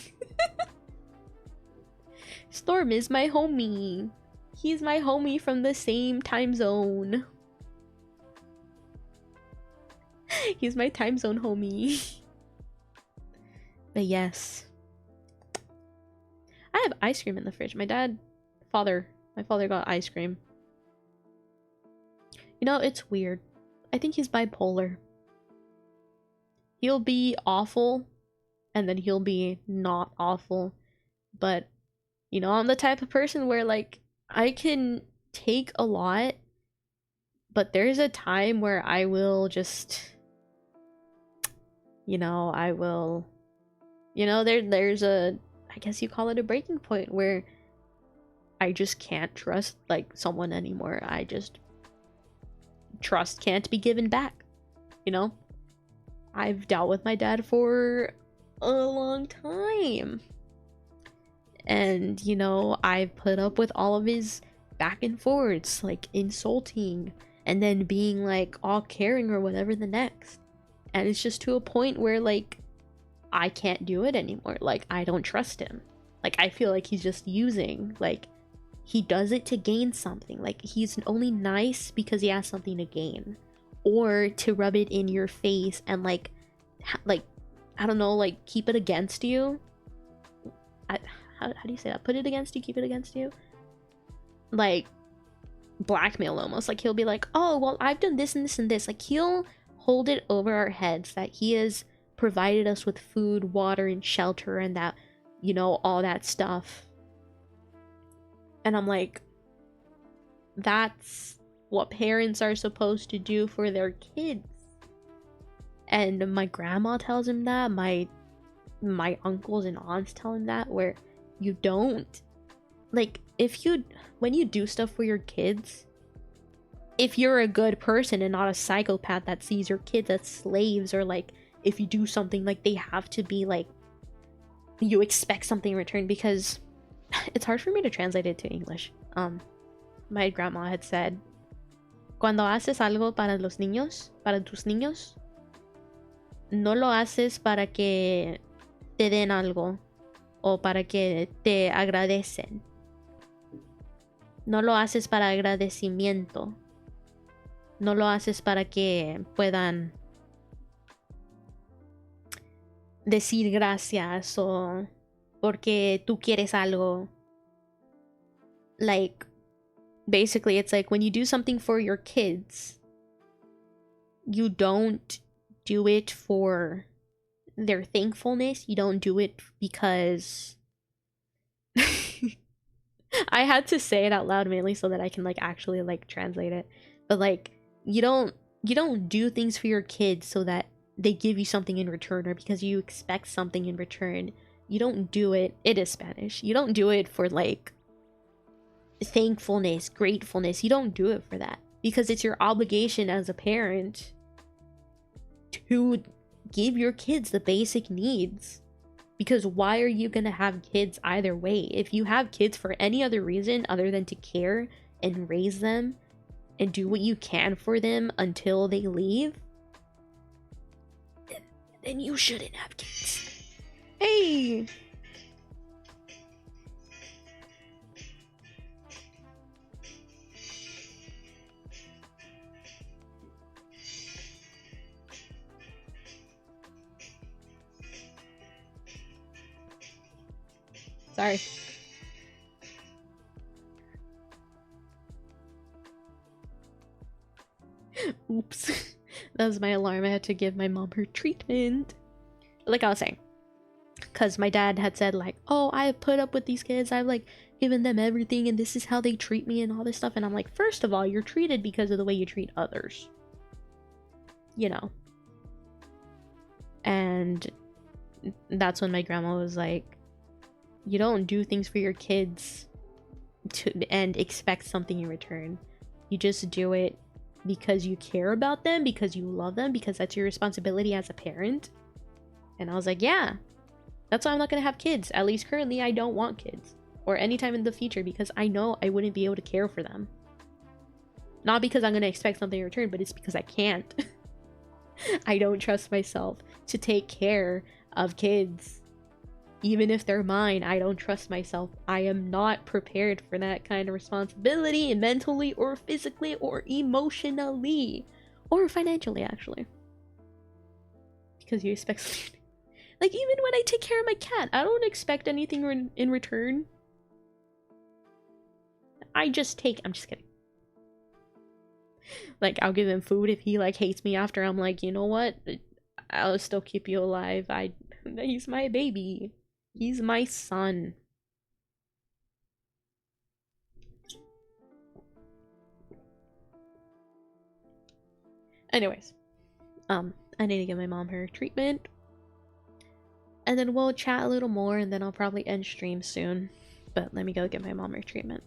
Storm is my homie. He's my homie from the same time zone. He's my time zone homie. But yes. I have ice cream in the fridge. My father got ice cream. You know, it's weird. I think he's bipolar. He'll be awful, and then he'll be not awful. But, you know, I'm the type of person where, like, I can take a lot, but there's a time where I will just, you know, there's a, I guess you call it a breaking point where I just can't trust, like, someone anymore. I just, trust can't be given back, you know? I've dealt with my dad for a long time. And, you know, I've put up with all of his back and forths, like insulting, and then being like all caring or whatever the next. And it's just to a point where, like, I can't do it anymore. Like, I don't trust him. Like, I feel like he's just using, like, he does it to gain something. Like, he's only nice because he has something to gain. Or to rub it in your face and, like, I don't know, like, keep it against you. How do you say that? Put it against you, keep it against you? Like, blackmail almost. Like, he'll be like, oh, well, I've done this and this and this. Like, he'll hold it over our heads that he has provided us with food, water, and shelter, and that, you know, all that stuff. And I'm like, that's what parents are supposed to do for their kids. And my grandma tells him that, my uncles and aunts tell him that, where you don't, like, when you do stuff for your kids, if you're a good person and not a psychopath that sees your kids as slaves, or like, if you do something, like, they have to be like, you expect something in return, because it's hard for me to translate it to English. My grandma had said, cuando haces algo para los niños, para tus niños, no lo haces para que te den algo o para que te agradecen. No lo haces para agradecimiento. No lo haces para que puedan decir gracias o porque tú quieres algo. Like, basically, it's like when you do something for your kids, you don't do it for their thankfulness. You don't do it because I had to say it out loud mainly so that I can, like, actually, like, translate it. But, like, you don't do things for your kids so that they give you something in return, or because you expect something in return. You don't do it. It is Spanish. You don't do it for, like, thankfulness, gratefulness. You don't do it for that, because it's your obligation as a parent to give your kids the basic needs. Because why are you gonna have kids either way? If you have kids for any other reason other than to care and raise them and do what you can for them until they leave, then you shouldn't have kids. Hey! Sorry. Oops. That was my alarm. I had to give my mom her treatment. Like I was saying. Because my dad had said, like, oh, I put up with these kids. I've, like, given them everything, and this is how they treat me and all this stuff. And I'm like, first of all, you're treated because of the way you treat others. You know. And that's when my grandma was like, you don't do things for your kids and expect something in return. You just do it because you care about them, because you love them, because that's your responsibility as a parent. And I was like, yeah, that's why I'm not gonna have kids. At least currently, I don't want kids. or anytime in the future because I know I wouldn't be able to care for them. Not because I'm gonna expect something in return, but it's because I can't. I don't trust myself to take care of kids. Even if they're mine, I don't trust myself. I am not prepared for that kind of responsibility, mentally or physically or emotionally. Or financially, actually. Because you expect something. Like, even when I take care of my cat, I don't expect anything in return. I'm just kidding. Like, I'll give him food if he, like, hates me after. I'm like, you know what? I'll still keep you alive. He's my baby. He's my son. Anyways, I need to give my mom her treatment. And then we'll chat a little more, and then I'll probably end stream soon. But let me go get my mom her treatment.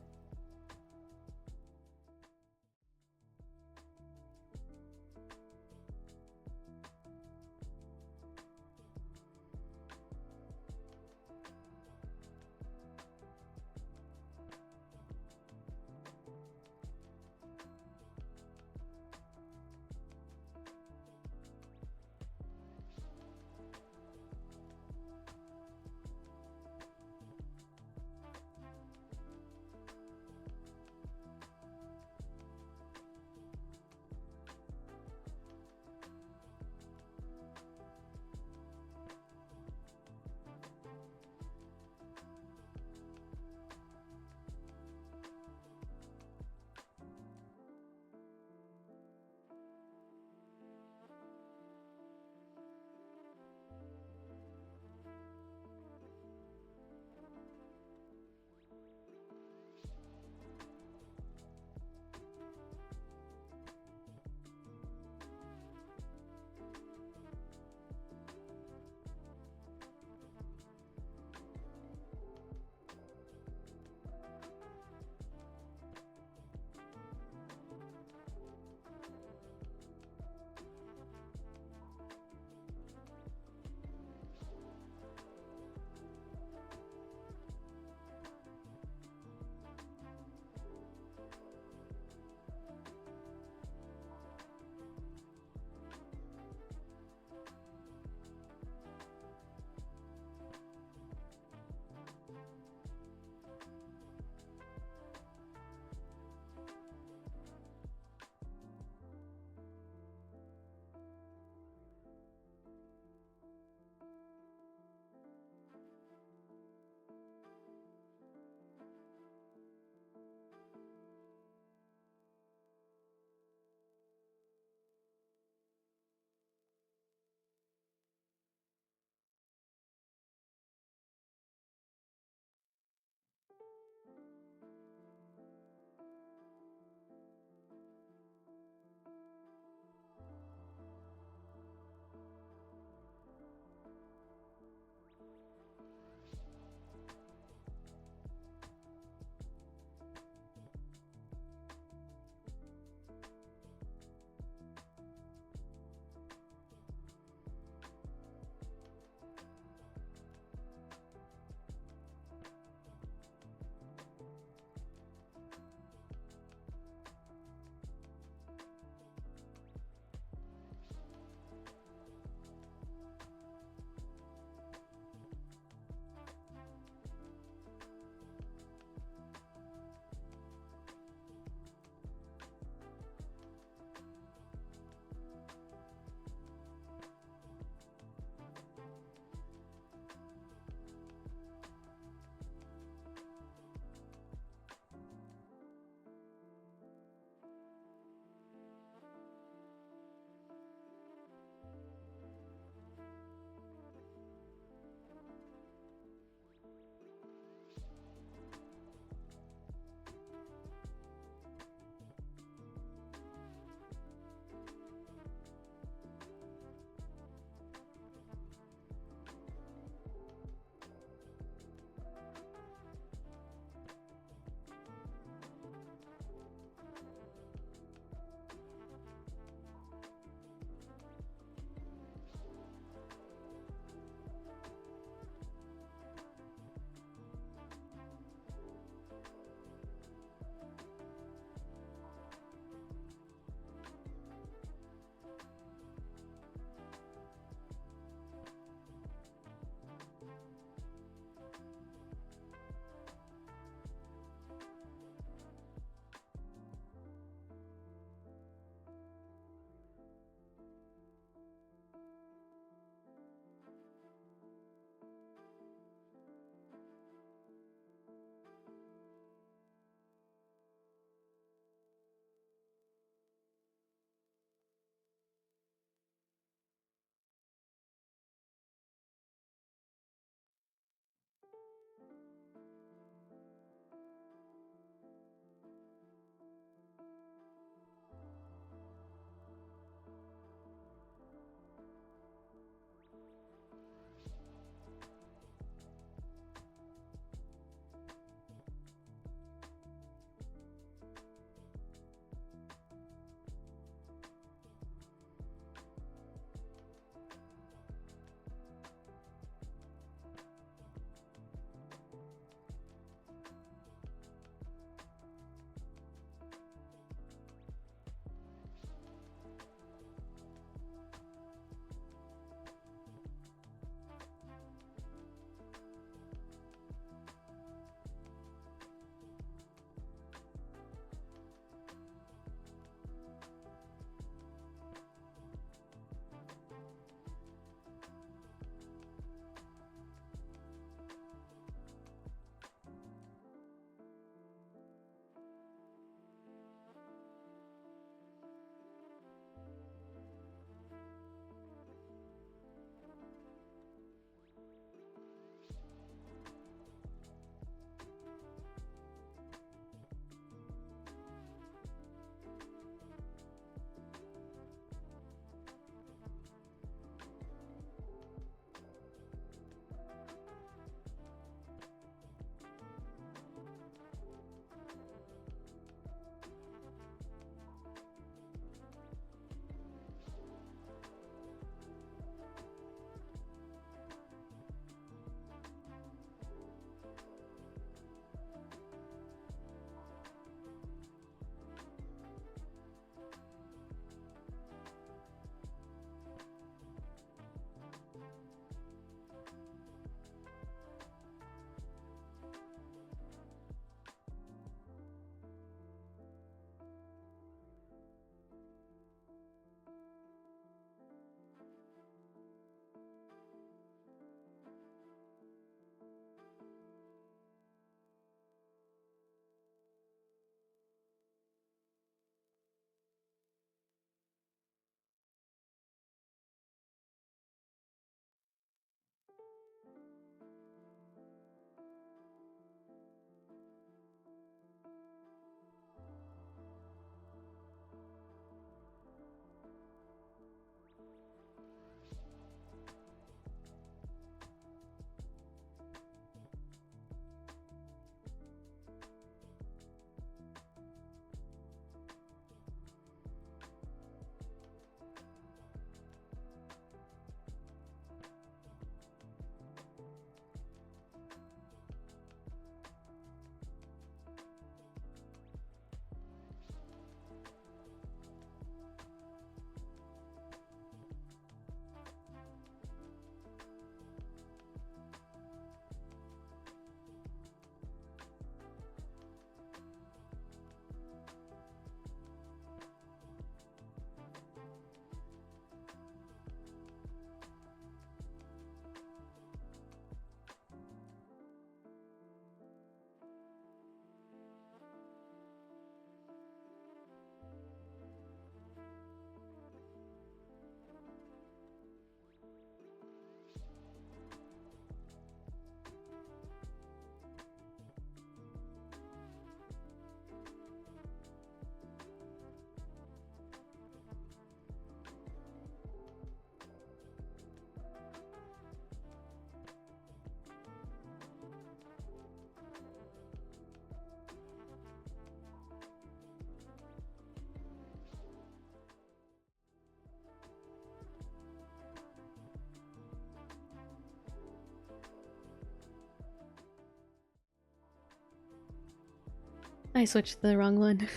I switched to the wrong one.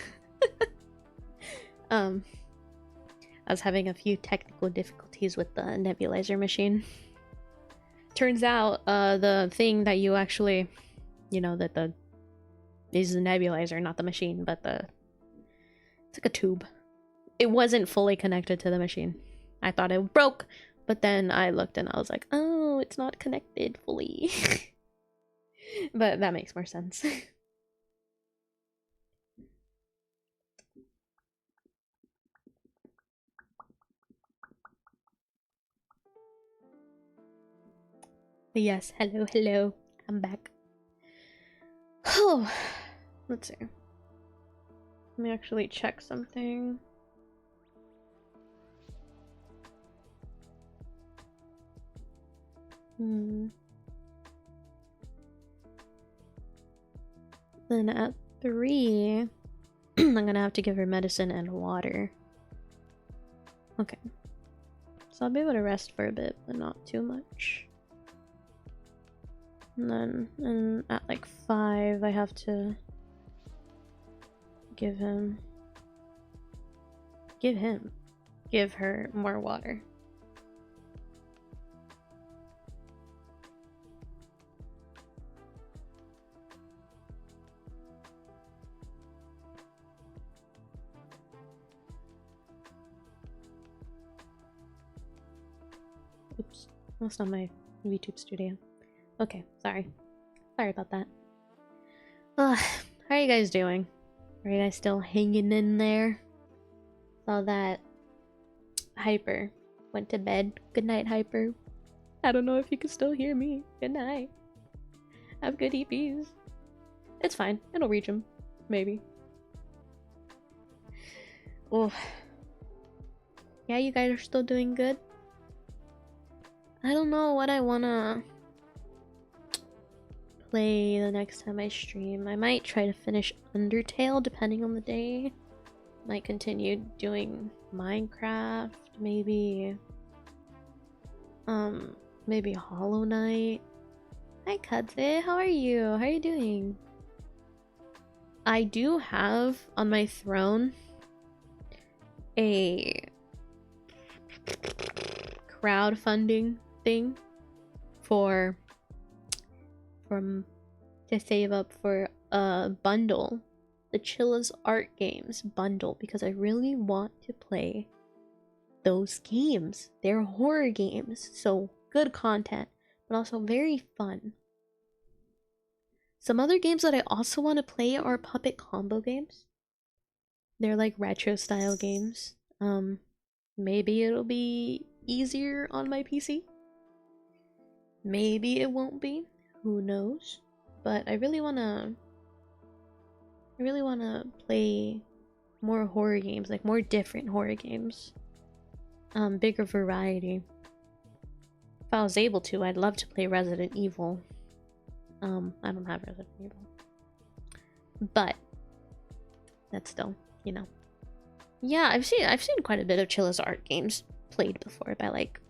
I was having a few technical difficulties with the nebulizer machine. Turns out, the thing that you actually, you know, that the is the nebulizer, not the machine, but it's like a tube. It wasn't fully connected to the machine. I thought it broke, but then I looked and I was like, oh, it's not connected fully. But that makes more sense. But yes, hello. I'm back. Oh, let's see. Let me actually check something. Then at 3, I'm gonna have to give her medicine and water. Okay. So I'll be able to rest for a bit, but not too much. And then at like 5, I have to give her more water. Oops, that's not my YouTube studio. Okay, sorry about that. How are you guys doing? Are you guys still hanging in there? Saw that Hyper went to bed. Good night, Hyper. I don't know if you can still hear me. Good night. Have good EPs. It's fine. It'll reach him. Maybe. Oh. Yeah, you guys are still doing good? I don't know what I wanna play the next time I stream. I might try to finish Undertale depending on the day. Might continue doing Minecraft, maybe maybe Hollow Knight. Hi Kadze, how are you? How are you doing? I do have on my throne a crowdfunding thing to save up for a bundle, the Chilla's Art Games bundle, because I really want to play those games. They're horror games, so good content, but also very fun. Some other games that I also want to play are puppet combo games. They're like retro style games. Maybe it'll be easier on my PC. Maybe it won't be. Who knows? But I really wanna play more horror games, like more different horror games. Bigger variety. If I was able to, I'd love to play Resident Evil. I don't have Resident Evil. But that's still, you know. Yeah, I've seen quite a bit of Chilla's Art Games played before by like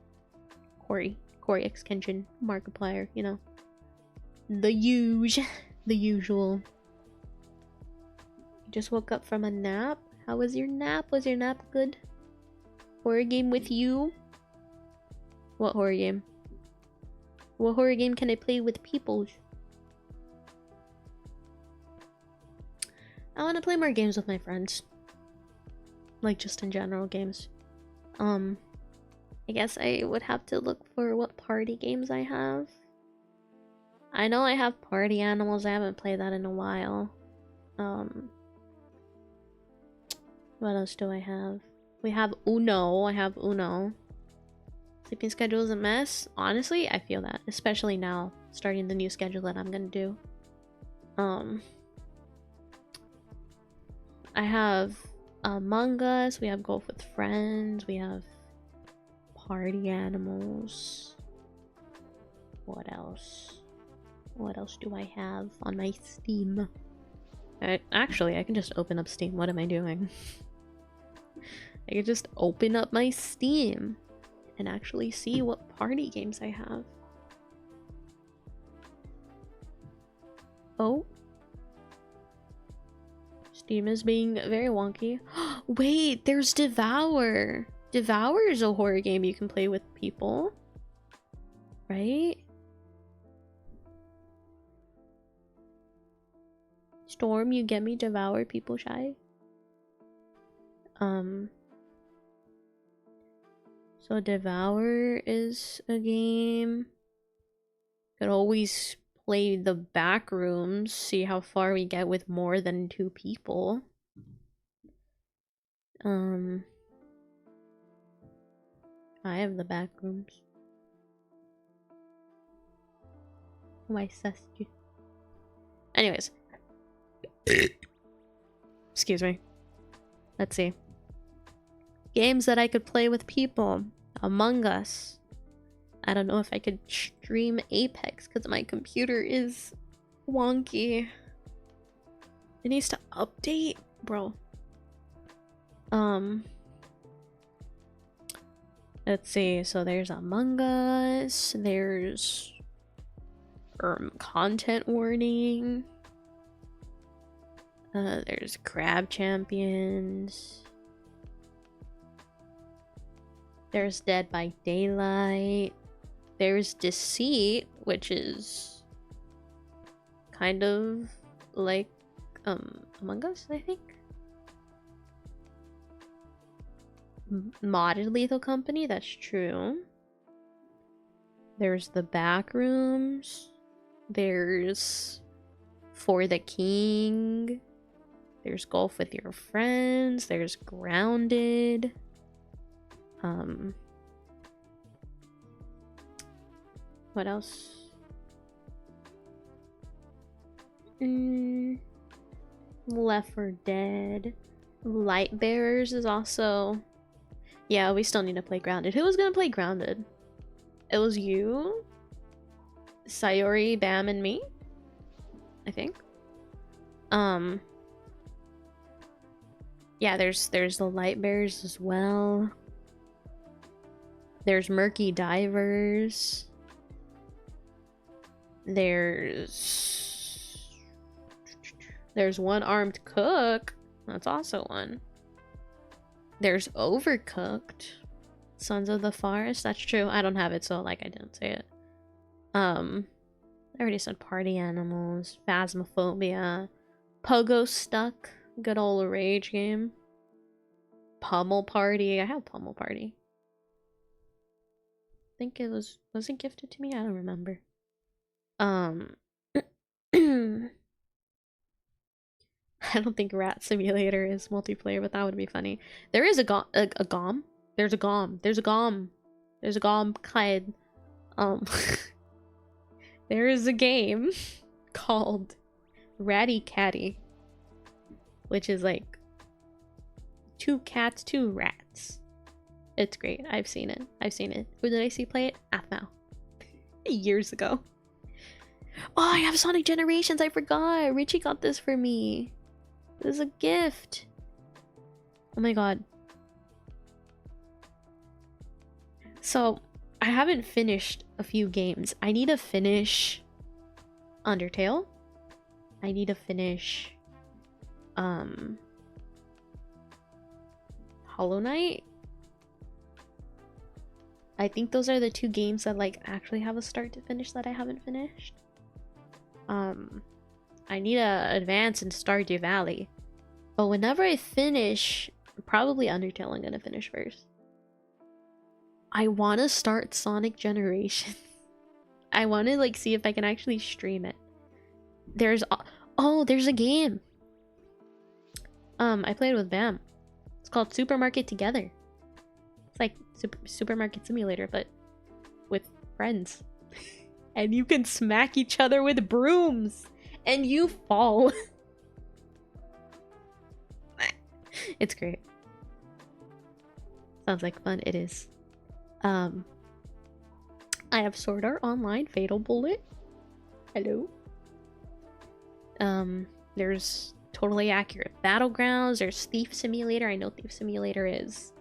Corey X Kenshin, Markiplier, you know. The usual. You just woke up from a nap? How was your nap? Was your nap good? Horror game with you? What horror game? What horror game can I play with people? I want to play more games with my friends. Like, just in general games. I guess I would have to look for what party games I have. I know I have Party Animals. I haven't played that in a while. What else do I have? We have Uno. I have Uno. Sleeping schedule is a mess. Honestly, I feel that. Especially now, starting the new schedule that I'm gonna do. I have Among Us. We have Golf with Friends. We have Party Animals. What else? What else do I have on my Steam? Actually, I can just open up Steam. What am I doing? I can just open up my Steam and actually see what party games I have. Oh. Steam is being very wonky. Wait, there's Devour. Devour is a horror game you can play with people. Right? Storm, you get me? Devour people shy? So Devour is a game. Could always play the back rooms, see how far we get with more than 2 people. I have the back rooms. Why sus you? Anyways. Excuse me. Let's see. Games that I could play with people. Among Us. I don't know if I could stream Apex because my computer is wonky. It needs to update, bro. Let's see. So there's Among Us. There's content warning. There's Crab Champions. There's Dead by Daylight. There's Deceit, which is kind of like Among Us, I think. Modded Lethal Company, that's true. There's the Backrooms. There's For the King. There's Golf with Your Friends. There's Grounded. What else? Left 4 Dead. Light Bearers is also... Yeah, we still need to play Grounded. Who was gonna play Grounded? It was you, Sayori, Bam, and me, I think. Yeah, there's the Light Bearers as well. There's Murky Divers. There's One Armed Cook. That's also one. There's Overcooked. Sons of the Forest. That's true. I don't have it, so like I didn't say it. I already said Party Animals. Phasmophobia. Pogo Stuck. Good old rage game. Pummel Party. I have Pummel Party. I think it was it gifted to me? I don't remember. I don't think Rat Simulator is multiplayer, but that would be funny. There is a GOM. There's a GOM. There's a GOM. There's a GOM Clyde. There is a game called Ratty Catty, which is like 2 cats, 2 rats. It's great. I've seen it. Who did I see play it? Athmau. Years ago. Oh, I have Sonic Generations. I forgot. Richie got this for me. This is a gift. Oh my god. So, I haven't finished a few games. I need to finish Undertale. I need to finish Hollow Knight. I think those are the 2 games that like actually have a start to finish that I haven't finished. I need to advance in Stardew Valley. But whenever I finish, probably Undertale I'm gonna finish first. I want to start Sonic Generations. I want to like see if I can actually stream it. There's a game. I played with Bam. It's called Supermarket Together. It's like Supermarket Simulator, but with friends. And you can smack each other with brooms. And you fall. It's great. Sounds like fun. It is. I have Sword Art Online, Fatal Bullet. Hello. There's Totally Accurate Battlegrounds. There's Thief Simulator. I know Thief Simulator is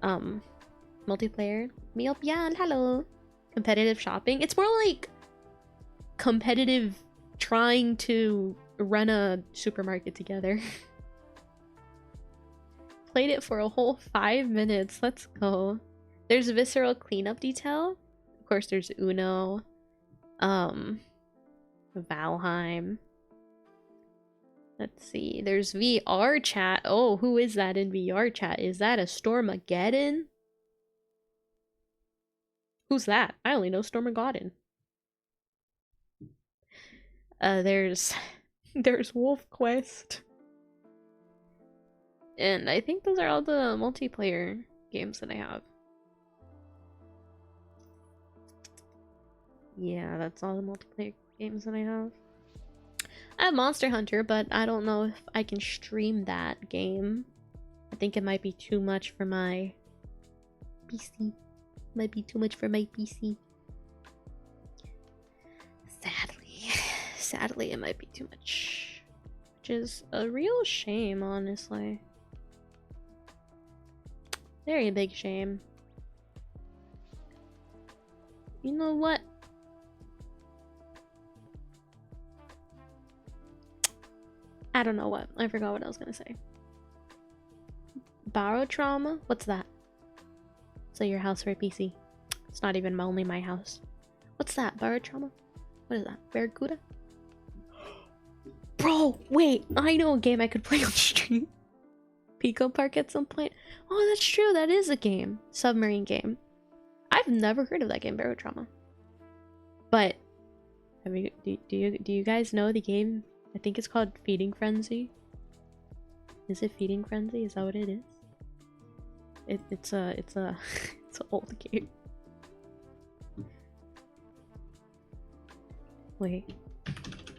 multiplayer. Meop Yan, hello. Competitive shopping. It's more like competitive trying to run a supermarket together. played it for a whole 5 minutes. Let's go. There's visceral cleanup detail. Of course, there's Uno. Valheim. Let's see. There's VR chat. Oh, who is that in VR chat? Is that a Stormageddon? Who's that? I only know Stormageddon. There's Wolf Quest. And I think those are all the multiplayer games that I have. Yeah, that's all the multiplayer games that I have. I have Monster Hunter, but I don't know if I can stream that game. I think it might be too much for my PC. Might be too much for my PC. Sadly, it might be too much. Which is a real shame, honestly. Very big shame. You know what? I don't know what. I forgot what I was gonna say. Barotrauma? What's that? So your house for a PC. It's not even only my house. What's that? Barotrauma? What is that? Barracuda? Bro, wait! I know a game I could play on stream. Pico Park at some point. Oh, that's true. That is a game. Submarine game. I've never heard of that game, Barotrauma. But have you do you guys know the game? I think it's called Feeding Frenzy. Is it Feeding Frenzy? Is that what it is? It's a it's an old game. Wait,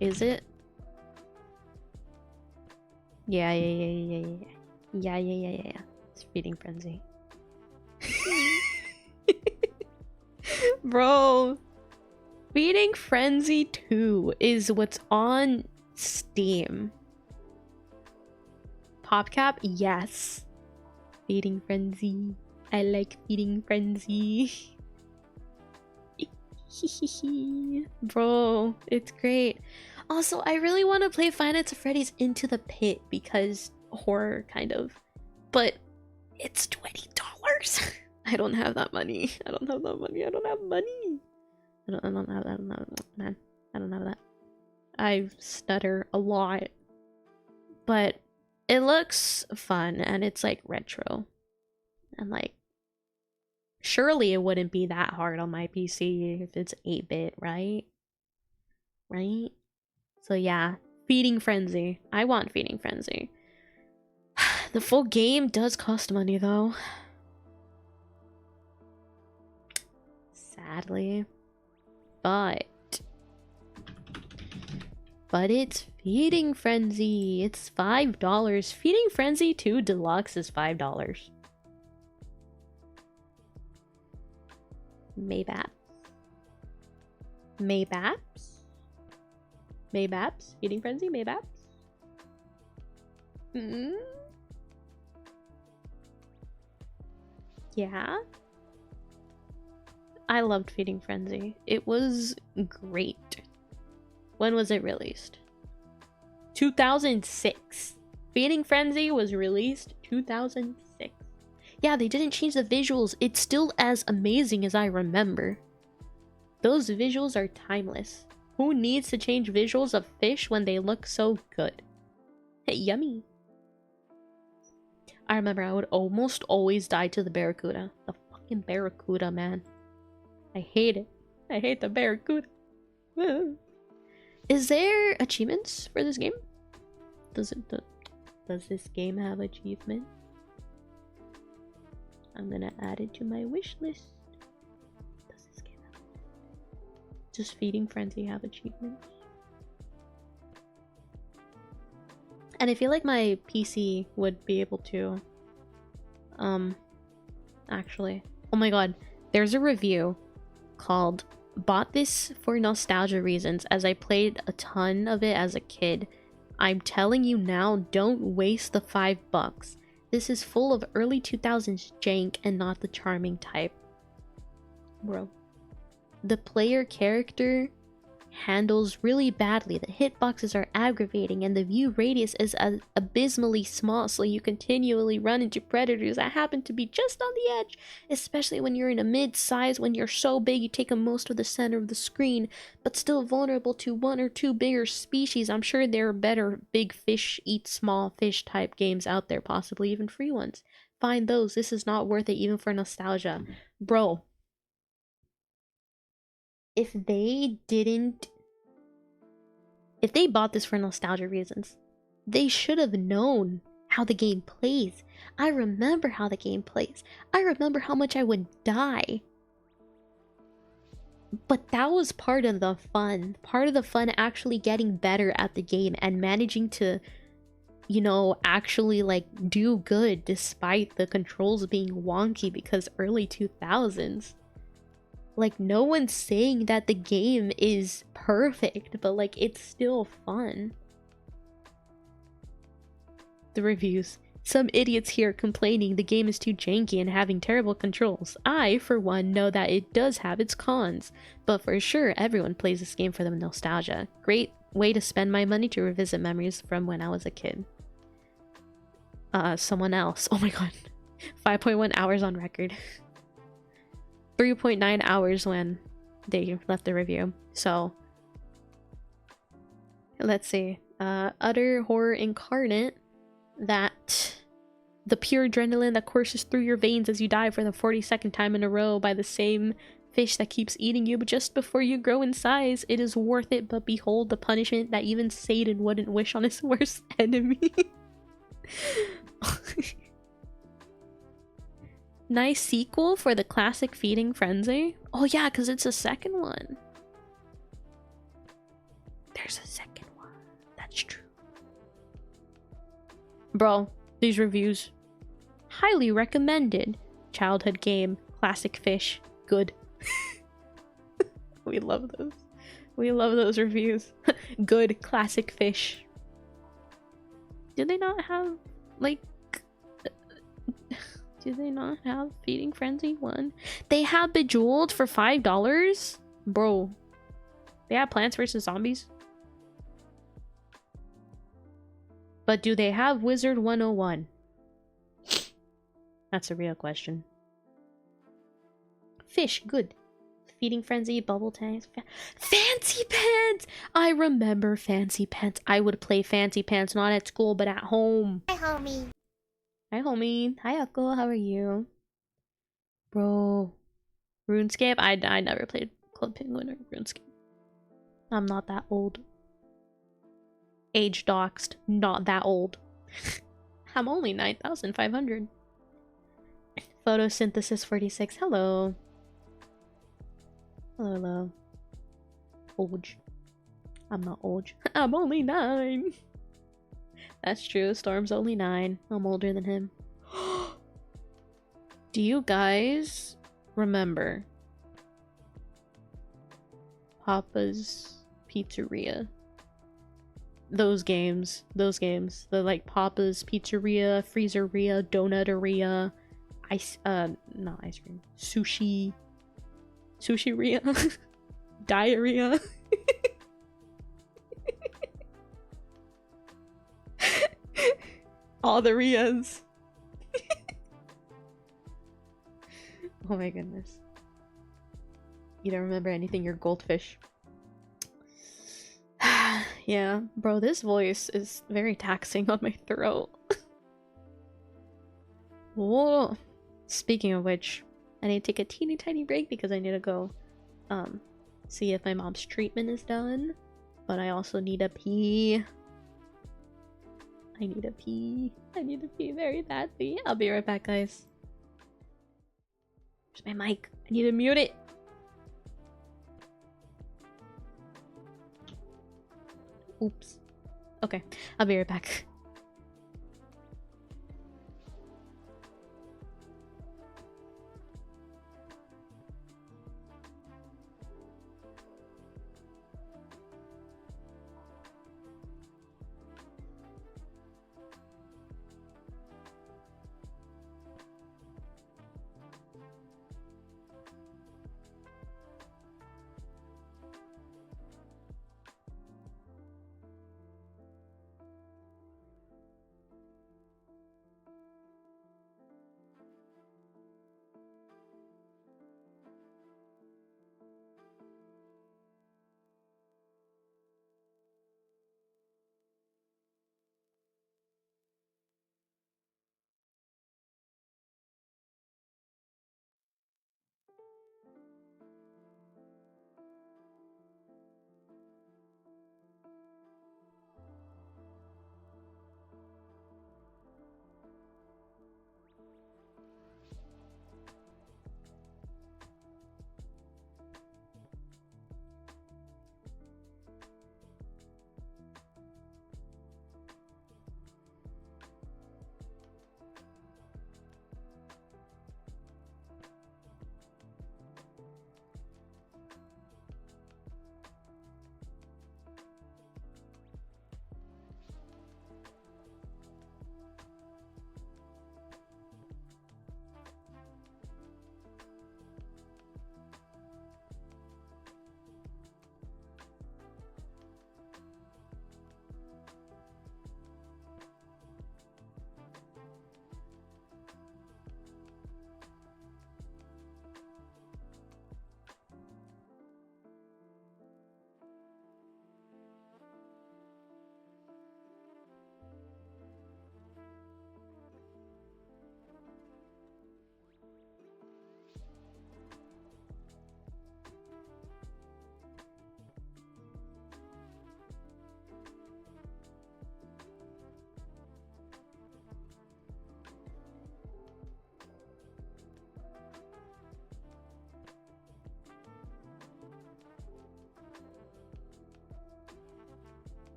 is it? Yeah. It's Feeding Frenzy. Bro, Feeding Frenzy 2 is what's on Steam. PopCap? Yes. Feeding Frenzy. I like Feeding Frenzy. Bro, it's great. Also, I really want to play Five Nights at Freddy's Into the Pit because horror, kind of. But it's $20. I don't have that money. I don't have money. I don't have that, man. I don't have that. I stutter a lot. But it looks fun and it's like retro. And like, surely it wouldn't be that hard on my PC if it's 8-bit, right? Right? So yeah, Feeding Frenzy. I want Feeding Frenzy. The full game does cost money though. Sadly. But it's Feeding Frenzy. It's $5. Feeding Frenzy 2 Deluxe is $5. Maybaps? Feeding Frenzy? Maybaps? Yeah? I loved Feeding Frenzy. It was great. When was it released? 2006. Feeding Frenzy was released 2006. Yeah, they didn't change the visuals. It's still as amazing as I remember. Those visuals are timeless. Who needs to change visuals of fish when they look so good? Hey, yummy. I remember I would almost always die to the Barracuda. The fucking Barracuda, man. I hate it. I hate the Barracuda. Is there achievements for this game? Does this game have achievements? I'm gonna add it to my wish list. Does this game have? Does Feeding Frenzy have achievements? And I feel like my PC would be able to. Actually. Oh my god. There's a review called "Bought this for nostalgia reasons as I played a ton of it as a kid. I'm telling you now, don't waste the $5. This is full of early 2000s jank and not the charming type." Bro. The player character handles really badly, the hitboxes are aggravating, and the view radius is abysmally small, so you continually run into predators that happen to be just on the edge, especially when you're in a mid-size. When you're so big you take up most of the center of the screen, but still vulnerable to one or two bigger species. I'm sure there are better big fish eat small fish type games out there, possibly even free ones. Find those. This is not worth it even for nostalgia. Bro, if they bought this for nostalgia reasons, they should have known how the game plays. I remember how the game plays. I remember how much I would die. But that was part of the fun. Part of the fun actually getting better at the game and managing to, you know, actually like do good despite the controls being wonky, because early 2000s. Like, no one's saying that the game is perfect, but like it's still fun. The reviews. Some idiots here complaining the game is too janky and having terrible controls. I, for one, know that it does have its cons, but for sure everyone plays this game for the nostalgia. Great way to spend my money to revisit memories from when I was a kid. Someone else. Oh my god. 5.1 hours on record. 3.9 hours when they left the review. So, let's see. Utter horror incarnate. That the pure adrenaline that courses through your veins as you die for the 42nd time in a row by the same fish that keeps eating you, but just before you grow in size. It is worth it, but behold the punishment that even Satan wouldn't wish on his worst enemy. Nice sequel for the classic Feeding Frenzy. Oh yeah, because it's a second one. There's a second one. That's true. Bro, these reviews. Highly recommended. Childhood game. Classic fish. Good. We love those. We love those reviews. Good. Classic fish. Do they not have, like... Do they not have Feeding Frenzy 1? They have Bejeweled for $5? Bro. They have Plants vs. Zombies? But do they have Wizard 101? That's a real question. Fish, good. Feeding Frenzy, Bubble Tanks, Fancy Pants! I remember Fancy Pants. I would play Fancy Pants not at school but at home. Hi, homie. Hi, homie. Hi, Uncle. How are you? Bro. RuneScape? I never played Club Penguin or RuneScape. I'm not that old. Age doxed. Not that old. I'm only 9,500. Photosynthesis 46. Hello. Hello, hello. Old. I'm not old. I'm only 9. That's true. Storm's only 9. I'm older than him. Do you guys remember Papa's Pizzeria? Those games. The like Papa's Pizzeria, Freezeria, Donuteria, not ice cream. Sushiria. Diarrhea. All the Rias. Oh my goodness. You don't remember anything, you're goldfish. Yeah, bro, this voice is very taxing on my throat. Whoa. Speaking of which, I need to take a teeny tiny break because I need to go see if my mom's treatment is done. But I also need a pee. I need a pee. I need to pee very badly. I'll be right back, guys. Where's my mic? I need to mute it. Oops. Okay, I'll be right back.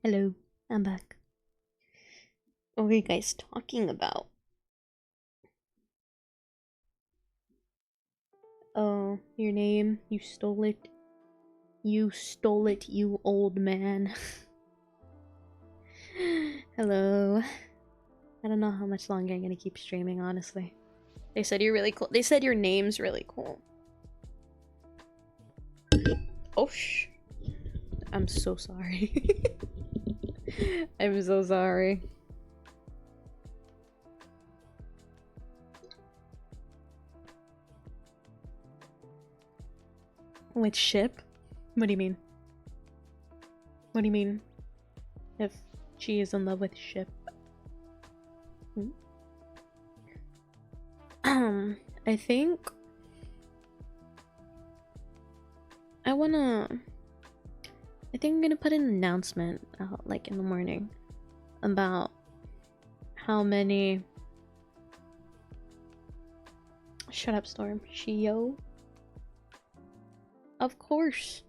Hello, I'm back. What were you guys talking about? Oh, your name? You stole it. You stole it, you old man. Hello. I don't know how much longer I'm gonna keep streaming, honestly. They said you're really cool. They said your name's really cool. Oh, I'm so sorry. I'm so sorry. With ship? What do you mean? What do you mean? If she is in love with ship? I think I think I'm gonna put an announcement out like in the morning about how many. Shut up, Storm. Shio? Of course.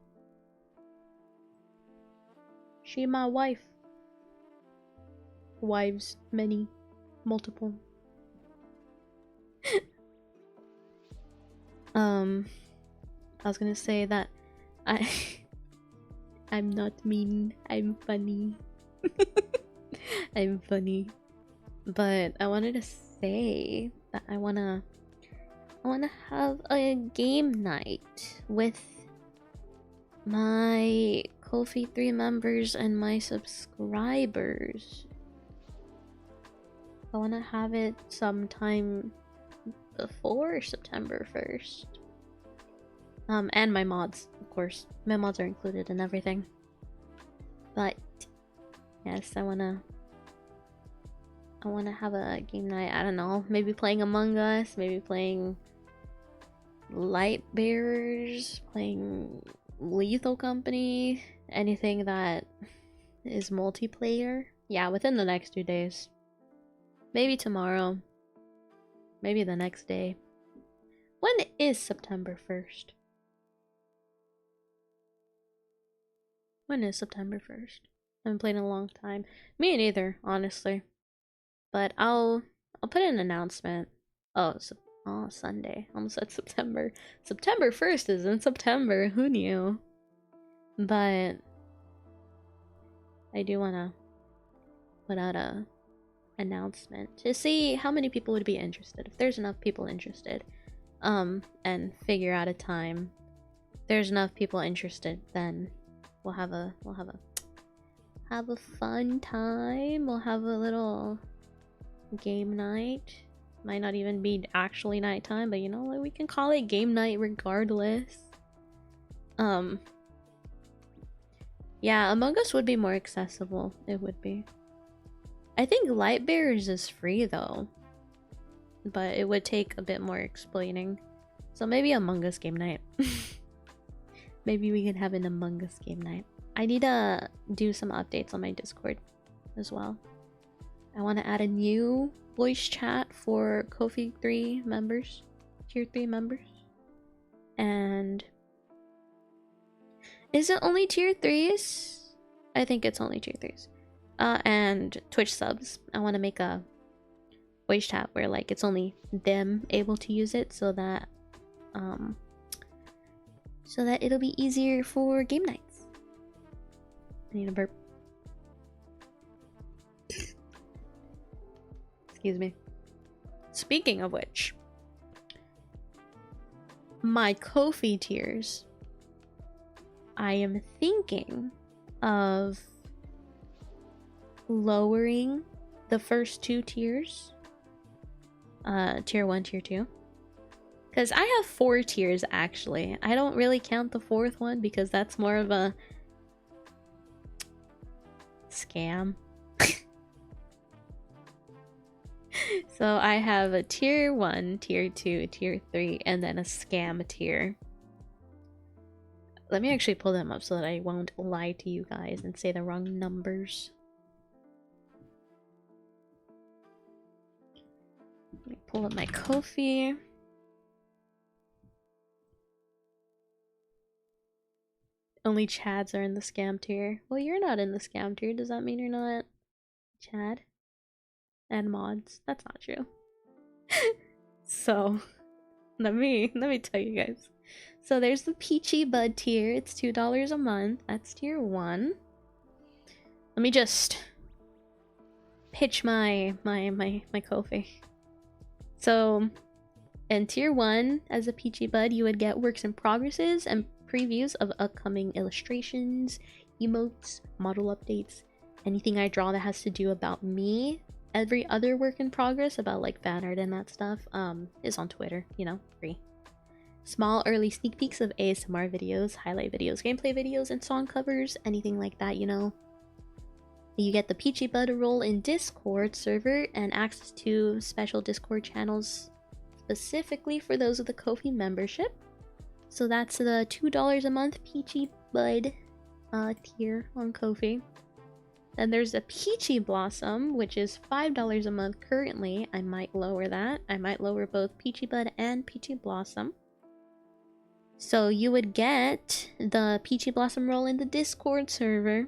She my wife. Wives, many, multiple. I was gonna say that I'm not mean. I'm funny. I'm funny. But I wanted to say that I wanna have a game night with my Ko-fi 3 members and my subscribers. I wanna have it sometime before September 1st. And my mods, of course. My mods are included in everything. But yes, I wanna have a game night. I don't know, maybe playing Among Us, maybe playing Light Bearers, playing Lethal Company, anything that is multiplayer. Yeah, within the next 2 days. Maybe tomorrow. Maybe the next day. When is September 1st? When is September 1st? I haven't played in a long time. Me neither, honestly. But I'll put an announcement. Oh, Sunday. Almost said September. September 1st is in September. Who knew? But I do want to put out a announcement to see how many people would be interested. If there's enough people interested, and figure out a time. If there's enough people interested, then we'll have a fun time. We'll have a little game night. Might not even be actually nighttime, but you know what, we can call it game night regardless. Yeah, Among Us would be more accessible. It would be. I think Light Bearers is free though, but it would take a bit more explaining. So maybe Among Us game night. Maybe we can have an Among Us game night. I need to do some updates on my Discord as well. I want to add a new voice chat for Ko-fi 3 members, tier 3 members. And is it only tier 3s? I think it's only tier 3s. And Twitch subs. I want to make a voice chat where like it's only them able to use it, so that it'll be easier for game nights. I need a burp. Excuse me. Speaking of which, my Ko-fi tiers, I am thinking of lowering the first 2 tiers. Tier 1, tier 2. Because I have 4 tiers actually. I don't really count the 4th one because that's more of a scam. So I have a tier 1, tier 2, tier 3, and then a scam tier. Let me actually pull them up so that I won't lie to you guys and say the wrong numbers. Let me pull up my Ko-fi. Only Chads are in the scam tier. Well, you're not in the scam tier. Does that mean you're not Chad? And mods? That's not true. So, let me tell you guys. So there's the Peachy Bud tier. It's $2 a month. That's tier 1. Let me just pitch my Ko-fi. So, in tier 1, as a Peachy Bud, you would get works in progresses and previews of upcoming illustrations, emotes, model updates, anything I draw that has to do about me. Every other work in progress about like fan art and that stuff is on Twitter, you know, free. Small early sneak peeks of ASMR videos, highlight videos, gameplay videos, and song covers, anything like that, you know. You get the Peachy Bud role in Discord server and access to special Discord channels specifically for those with the Ko-fi membership. So that's the $2 a month Peachy Bud tier on Ko-fi. Then there's a Peachy Blossom, which is $5 a month currently. I might lower that. I might lower both Peachy Bud and Peachy Blossom. So you would get the Peachy Blossom role in the Discord server.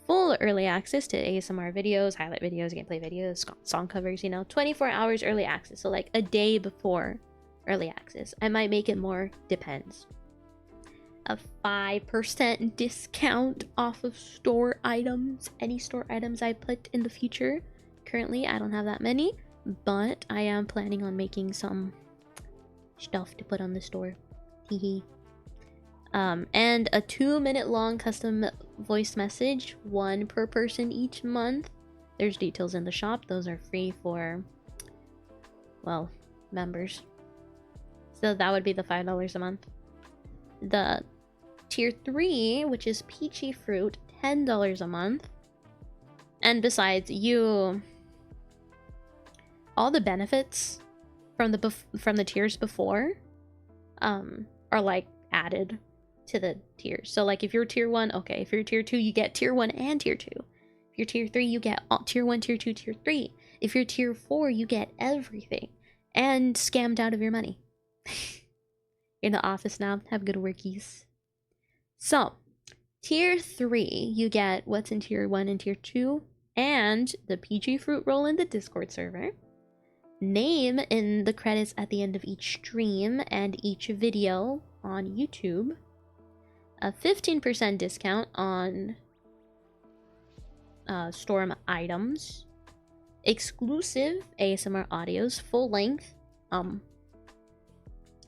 Full early access to ASMR videos, highlight videos, gameplay videos, song covers, you know. 24 hours early access, so like a day before early access. I might make it more, depends. A 5% discount off of store items, any store items I put in the future. Currently, I don't have that many, but I am planning on making some stuff to put on the store. Hehe. And a 2-minute long custom voice message, 1 per person each month. There's details in the shop. Those are free for, well, members. So that would be the $5 a month. The tier 3, which is Peachy Fruit, $10 a month. And besides, all the benefits from the tiers before are like added to the tiers. So like if you're tier 1, okay, if you're tier 2, you get tier 1 and tier 2. If you're tier 3, you get tier 1, tier 2, tier 3. If you're tier 4, you get everything and scammed out of your money. In the office now, have good workies. So, tier 3, you get what's in tier 1 and tier 2 and the PG Fruit role in the Discord server. Name in the credits at the end of each stream and each video on YouTube. A 15% discount on Storm items. Exclusive ASMR audios, full length.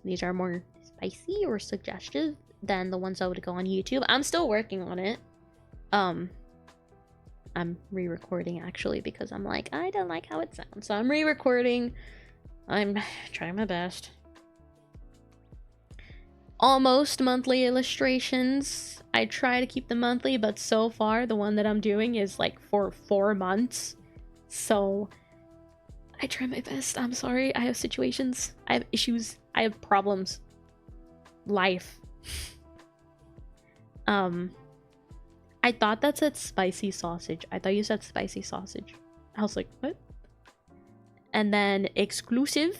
These are more spicy or suggestive than the ones that would go on YouTube. I'm still working on it. I'm re-recording actually because I'm like, I don't like how it sounds. So I'm re-recording. I'm trying my best. Almost monthly illustrations. I try to keep them monthly, but so far the one that I'm doing is like for 4 months. So I try my best. I'm sorry. I have situations. I have issues. I have problems. Life. I thought that said spicy sausage. I thought you said spicy sausage. I was like, what? And then exclusive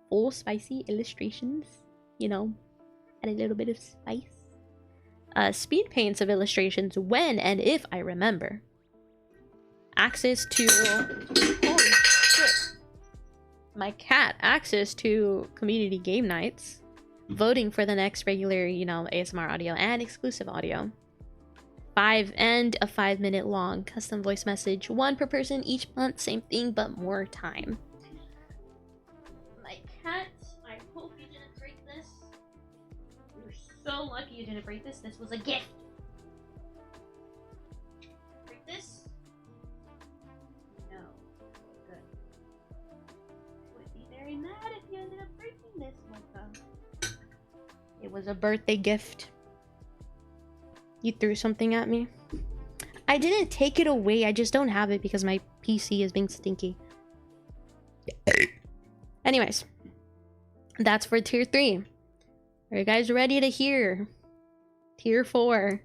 full spicy illustrations, you know, add a little bit of spice. Speed paints of illustrations when and if I remember. Access to... Holy shit. My cat. Access to community game nights. Voting for the next regular, you know, ASMR audio and exclusive audio. 5 and a 5-minute long custom voice message. 1 per person each month. Same thing, but more time. My cat, I hope you didn't break this. You're so lucky you didn't break this. This was a gift. Break this? No. Good. I would be very mad if you ended up breaking this, Mocha. It was a birthday gift. You threw something at me? I didn't take it away. I just don't have it because my PC is being stinky. Anyways, that's for tier 3. Are you guys ready to hear tier 4?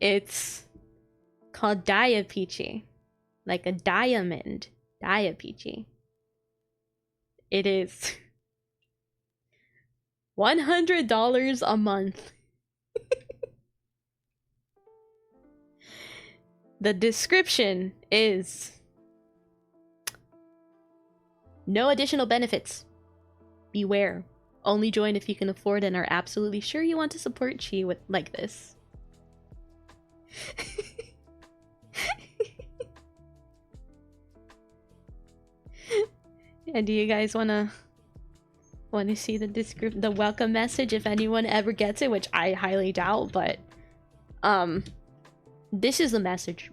It's called Dia Peachy, like a diamond. Dia Peachy. It is $100 a month. The description is no additional benefits. Beware. Only join if you can afford and are absolutely sure you want to support Chi with like this. And do you guys wanna see the welcome message if anyone ever gets it, which I highly doubt, but this is the message.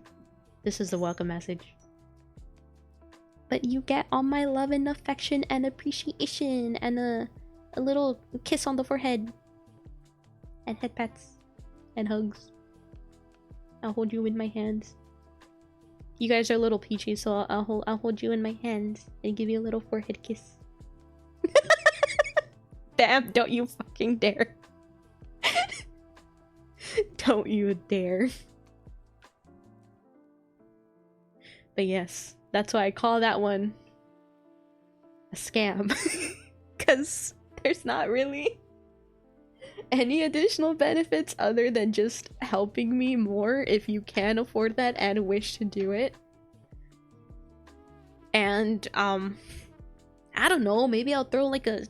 This is the welcome message. But you get all my love and affection and appreciation and a little kiss on the forehead and head pats and hugs. I'll hold you in my hands. You guys are little peaches, so I'll hold you in my hands and give you a little forehead kiss. Damn, don't you fucking dare. Don't you dare. But yes, that's why I call that one a scam. Because there's not really any additional benefits other than just helping me more if you can afford that and wish to do it. And I don't know, maybe I'll throw like a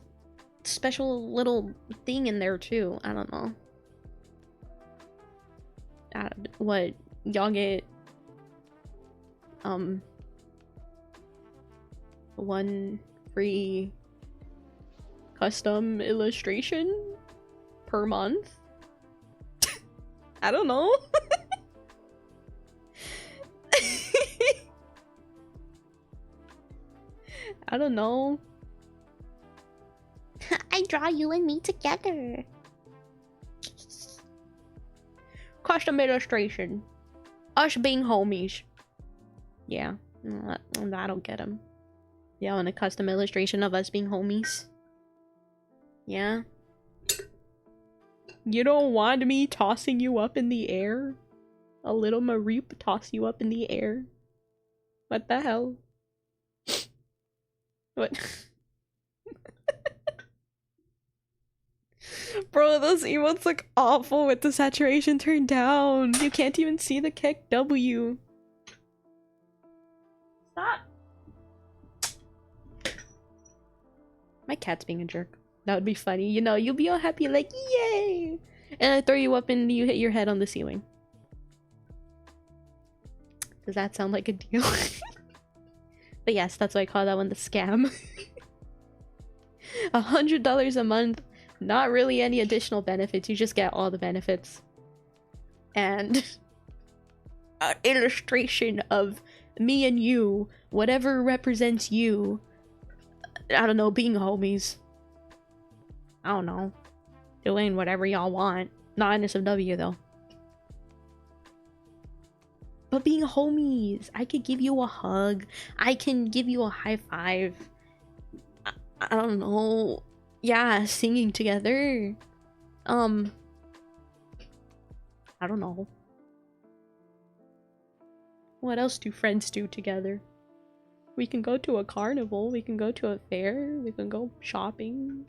special little thing in there too. I don't know. What y'all get one free custom illustration per month? I don't know. I don't know. I draw you and me together. Custom illustration. Us being homies. Yeah. I don't get them. Yeah, want a custom illustration of us being homies? Yeah. You don't want me tossing you up in the air? A little Mareep toss you up in the air? What the hell? What? Bro, those emotes look awful with the saturation turned down. You can't even see the kick W. Stop. My cat's being a jerk. That would be funny. You know, you'll be all happy like, yay! And I throw you up and you hit your head on the ceiling. Does that sound like a deal? But yes, that's why I call that one the scam. $100 a month. Not really any additional benefits. You just get all the benefits. And an illustration of me and you. Whatever represents you. I don't know, being homies. I don't know. Doing whatever y'all want. Not NSFW though. But being homies. I could give you a hug. I can give you a high five. I don't know. Yeah, singing together. I don't know. What else do friends do together? We can go to a carnival. We can go to a fair. We can go shopping.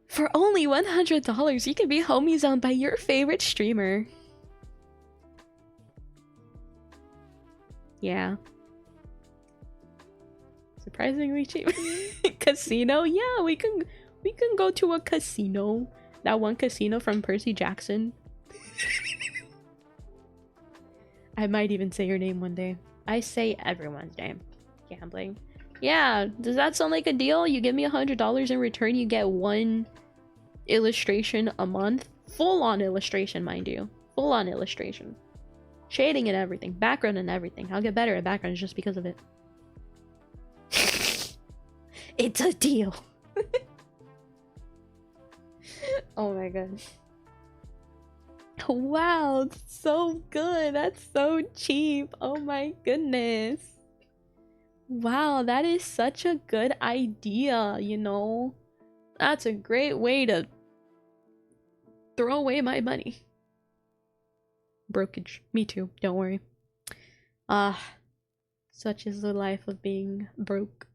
For only $100, you can be homies owned by your favorite streamer. Yeah. Surprisingly cheap. Casino? Yeah, we can go to a casino. That one casino from Percy Jackson. I might even say your name one day. I say everyone's name. Gambling. Yeah, does that sound like a deal? You give me $100 in return, you get one illustration a month. Full-on illustration, mind you. Full-on illustration. Shading and everything. Background and everything. I'll get better at backgrounds just because of it. It's a deal. Oh my god. Wow, so good. That's so cheap. Oh my goodness. Wow, that is such a good idea, you know? That's a great way to throw away my money. Brokage. Me too, don't worry. Such is the life of being broke.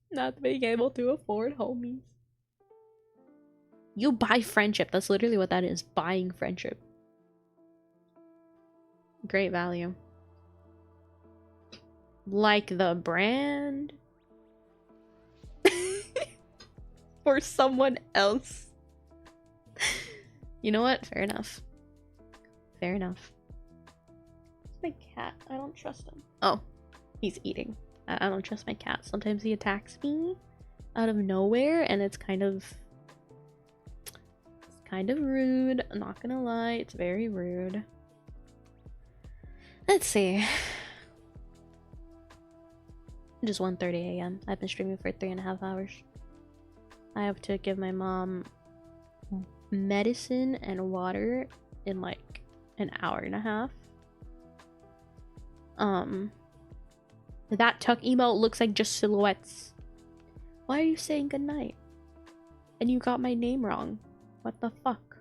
Not being able to afford homies. You buy friendship. That's literally what that is. Buying friendship. Great value. Like the brand? For someone else. You know what? Fair enough. Fair enough. It's my cat. I don't trust him. Oh, he's eating. I don't trust my cat. Sometimes he attacks me out of nowhere, and it's kind of rude. I'm not gonna lie, it's very rude. Let's see. Just 1:30 a.m. I've been streaming for 3.5 hours. I have to give my mom medicine and water in like an hour and a half. That tuck emote looks like just silhouettes. Why are you saying goodnight? And you got my name wrong. What the fuck?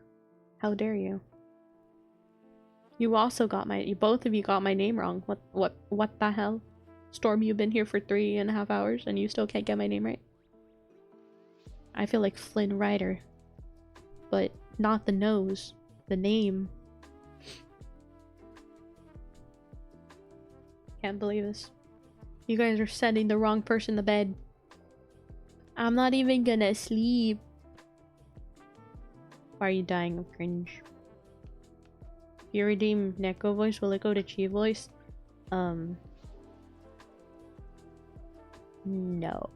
How dare you? You also got my- both of you got my name wrong. What the hell? Storm, you've been here for 3.5 hours and you still can't get my name right? I feel like Flynn Rider. But not the nose. The name. Can't believe this. You guys are sending the wrong person to bed. I'm not even gonna sleep. Why are you dying of cringe? If you redeem Neko voice, will it go to Chi voice? No.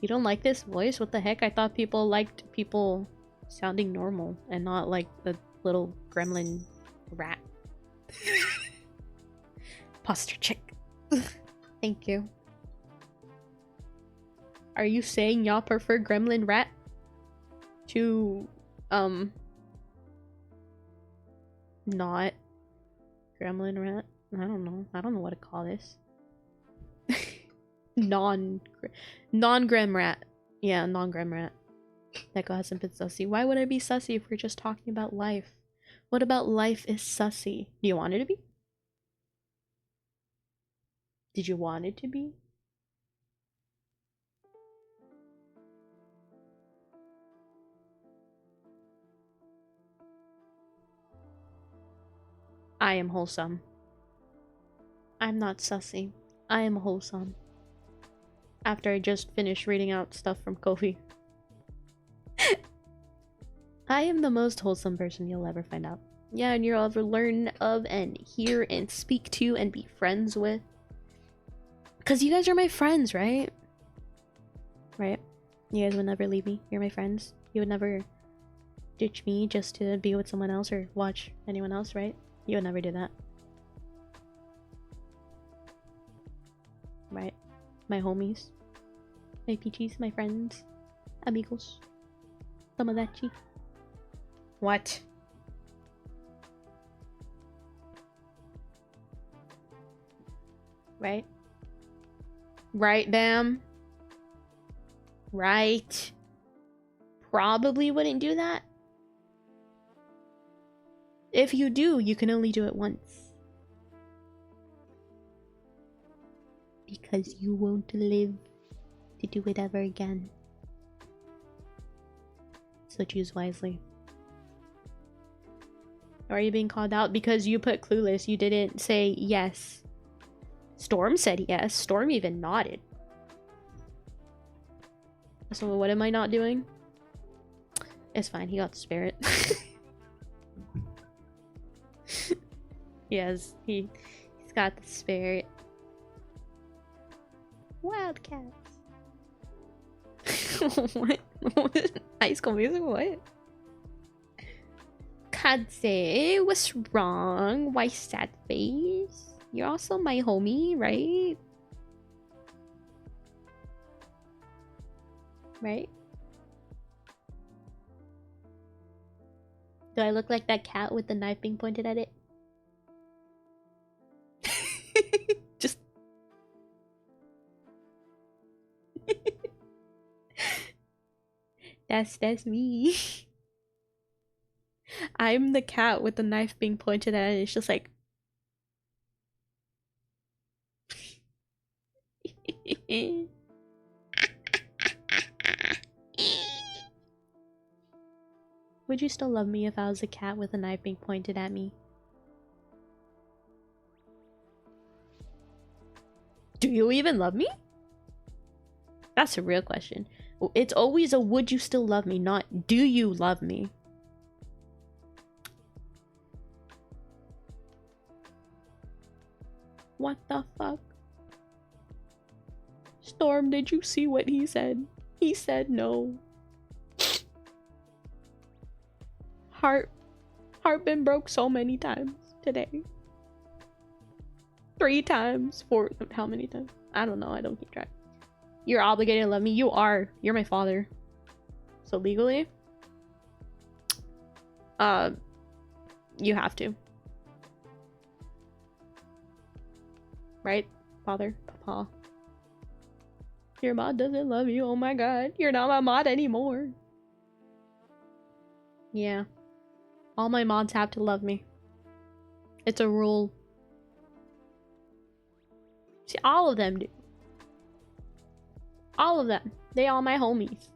You don't like this voice? What the heck? I thought people liked people sounding normal and not like the little gremlin rat. Posture chick. Thank you. Are you saying y'all prefer gremlin rat to not gremlin rat? I don't know what to call this. non-grem rat. Yeah, non-grem rat. Neko hasn't been sussy. Why would I be sussy if we're just talking about life? What about life is sussy? Do you want it to be? Did you want it to be? I am wholesome. I'm not sussy. I am wholesome. After I just finished reading out stuff from Kofi. I am the most wholesome person you'll ever find out. Yeah, and you'll ever learn of and hear and speak to and be friends with. Because you guys are my friends, right? Right? You guys would never leave me. You're my friends. You would never ditch me just to be with someone else or watch anyone else, right? You would never do that. Right? My homies. My peachies, my friends. Amigos. Tomodachi. What? Right? Right, Bam? Right? Probably wouldn't do that. If you do, you can only do it once. Because you won't live to do it ever again. So choose wisely. Are you being called out? Because you put clueless, you didn't say yes. Storm said yes. Storm even nodded. So what am I not doing? It's fine, he got the spirit. Yes, he's got the spirit. Wildcats. What? What? High School Music? What? Kadze, what's wrong? Why sad face? You're also my homie, right? Right? Do I look like that cat with the knife being pointed at it? Just that's me. I'm the cat with the knife being pointed at it. It's just like Would you still love me if I was a cat with a knife being pointed at me? Do you even love me? That's a real question. It's always a would you still love me, not do you love me? What the fuck? Storm, did you see what he said? He said no. Heart been broke so many times today. 3 times. 4. How many times? I don't know. I don't keep track. You're obligated to love me. You are. You're my father. So legally, you have to. Right? Father? Papa. Your mod doesn't love you. Oh my god. You're not my mod anymore. Yeah. All my mods have to love me. It's a rule. See, all of them do. All of them. They all my homies.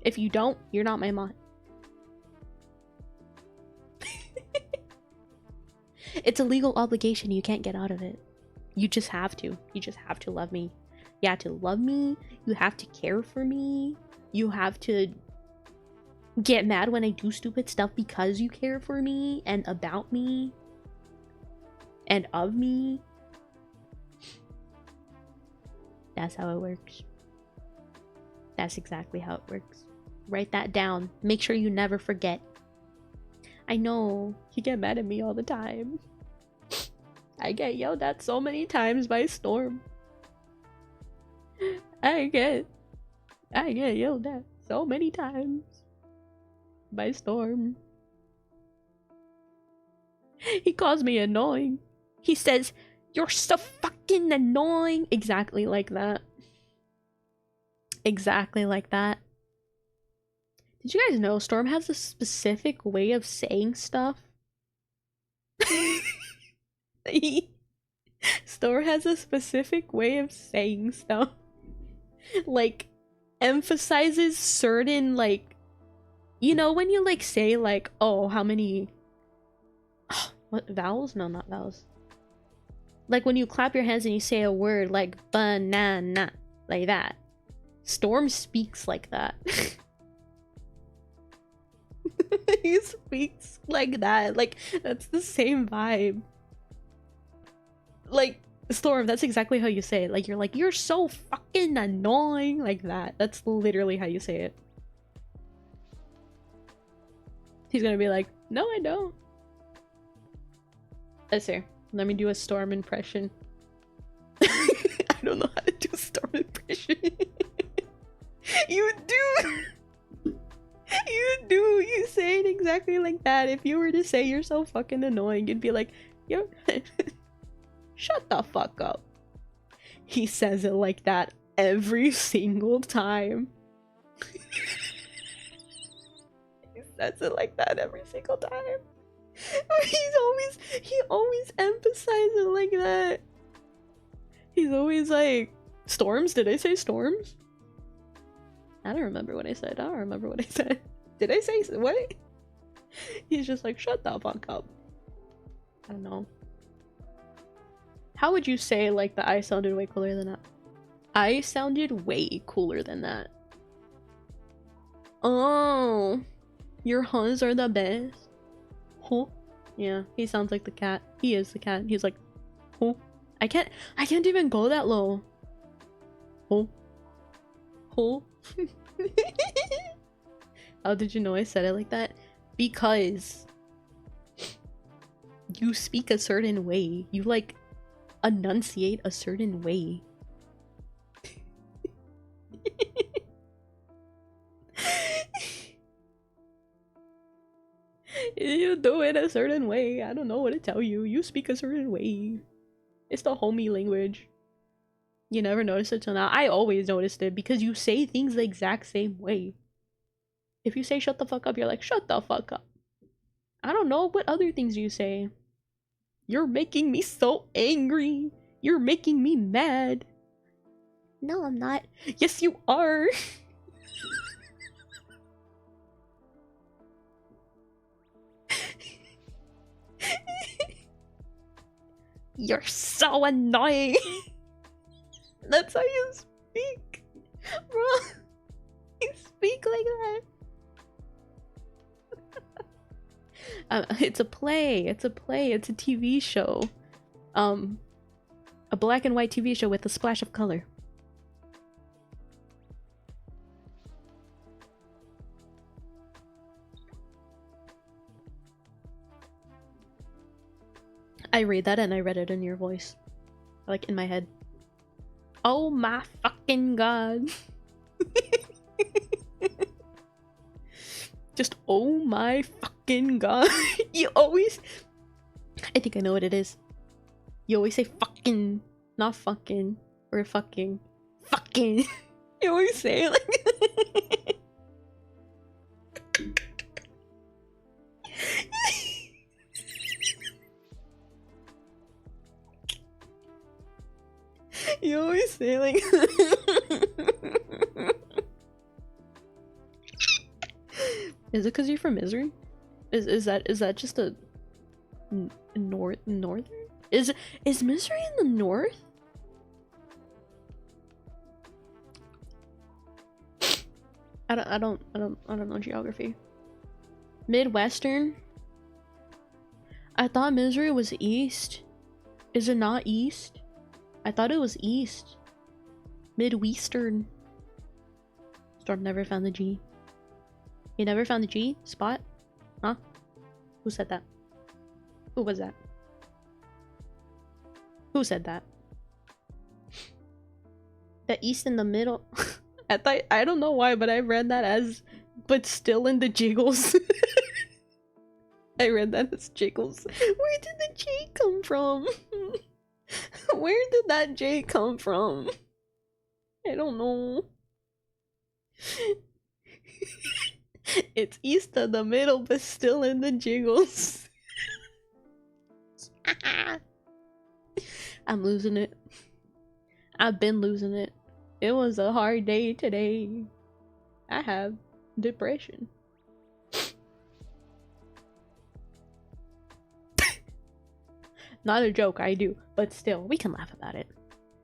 If you don't, you're not my mod. It's a legal obligation. You can't get out of it. You just have to. You just have to love me. You have to love me. You have to care for me. You have to get mad when I do stupid stuff because you care for me and about me and of me. That's how it works. That's exactly how it works. Write that down. Make sure you never forget. I know you get mad at me all the time. I get yelled at so many times by Storm. I get yelled at so many times by Storm. He calls me annoying. He says, "You're so fucking annoying." Exactly like that. Exactly like that. Did you guys know Storm has a specific way of saying stuff? Storm has a specific way of saying stuff. Like, emphasizes certain, like, you know, when you like say like, oh, how many what vowels? No, not vowels. Like when you clap your hands and you say a word like banana, like that. Storm speaks like that. He speaks like that. Like, that's the same vibe. Like, Storm, that's exactly how you say it. Like, you're so fucking annoying. Like that. That's literally how you say it. He's gonna be like, no, I don't. Let's see. Let me do a Storm impression. I don't know how to do a Storm impression. You do! You do! You say it exactly like that. If you were to say you're so fucking annoying, you'd be like, yo, shut the fuck up. He says it like that every single time. He says it like that every single time. He always emphasizes it like that. He's always like, storms? Did I say storms? I don't remember what I said. I don't remember what I said. Did I say what? He's just like, shut the fuck up. I don't know. How would you say like the I sounded way cooler than that? I sounded way cooler than that. Oh, your huns are the best. Huh? Yeah, he sounds like the cat. He is the cat. He's like, huh? I can't even go that low. Huh? Huh? How did you know I said it like that? Because you speak a certain way. You like enunciate a certain way. You do it a certain way. I don't know what to tell you. You speak a certain way. It's the homie language. You never noticed it till now. I always noticed it because you say things the exact same way. If you say shut the fuck up, you're like, shut the fuck up. I don't know what other things you say. You're making me so angry. You're making me mad. No, I'm not. Yes, you are. You're so annoying. That's how you speak, bro. You speak like that. It's a play. It's a play. It's a TV show. A black and white TV show with a splash of color. I read that and I read it in your voice. Like in my head. Oh my fucking god. Just oh my fucking god. You always... I think I know what it is. You always say fucking, not fucking, or fucking. Fucking. You always say it like... You always say like... Is it because you're from Misery? Is that just a northern? Is Misery in the north? I don't know geography. Midwestern? I thought Misery was east. Is it not east? I thought it was east. Midwestern. Storm never found the G. You never found the G spot? Huh? Who said that? Who was that? Who said that? The east in the middle. I don't know why, but I read that as but still in the jiggles. I read that as jiggles. Where did the J come from? Where did that J come from? I don't know. It's east of the middle, but still in the jiggles. I'm losing it. I've been losing it. It was a hard day today. I have depression. Not a joke, I do. But still, we can laugh about it.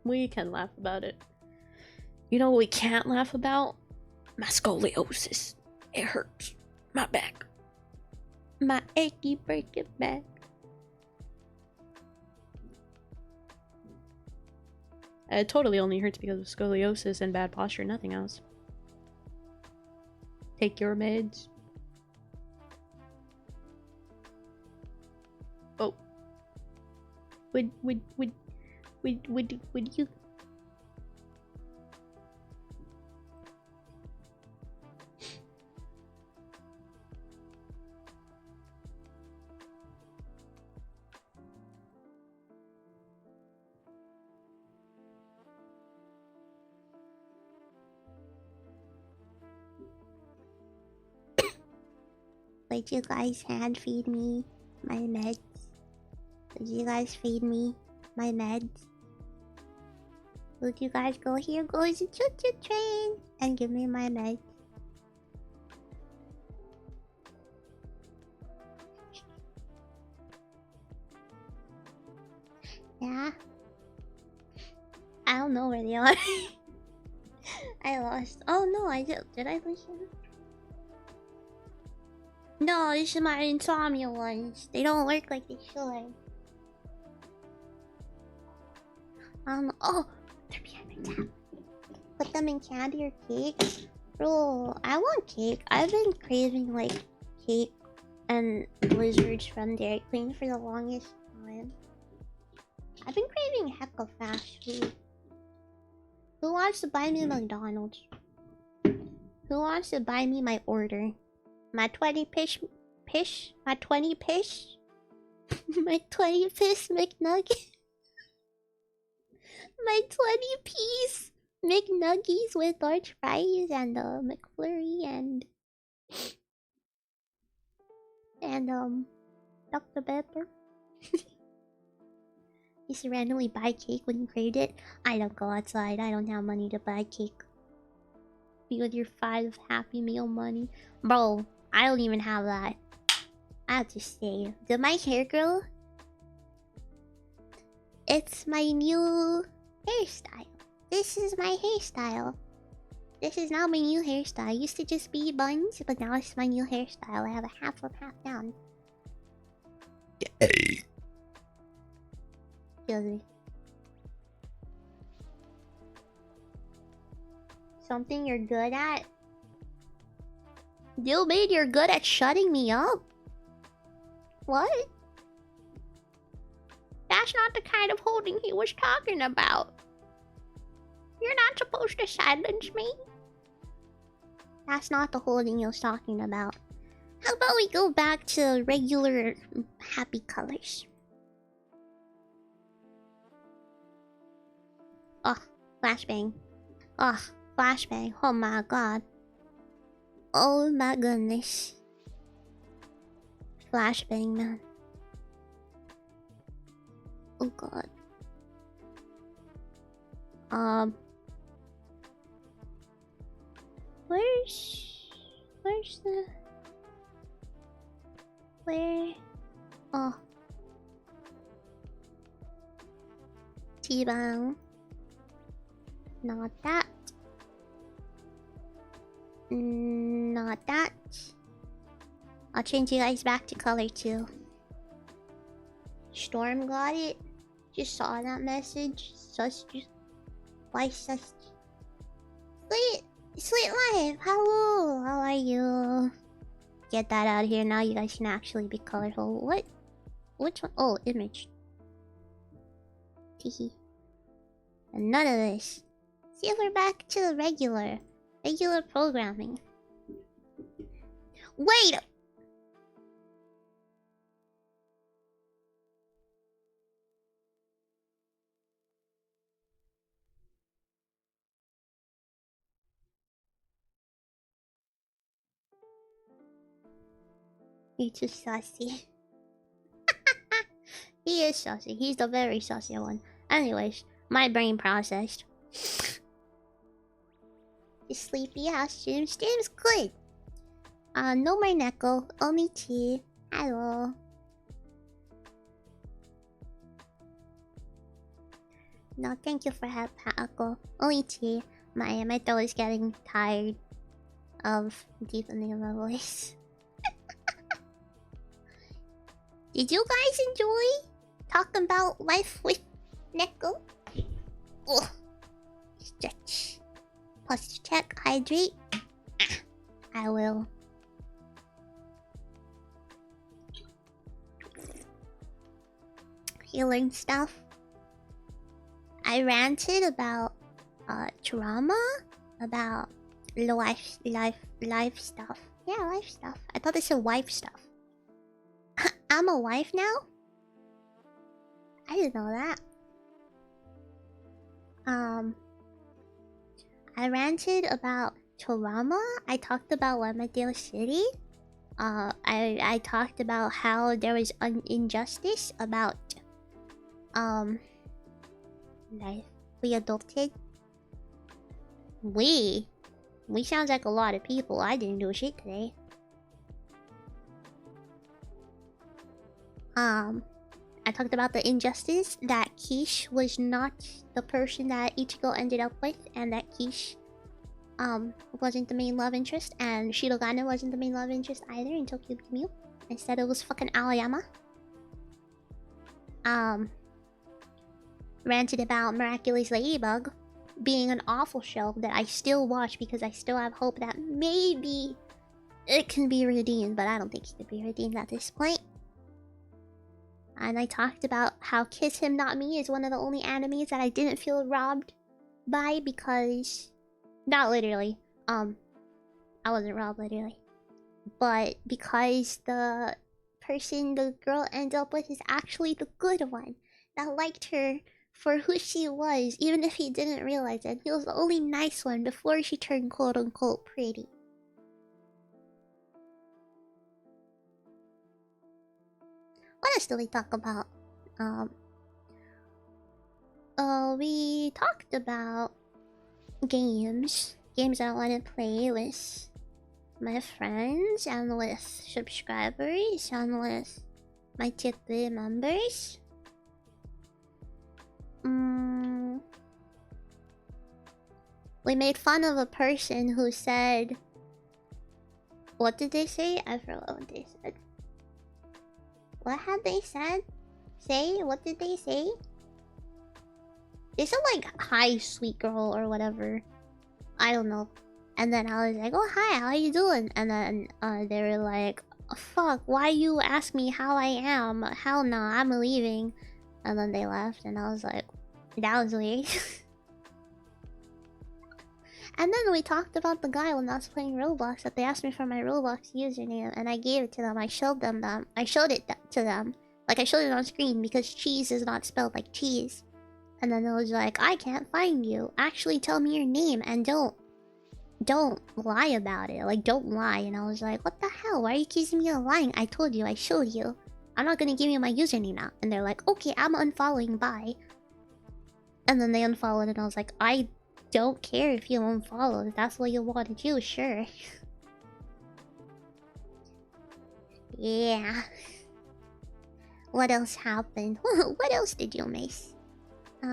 We can laugh about it. You know what we can't laugh about? My scoliosis. It hurts. My back. My achy breaky back. It totally only hurts because of scoliosis and bad posture, nothing else. Take your meds. Oh. Would you... Would you guys hand feed me my meds? Would you guys feed me my meds? Would you guys go, here goes a choo-choo train, and give me my meds? Yeah? I don't know where they are. I lost. Oh no, I did I lose them? No, this is my insomnia ones. They don't work like they should. Oh, they're behind my tab. Put them in candy or cake? Bro, I want cake. I've been craving like cake and blizzards from Dairy Queen for the longest time. I've been craving heck of fast food. Who wants to buy me McDonald's? Who wants to buy me my order? My 20 pish? My 20 pish? My 20 piece McNugget? My 20-piece McNuggies with large fries and McFlurry and Dr. Pepper. You should randomly buy cake when you craved it. I don't go outside. I don't have money to buy cake. Be with your 5 Happy Meal money. Bro, I don't even have that. I have to say, did my hair grow? It's my new hairstyle. This is my hairstyle. This is now my new hairstyle. It used to just be buns, but now it's my new hairstyle. I have a half up, half down. Excuse me. Something you're good at? You made you're good at shutting me up? What? That's not the kind of holding he was talking about. You're not supposed to silence me. That's not the holding he was talking about. How about we go back to regular happy colors? Oh, flashbang. Oh, flashbang. Oh my god. Oh my goodness. Flashbang, man. Oh god. Where's the... Where... Oh. T-bone. Not that. Not that. I'll change you guys back to color too. Storm got it. Just saw that message. Sus. Why sus? Sweet life. Hello. How are you? Get that out of here now. You guys can actually be colorful. What? Which one? Oh, image. Teehee. And none of this. See if we're back to the regular programming. Wait! He's too saucy. He is saucy. He's the very saucy one. Anyways, my brain processed. You sleepy ass Stream's good. No more Neko, only tea. Hello. No, thank you for help, Ako. Only tea. My throat is getting tired of deepening my voice. Did you guys enjoy talking about life with Neko? Oh, stretch. Posture check, hydrate. I will. Healing stuff. I ranted about trauma, about life stuff. Yeah, life stuff. I thought this was wife stuff. I'm a wife now? I didn't know that. I ranted about trauma. I talked about Lemondale City. I talked about how there was an injustice about life. We adopted. We sounds like a lot of people. I didn't do shit today. I talked about the injustice that Quiche was not the person that Ichigo ended up with, and that Quiche wasn't the main love interest, and Shirogane wasn't the main love interest either until Cube Mew. Instead it was fucking Aoyama. Ranted about Miraculous Ladybug being an awful show that I still watch because I still have hope that maybe it can be redeemed, but I don't think it can be redeemed at this point. And I talked about how Kiss Him Not Me is one of the only animes that I didn't feel robbed by because... Not literally. I wasn't robbed literally. But because the person the girl ended up with is actually the good one that liked her for who she was, even if he didn't realize it. He was the only nice one before she turned quote-unquote pretty. What else did we talk about? We talked about games that I want to play with my friends and with subscribers and with my tier 3 members. We made fun of a person who said... What did they say? I forgot what they said. What had they said? What did they say? They said like, hi, sweet girl, or whatever. I don't know. And then I was like, oh, hi, how you doing? And then they were like, oh, fuck, why you ask me how I am? Hell no, I'm leaving. And then they left, and I was like, that was weird. And then we talked about the guy when I was playing Roblox, that they asked me for my Roblox username, and I gave it to them. I showed it to them. Like, I showed it on screen because cheese is not spelled like cheese. And then it was like, I can't find you. Actually tell me your name and don't lie about it. Like, don't lie. And I was like, what the hell? Why are you accusing me of lying? I told you, I showed you. I'm not gonna give you my username now. And they're like, okay, I'm unfollowing, bye. And then they unfollowed, and I was like, I don't care if you unfollow. If that's what you want to do, sure. Yeah. What else happened? What else did you miss? We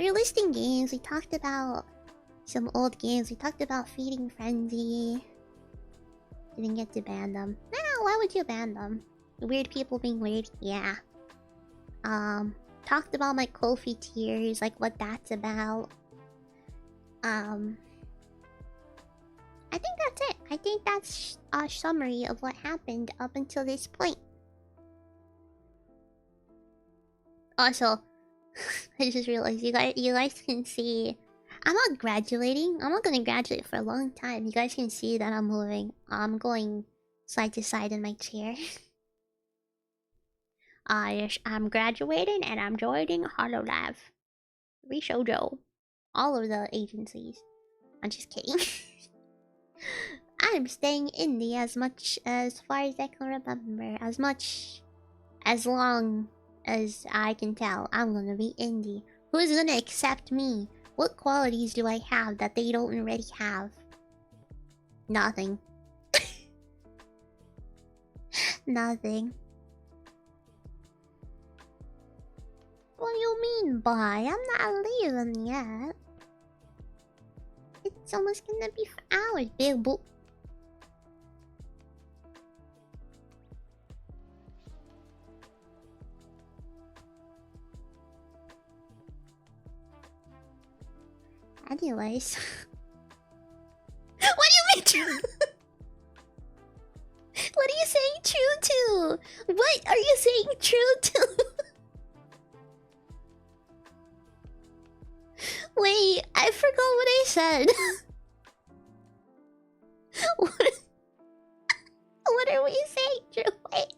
were listing games. We talked about some old games. We talked about Feeding Frenzy. Didn't get to ban them. Nah, why would you ban them? Weird people being weird? Yeah. Talked about my Ko-fi tiers, like what that's about. I think that's it. I think that's a summary of what happened up until this point. Also, I just realized you guys can see I'm not graduating. I'm not gonna graduate for a long time. You guys can see that I'm moving. I'm going side to side in my chair. Yes, I'm graduating and I'm joining Hololive. Reshoujo. All of the agencies. I'm just kidding. I'm staying indie as far as I can remember. As long as I can tell. I'm gonna be indie. Who's gonna accept me? What qualities do I have that they don't already have? Nothing. Nothing. What do you mean, bye? I'm not leaving yet. It's almost gonna be for hours, big boo. Anyways. What do you mean true? What are you saying true to? What are you saying true to? Wait, I forgot what I said. What are we saying true? Wait.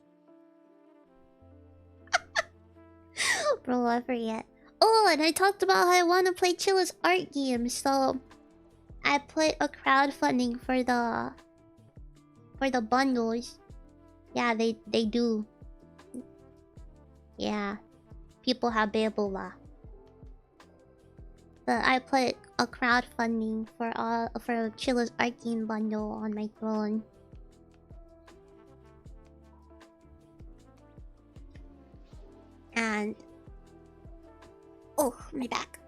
Bro, I forget. Oh, and I talked about how I want to play Chilla's art game, so I put a crowdfunding for the bundles. Yeah, they do. Yeah, people have Bebola. But I put a crowdfunding for Chilla's art game bundle on my throne. And oh, my back.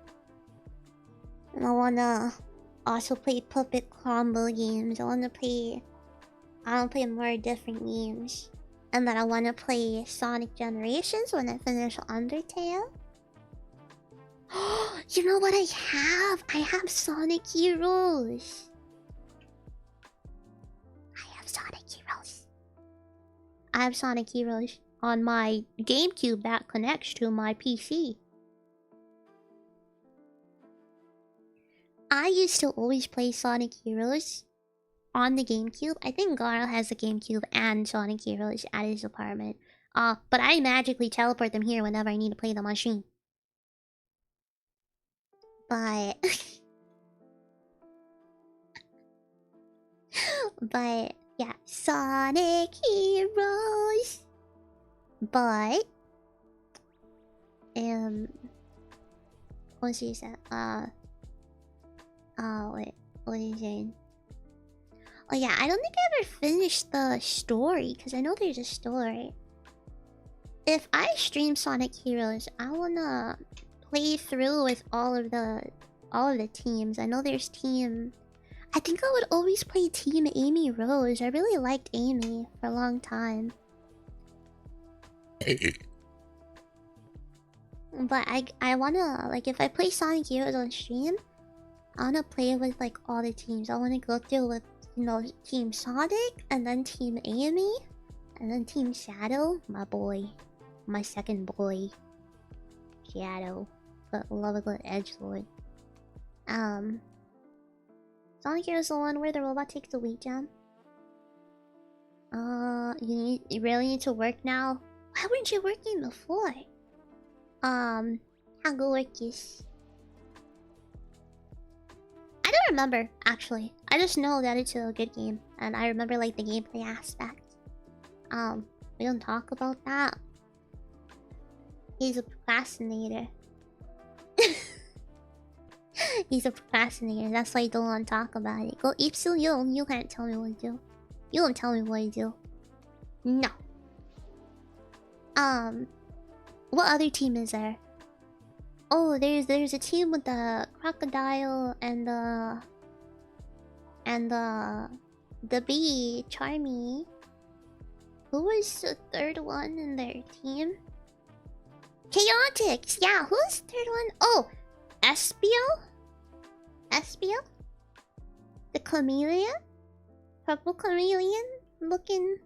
And I wanna also play Puppet Combo games. I wanna play more different games. And then I wanna play Sonic Generations when I finish Undertale. You know what I have? I have Sonic Heroes. I have Sonic Heroes on my GameCube that connects to my PC. I used to always play Sonic Heroes on the GameCube. I think Garl has the GameCube and Sonic Heroes at his apartment. But I magically teleport them here whenever I need to play the machine. But but yeah, Sonic Heroes. But what she said? Wait, what are you saying? Oh yeah, I don't think I ever finished the story because I know there's a story. If I stream Sonic Heroes, I wanna play through with all of the teams. I know there's team. I think I would always play Team Amy Rose. I really liked Amy for a long time. But I wanna, like, if I play Sonic Heroes on stream, I wanna play with like all the teams. I wanna go through with, you know, Team Sonic, and then Team Amy, and then Team Shadow, my boy, my second boy, Shadow, but love a good edgelord. Sonic Heroes the one where the robot takes the wheat jam. You really need to work now. Why weren't you working before? How good work is. I don't remember, actually. I just know that it's a good game, and I remember like the gameplay aspect. We don't talk about that. He's a procrastinator. He's a procrastinator. That's why I don't want to talk about it. Go Ipsu, you can't tell me what to do. You don't tell me what to do. No. What other team is there? Oh, there's a team with the crocodile and the bee, Charmy. Who was the third one in their team? Chaotix! Yeah, who's the third one? Oh, Espio? Espio? The chameleon? Purple chameleon looking.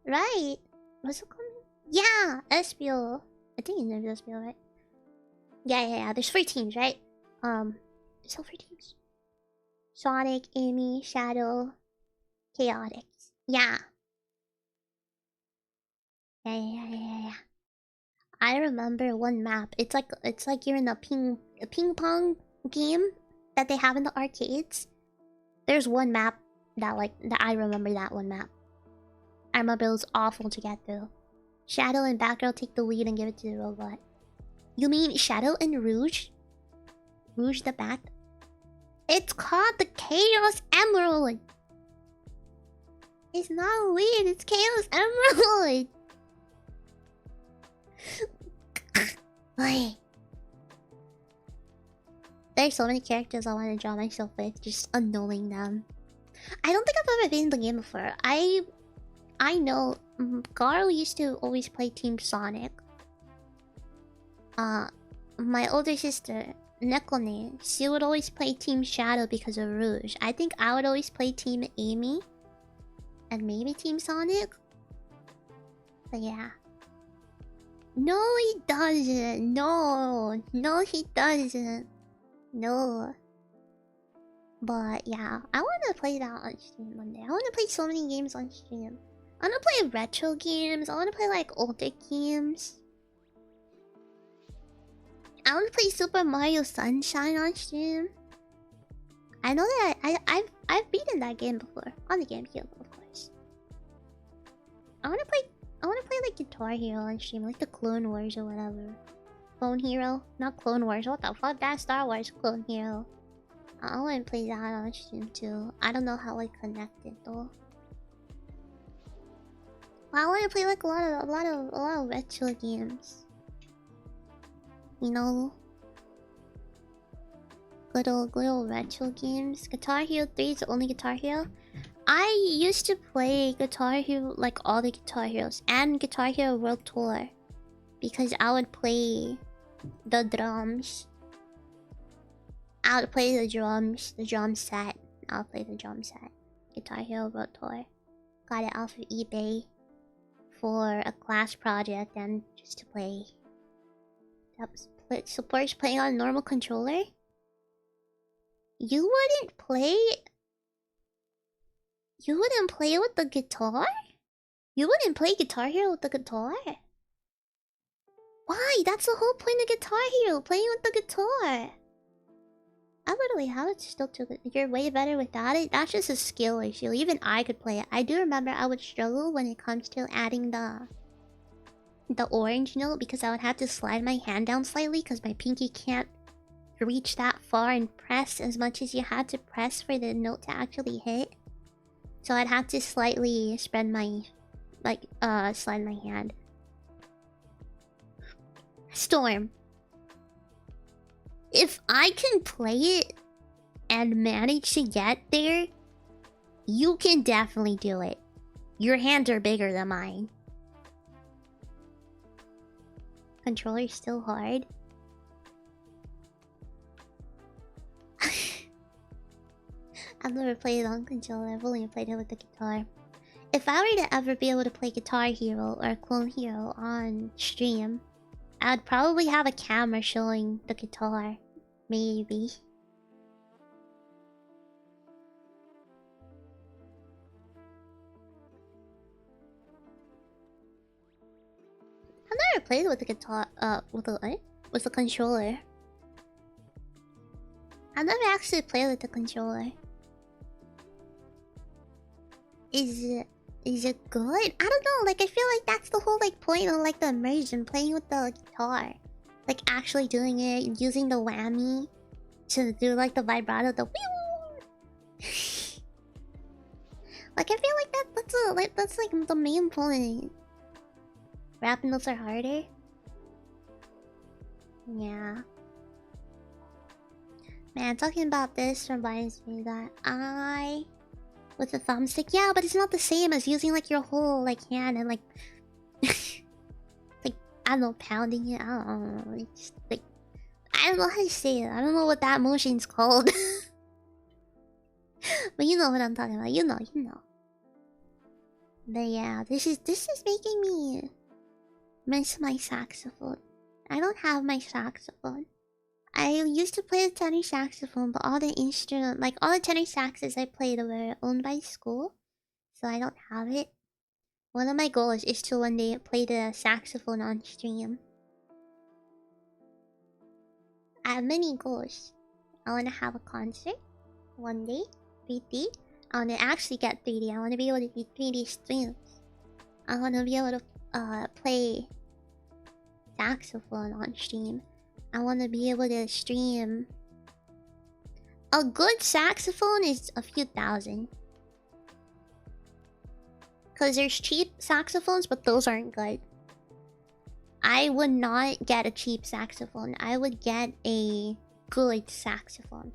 Right. Was it chameleon? Yeah, Espio. I think his name is Espio, right? Yeah. There's 3 teams, right? There's all 3 teams. Sonic, Amy, Shadow, Chaotix. Yeah. Yeah. I remember one map. It's like you're in a ping pong game that they have in the arcades. There's one map that I remember, that one map. I remember it was awful to get through. Shadow and Batgirl take the lead and give it to the robot. You mean Shadow and Rouge? Rouge the Bat? It's called the Chaos Emerald! It's not weird, it's Chaos Emerald! Wait. There's so many characters I want to draw myself with, just unknowing them. I don't think I've ever been in the game before. I know Garl used to always play Team Sonic. My older sister, Nekone, she would always play Team Shadow because of Rouge. I think I would always play Team Amy. And maybe Team Sonic. But yeah. No, he doesn't. No, he doesn't. No. But yeah, I want to play that on stream one day. I want to play so many games on stream. I want to play retro games. I want to play like older games. I want to play Super Mario Sunshine on stream. I know that I've beaten that game before on the GameCube, of course. I want to play like Guitar Hero on stream, like the Clone Wars or whatever. Clone Hero, not Clone Wars. What the fuck? That's Star Wars. Clone Hero. I want to play that on stream too. I don't know how I connect it though. But I want to play like a lot of retro games. You know, good old retro games. Guitar Hero 3 is the only Guitar Hero. I used to play Guitar Hero, like all the Guitar Heroes, and Guitar Hero World Tour, because I would play the drums. I would play the drum set. I'll play the drum set. Guitar Hero World Tour. Got it off of eBay for a class project and just to play. That supports playing on a normal controller? You wouldn't play? You wouldn't play with the guitar? You wouldn't play Guitar Hero with the guitar? Why? That's the whole point of Guitar Hero, playing with the guitar. I literally have it still too good. You're way better without it. That's just a skill issue. Even I could play it. I do remember I would struggle when it comes to adding the orange note, because I would have to slide my hand down slightly because my pinky can't reach that far and press as much as you had to press for the note to actually hit. So I'd have to slightly spread my, slide my hand. Storm. If I can play it and manage to get there, you can definitely do it. Your hands are bigger than mine. Controller's still hard. I've never played it on controller. I've only played it with the guitar. If I were to ever be able to play Guitar Hero or Clone Hero on stream, I'd probably have a camera showing the guitar. Maybe. I've never played with the guitar, with the controller. I've never actually played with the controller. Is it good? I don't know, like I feel like that's the whole like point of like the immersion, playing with the guitar. Like actually doing it, using the whammy to do like the vibrato, the like I feel like that's like the main point. Rap notes are harder. Yeah. Man, talking about this reminds me that with the thumbstick, yeah, but it's not the same as using like your whole like hand and like like I don't know, pounding it. I don't know. It's just, like I don't know how to say it. I don't know what that motion's called. But you know what I'm talking about. You know. But yeah, this is making me miss my saxophone. I don't have my saxophone. I used to play the tenor saxophone, but all the tenor saxes I played were owned by school, so I don't have it. One of my goals is to one day play the saxophone on stream. I have many goals. I want to have a concert one day, 3D. I want to actually get 3D. I want to be able to do 3D streams. I want to be able to play saxophone on stream. I want to be able to stream. A good saxophone is a few thousand. Because there's cheap saxophones, but those aren't good. I would not get a cheap saxophone. I would get a good saxophone.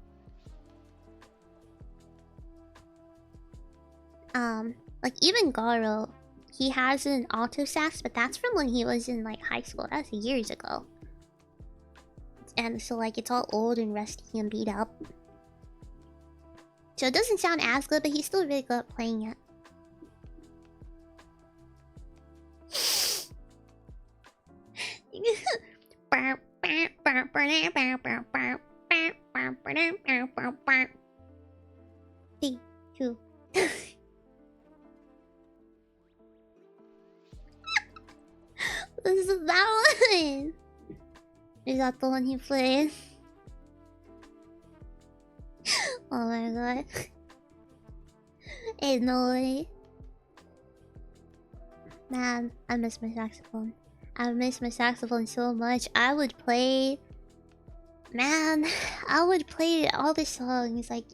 Like even Garo, he has an alto sax, but that's from when he was in like high school. That's years ago. And so like it's all old and rusty and beat up. So it doesn't sound as good, but he's still really good at playing it. Three, two. This is that one. Is that the one he played? Oh my god. Ain't no way. Man, I miss my saxophone. I miss my saxophone so much. I would play... Man, I would play all the songs. Like,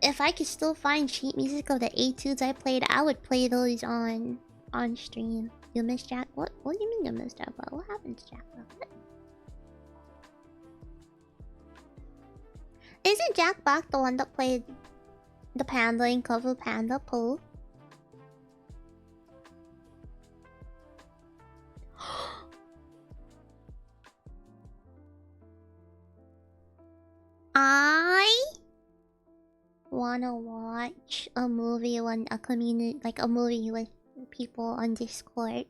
if I could still find sheet music of the etudes I played, I would play those on stream. You miss Jack? What do you mean you miss Jack? What happened to Jack? What? Isn't Jack Black the one that played the panda in cover Panda Pooh? I wanna watch a movie when a community, like a movie with people on Discord.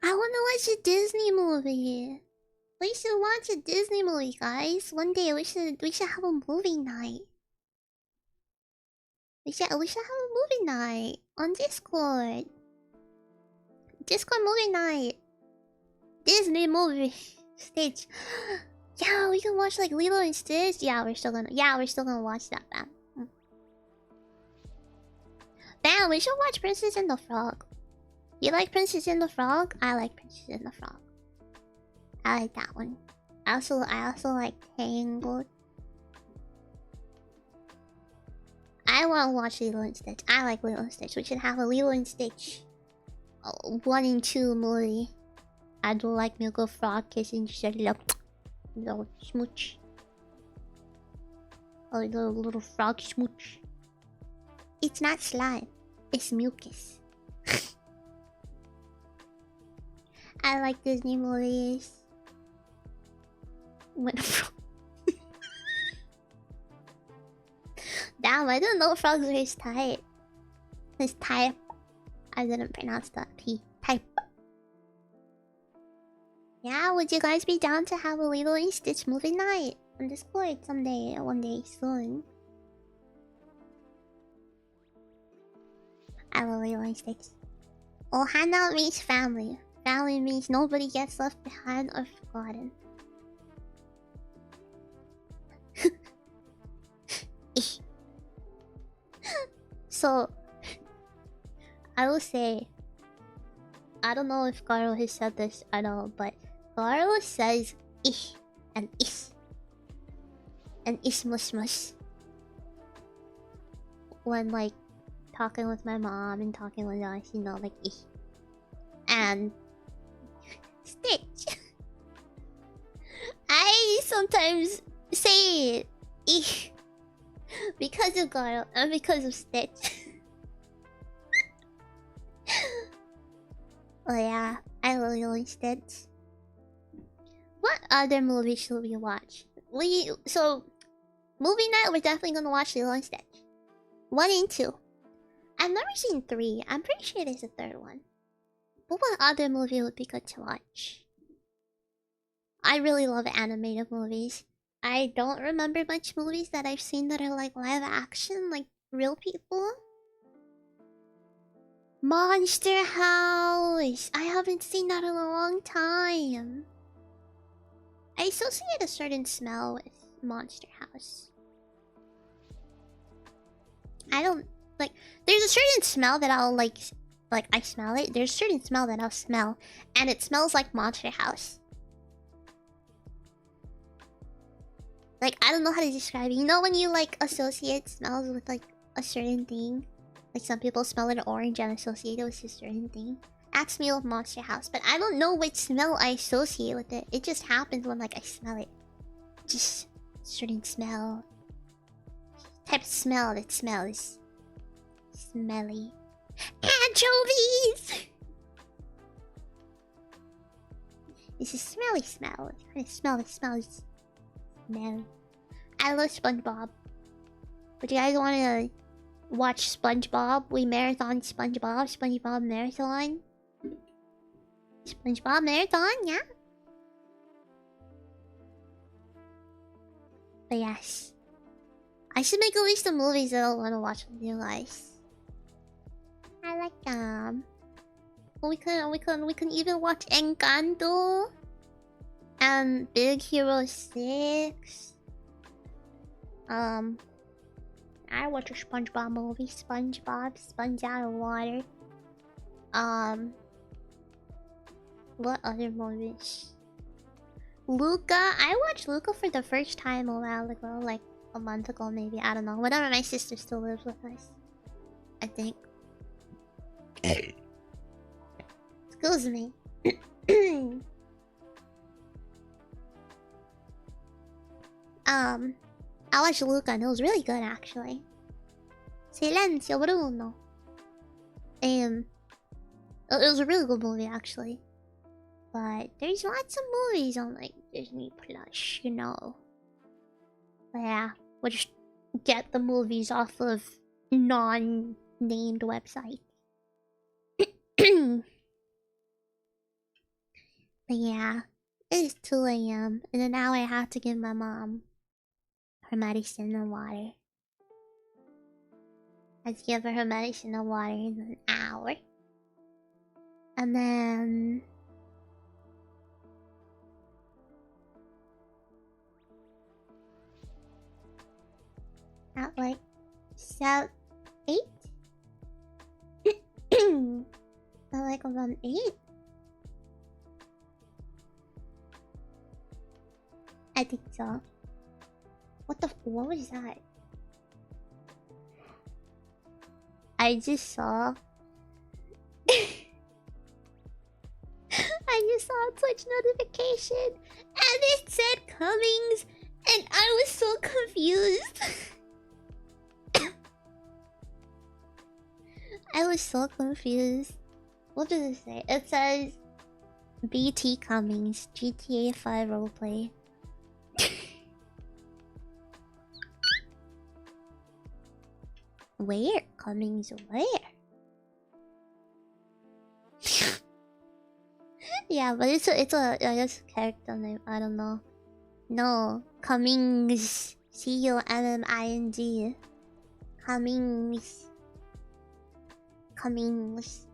I wanna watch a Disney movie. We should watch a Disney movie, guys. One day we should have a movie night. We should have a movie night on Discord. Discord movie night. Disney movie Stitch. Yeah, we can watch like Lilo and Stitch. Yeah, we're still gonna watch that, man. Damn, we should watch Princess and the Frog. You like Princess and the Frog? I like Princess and the Frog. I like that one. I also like Tangled. I want to watch Lilo and Stitch. I like Lilo and Stitch. We should have a Lilo and Stitch 1 and 2 movie. I do like Milk Frog kissing Sherlock. Little smooch. A little frog smooch. It's not slime. It's mucus. I like Disney movies. When Damn, I didn't know frogs were his type. His type. I didn't pronounce that P. Type. Yeah, would you guys be down to have a Lilo and Stitch movie night on Discord someday, one day soon? I love Lilo and Stitch. Oh, handout means family. Family means nobody gets left behind or forgotten. So, I will say, I don't know if Carl has said this at all, but Carl says ish and is and ismusmus when like talking with my mom and talking with us, you know, like ish and Stitch. I sometimes say it ish because of Carl and because of Stitch. Oh yeah, I really Stitch. What other movies should we watch? Movie night, we're definitely gonna watch Lilo and Stitch. 1 and 2. I've never seen 3. I'm pretty sure there's a 3rd one. But what other movie would be good to watch? I really love animated movies. I don't remember much movies that I've seen that are like live action, like real people. Monster House! I haven't seen that in a long time. I associate a certain smell with Monster House. I don't like. There's a certain smell that I'll like I smell it. There's a certain smell that I'll smell, and it smells like Monster House. Like, I don't know how to describe it. You know when you like associate smells with like a certain thing? Like some people smell an orange and associate it with a certain thing. That's me with Monster House, but I don't know which smell I associate with it. It just happens when like I smell it. Just certain smell. Type of smell that smells smelly. Anchovies! It's a smelly smell. It's kind of smell that smells smelly. I love SpongeBob. Would you guys want to watch SpongeBob? We marathon SpongeBob. SpongeBob marathon. SpongeBob marathon, yeah. But yes, I should make a list of movies that I want to watch with you guys. I like them. We can even watch Encanto and Big Hero 6. I watch a SpongeBob movie. SpongeBob, sponge out of water. What other movies? Luca. I watched Luca for the first time a while ago, like a month ago maybe. I don't know. Whenever my sister still lives with us, I think. Excuse me. I watched Luca and it was really good actually. Silenzio Bruno. It was a really good movie actually. But there's lots of movies on like Disney Plus, you know. But yeah, we'll just get the movies off of non-named websites. But yeah, it is 2 AM and then now I have to give my mom her medicine and water. I have to give her medicine and water in an hour. And then at like 8? At like around 8? I think so. What was that? I just saw I just saw a Twitch notification, and it said Cummings, and I was so confused. I was so confused. What does it say? It says BT Cummings, GTA 5 roleplay. Where? Cummings where? Yeah, but it's a I guess character name. I don't know. No, Cummings. Cumming. Cummings. Cummings.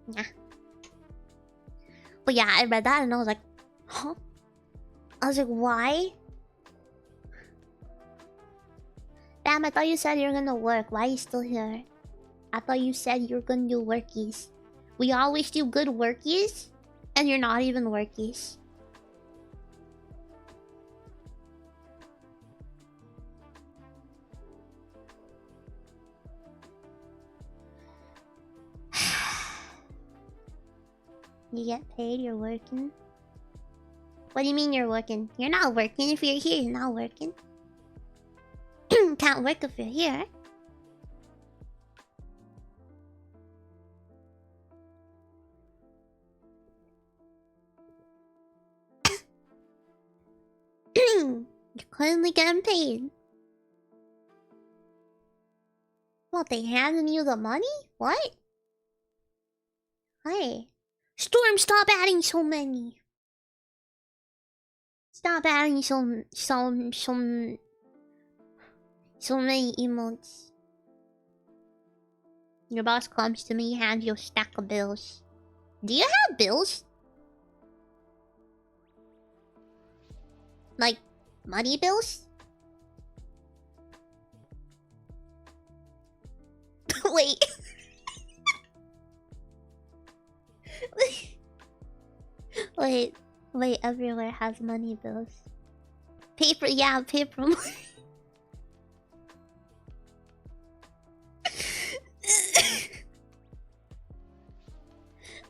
Yeah. But yeah, I read that and I was like, huh? I was like, why? Damn, I thought you said you were gonna work. Why are you still here? I thought you said you were gonna do workies. We always do good workies, and you're not even workies. You get paid, you're working. What do you mean you're working? You're not working. If you're here, you're not working. Can't work if you're here. You're currently getting paid. What, they handing you the money? What? Hey. Storm, stop adding so many. Stop adding so many emotes. Your boss comes to me, hands you a stack of bills. Do you have bills? Like, money bills? Wait. Wait, everywhere has money bills. Paper, yeah, paper money. I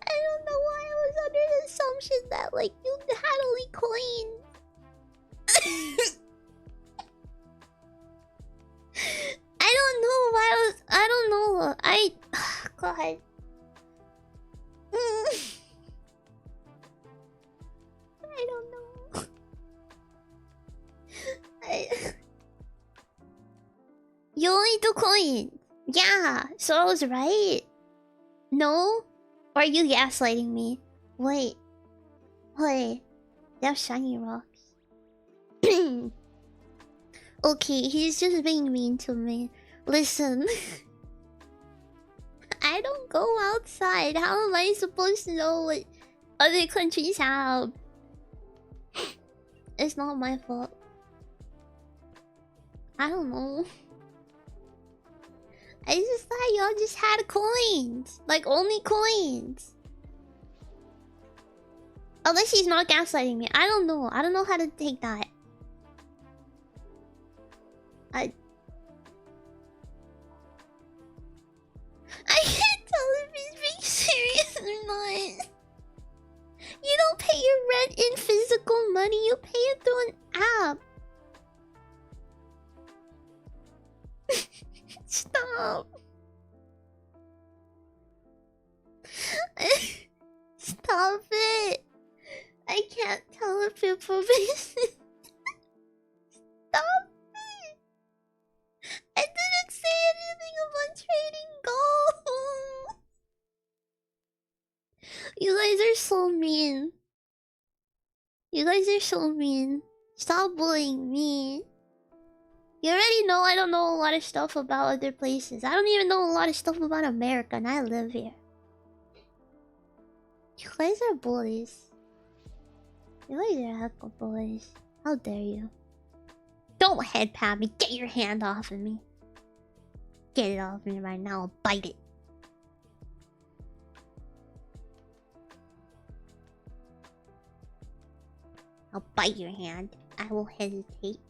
don't know why I was under the assumption that, like, you had only coins. I don't know why I was... I don't know. God. I don't know. You only do coins. Yeah, so I was right. No? Or are you gaslighting me? Wait. They have shiny rocks. Okay, he's just being mean to me. Listen. I don't go outside. How am I supposed to know what other countries have? It's not my fault. I don't know. I just thought y'all just had coins. Like, only coins. Unless he's not gaslighting me. I don't know. I don't know how to take that. I can't tell if he's being serious or not. You don't pay your rent in physical money. You pay it through an app. Stop. Stop it. I can't tell if you're probation. Stop it. I didn't say anything about trading gold. You guys are so mean. You guys are so mean. Stop bullying me. You already know I don't know a lot of stuff about other places. I don't even know a lot of stuff about America, and I live here. You guys are bullies. You guys are heckle bullies. How dare you? Don't head pat me. Get your hand off of me. Get it off me right now. I'll bite it. I'll bite your hand. I will hesitate.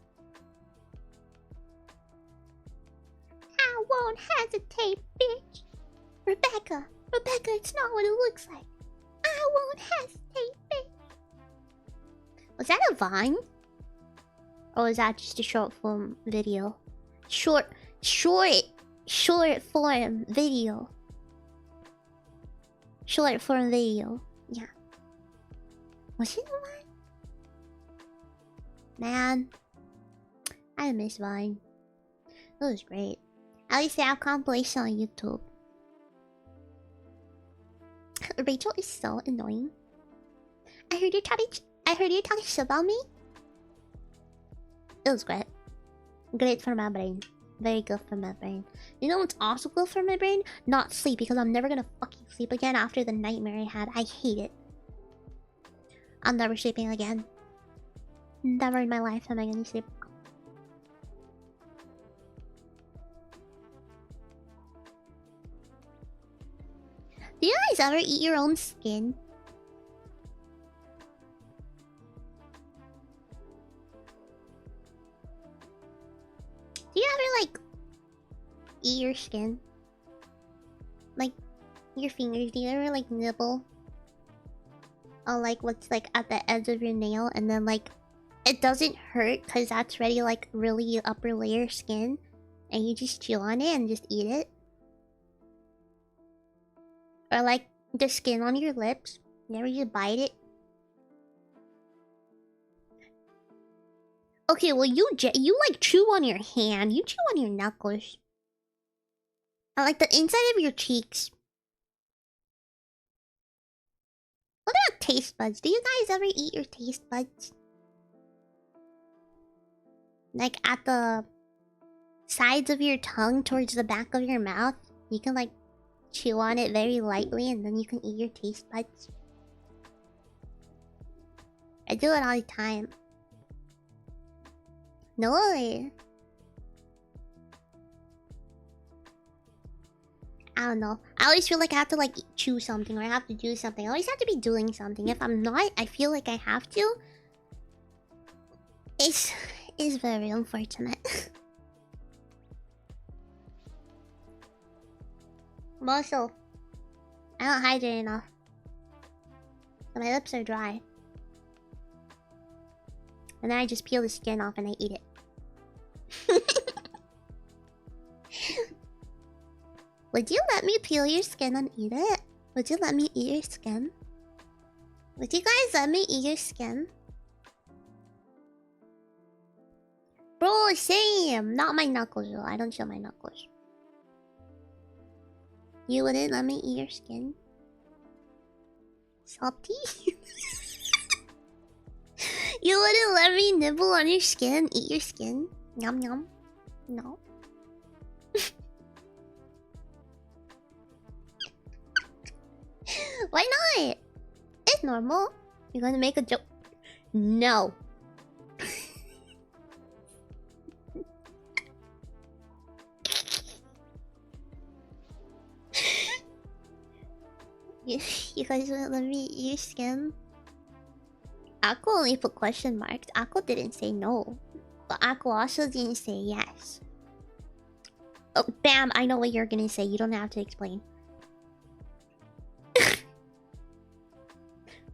I won't hesitate, bitch. Rebecca, it's not what it looks like. I won't hesitate. Was that a Vine? Or was that just a short form video? Short form video. Short form video. Yeah. Was it a Vine? Man. I miss Vine. It was great. At least they have compilation on YouTube. Rachel is so annoying. I heard you talking shit about me. It was great. Great for my brain. Very good for my brain. You know what's also good for my brain? Not sleep, because I'm never gonna fucking sleep again after the nightmare I had. I hate it. I'm never sleeping again. Never in my life am I gonna sleep. Do you guys ever eat your own skin? Do you ever, like, eat your skin? Like, your fingers, do you ever, like, nibble? Or, like, what's, like, at the edge of your nail, and then, like, it doesn't hurt because that's already, like, really upper layer skin, and you just chew on it and just eat it? Or, like, the skin on your lips, you ever just bite it? Okay, well, you like chew on your hand. You chew on your knuckles. I like the inside of your cheeks. What about taste buds? Do you guys ever eat your taste buds? Like at the sides of your tongue towards the back of your mouth. You can like chew on it very lightly and then you can eat your taste buds. I do it all the time. No way. I don't know. I always feel like I have to like chew something or I have to do something. I always have to be doing something. If I'm not, I feel like I have to. It's very unfortunate. Also, I don't hydrate enough. So my lips are dry. And then I just peel the skin off and I eat it. Would you let me peel your skin and eat it? Would you let me eat your skin? Would you guys let me eat your skin? Bro, same! Not my knuckles though. I don't show my knuckles. You wouldn't let me eat your skin? Salty? You wouldn't let me nibble on your skin, eat your skin? Yum yum. No. Why not? It's normal. You're gonna make a joke. No. You guys wouldn't let me eat your skin? Aqua only put question marks. Aqua didn't say no. But Aqua also didn't say yes. Oh, bam! I know what you're gonna say. You don't have to explain.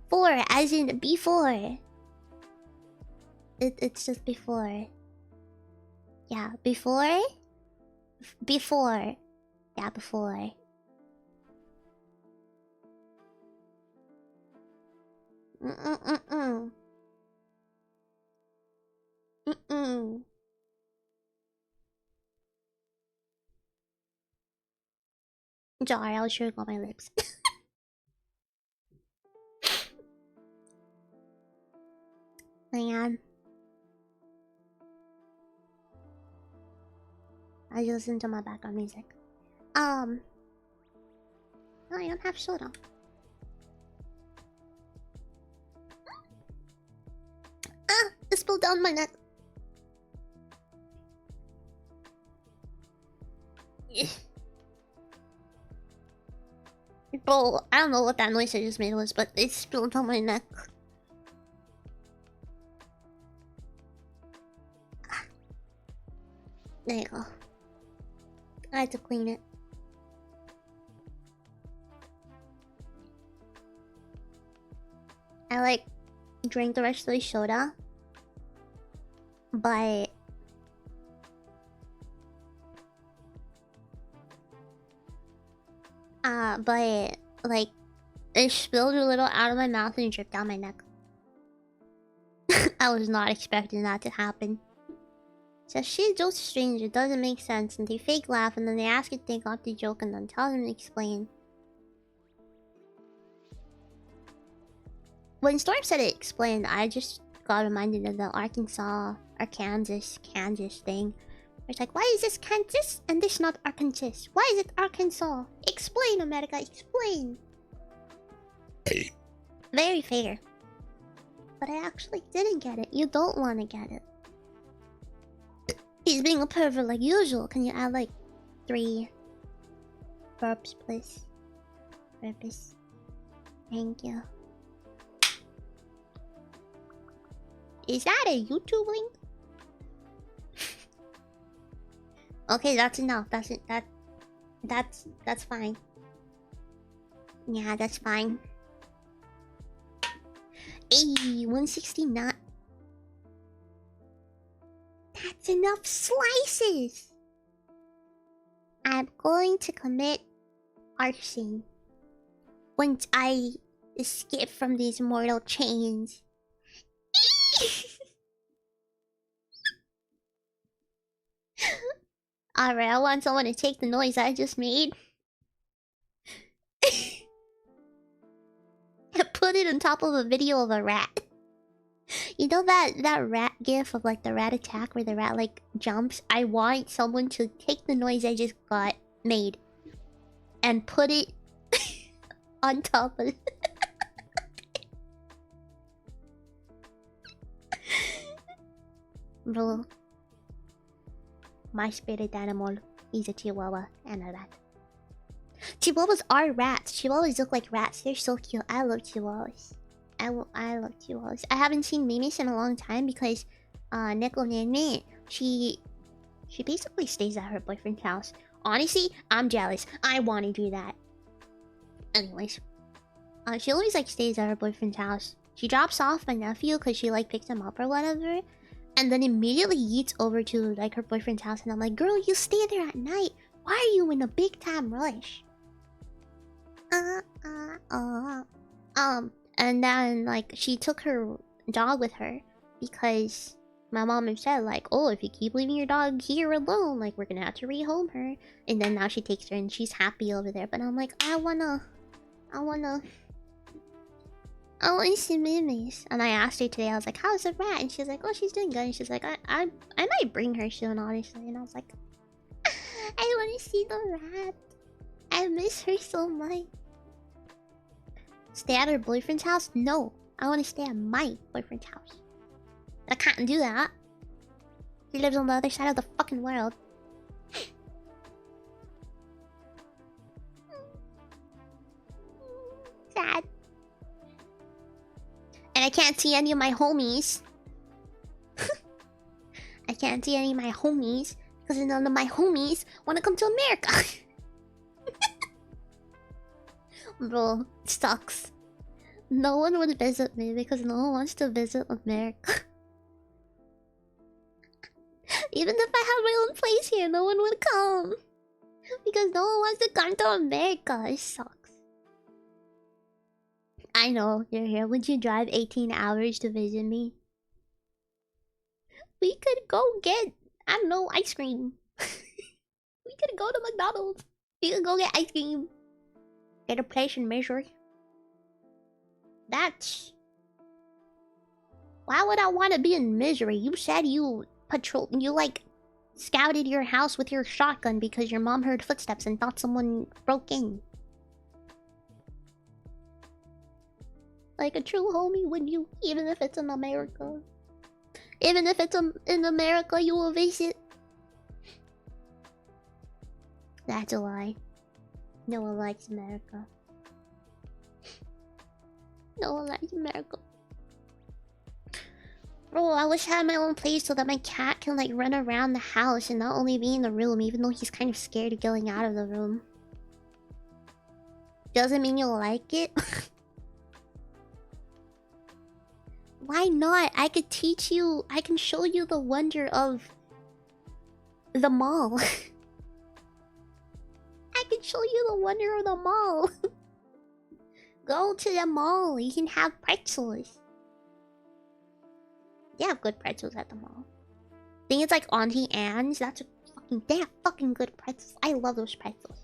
4, as in before. It's just before. Yeah, before? Before. Yeah, before. Mm-mm-mm-mm. Mm-mm. Sorry, I was chewing on my lips. Man. I just listen to my background music. No, I don't have soda. Ah! It spilled down my neck. Bro, I don't know what that noise I just made was, but it spilled on my neck. There you go. I had to clean it. I like drank the rest of the soda. But like it spilled a little out of my mouth and dripped down my neck. I was not expecting that to happen. So shit jokes strange, it doesn't make sense, and they fake laugh and then they ask if they got the joke and then tell them to explain. When Storm said it explained, I just got reminded of the Arkansas or Kansas thing. It's like, why is this Kansas and this not Arkansas? Why is it Arkansas? Explain, America, explain. Very fair. But I actually didn't get it. You don't want to get it. He's being a pervert like usual. Can you add like 3 burps, please? Burps. Thank you. Is that a YouTube link? Okay, that's enough. That's it. That's fine. Yeah, that's fine. Hey, 169. That's enough slices. I'm going to commit arson once I escape from these mortal chains. Alright, I want someone to take the noise I just made and put it on top of a video of a rat. You know that rat gif of like the rat attack where the rat like jumps? I want someone to take the noise I just got made and put it on top of it. Bro, my spirit animal is a chihuahua and a rat. Chihuahuas are rats. Chihuahuas look like rats. They're so cute. I love chihuahuas. I love chihuahuas. I haven't seen Mimis in a long time because Neko Nene, she basically stays at her boyfriend's house. Honestly, I'm jealous. I want to do that. Anyways, she always like stays at her boyfriend's house. She drops off my nephew because she like picks him up or whatever, and then immediately yeets over to like her boyfriend's house. And I'm like, girl, you stay there at night. Why are you in a big time rush? And then like she took her dog with her because my mom had said like, oh, if you keep leaving your dog here alone, like we're gonna have to rehome her. And then now she takes her and she's happy over there. But I'm like, I wanna see Mimis. And I asked her today, I was like, how's the rat? And she's like, oh, she's doing good. And she's like, I might bring her soon, honestly. And I was like, I wanna see the rat. I miss her so much. Stay at her boyfriend's house? No. I want to stay at my boyfriend's house. I can't do that. He lives on the other side of the fucking world. Sad. And I can't see any of my homies. I can't see any of my homies because none of my homies want to come to America. Bro, it sucks. No one would visit me because no one wants to visit America. Even if I had my own place here, no one would come. Because no one wants to come to America. It sucks. I know, you're here. Would you drive 18 hours to visit me? We could go get, I don't know, ice cream. We could go to McDonald's. We could go get ice cream. Get a place in Missouri. That's... Why would I want to be in Missouri? You said you like scouted your house with your shotgun because your mom heard footsteps and thought someone broke in. Like a true homie, would you? Even if it's in America. Even if it's in America, you will visit. That's a lie. No one likes America. No one likes America. Bro, I wish I had my own place so that my cat can like run around the house and not only be in the room, even though he's kind of scared of going out of the room. Doesn't mean you'll like it. Why not? I could teach you. I can show you the wonder of the mall. I can show you the wonder of the mall. Go to the mall. You can have pretzels. They have good pretzels at the mall. I think it's like Auntie Anne's. They have fucking good pretzels. I love those pretzels.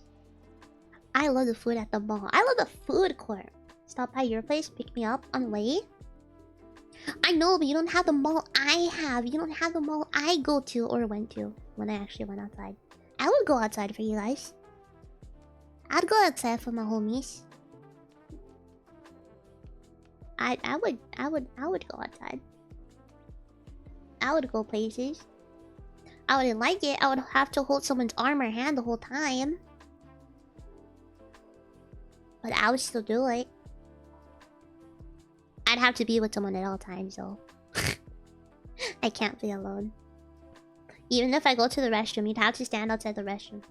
I love the food at the mall. I love the food court. Stop by your place, pick me up on the way. I know, but you don't have the mall I have. You don't have the mall I go to or went to when I actually went outside. I would go outside for you guys. I'd go outside for my homies. I would go outside. I would go places. I wouldn't like it. I would have to hold someone's arm or hand the whole time. But I would still do it. I'd have to be with someone at all times, though. I can't be alone. Even if I go to the restroom, you'd have to stand outside the restroom.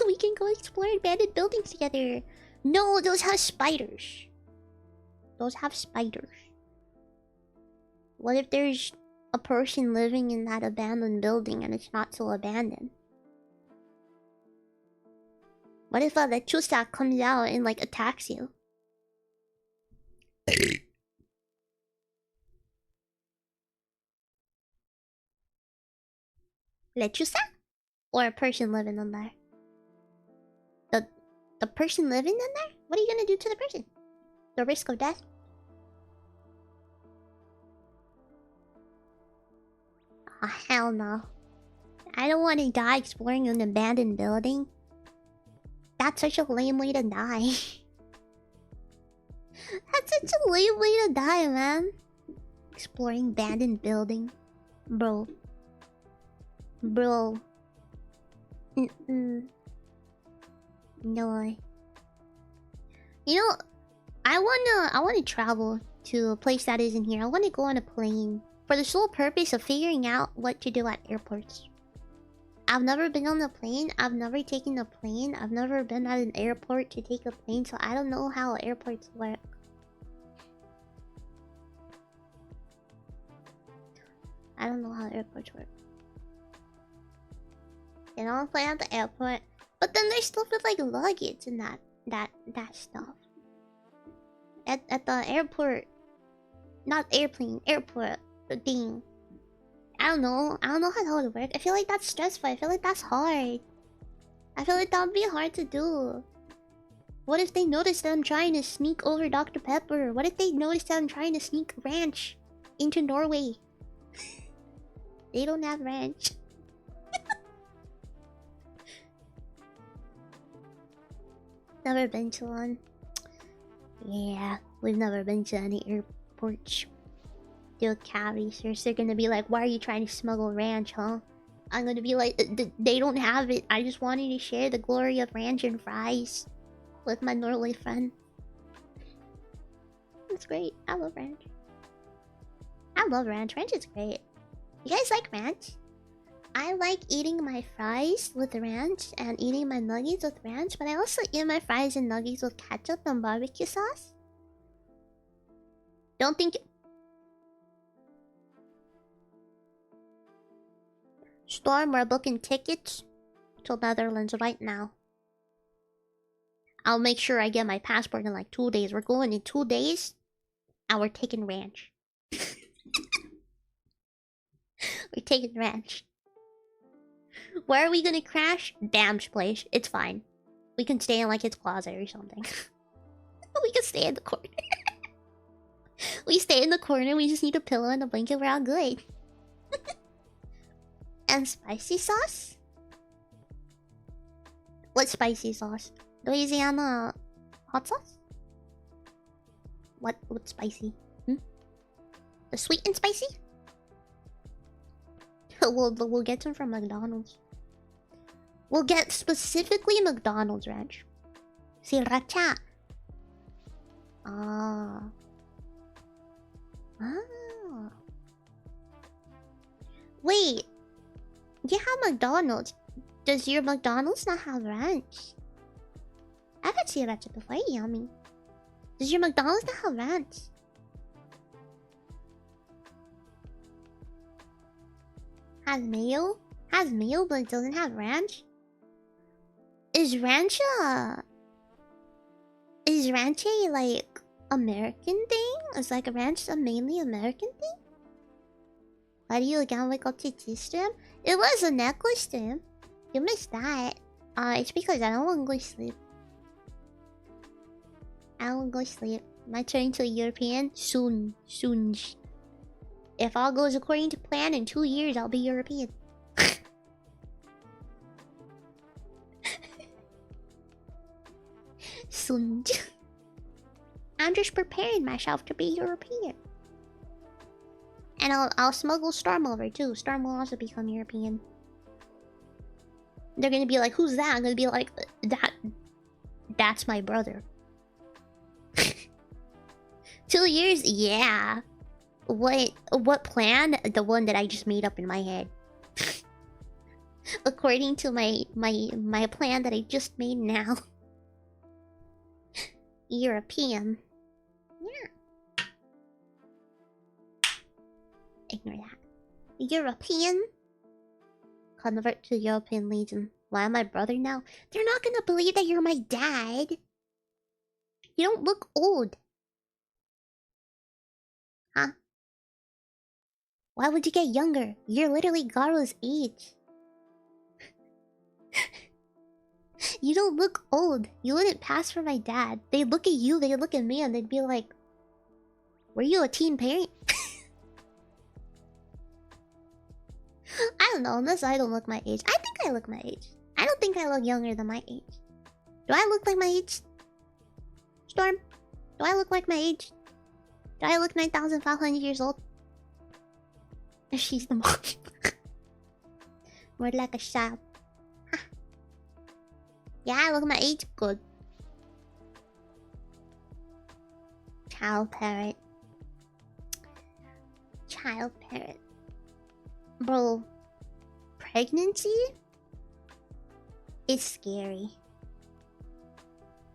We can go explore abandoned buildings together. No, those have spiders. Those have spiders. What if there's a person living in that abandoned building and it's not so abandoned? What if a lechusa comes out and like attacks you? Lechusa? Or a person living in there? The person living in there? What are you gonna do to the person? The risk of death? Oh, hell no. I don't want to die exploring an abandoned building. That's such a lame way to die. That's such a lame way to die, man. Exploring abandoned building. Bro. Bro. No. You know, I wanna travel to a place that isn't here. I wanna go on a plane for the sole purpose of figuring out what to do at airports. I've never been on a plane. I've never taken a plane. I've never been at an airport to take a plane, so I don't know how airports work. I don't know how airports work. They don't play at the airport. But then there's stuff with like luggage and that stuff. At the airport. Not airplane, airport thing. I don't know how that would work. I feel like that's stressful. I feel like that's hard. I feel like that would be hard to do. What if they notice that I'm trying to sneak over Dr. Pepper? What if they notice that I'm trying to sneak ranch into Norway? They don't have ranch. Never been to one. Yeah, we've never been to any airports. They'll cat research. They're gonna be like, why are you trying to smuggle ranch, huh? I'm gonna be like, they don't have it. I just wanted to share the glory of ranch and fries with my Norway friend. It's great. I love ranch. I love ranch. Ranch is great. You guys like ranch? I like eating my fries with ranch and eating my nuggets with ranch, but I also eat my fries and nuggets with ketchup and barbecue sauce. Don't think... Storm, we're booking tickets to Netherlands right now. I'll make sure I get my passport in like 2 days. We're going in 2 days, and we're taking ranch. We're taking ranch. Where are we gonna crash? Dam's place. It's fine. We can stay in like his closet or something. We can stay in the corner. We stay in the corner. We just need a pillow and a blanket. We're all good. And spicy sauce? What spicy sauce? Louisiana hot sauce? What spicy? The sweet and spicy? We'll get some from McDonald's. We'll get specifically McDonald's ranch. Sriracha. Ah. Wait. You have McDonald's. Does your McDonald's not have ranch? I've had sriracha before. Yummy. Does your McDonald's not have ranch? Has mayo? Has mayo, but it doesn't have ranch? Is ranch a like American thing? Is like ranch a mainly American thing? Why do you again wake up to tea stream? It was a necklace stream. You missed that. It's because I don't want to go to sleep. I don't want to go to sleep. My turn to a European soon. Soon. If all goes according to plan, in 2 years I'll be European. Soon. I'm just preparing myself to be European. And I'll smuggle Storm over too. Storm will also become European. They're gonna be like, who's that? I'm gonna be like, that's my brother. 2 years? Yeah. What plan? The one that I just made up in my head. According to my plan that I just made now. European. Yeah. Ignore that. European? Convert to European Legion. Why am I brother now? They're not gonna believe that you're my dad. You don't look old. Huh? Why would you get younger? You're literally Garo's age. You don't look old. You wouldn't pass for my dad. They'd look at you, they'd look at me, and they'd be like, were you a teen parent? I don't know, unless I don't look my age. I think I look my age. I don't think I look younger than my age. Do I look like my age? Storm? Do I look like my age? Do I look 9,500 years old? She's the mom. More like a child. Huh. Yeah, I look my age. Good. Child parent. Child parent. Bro, pregnancy is scary.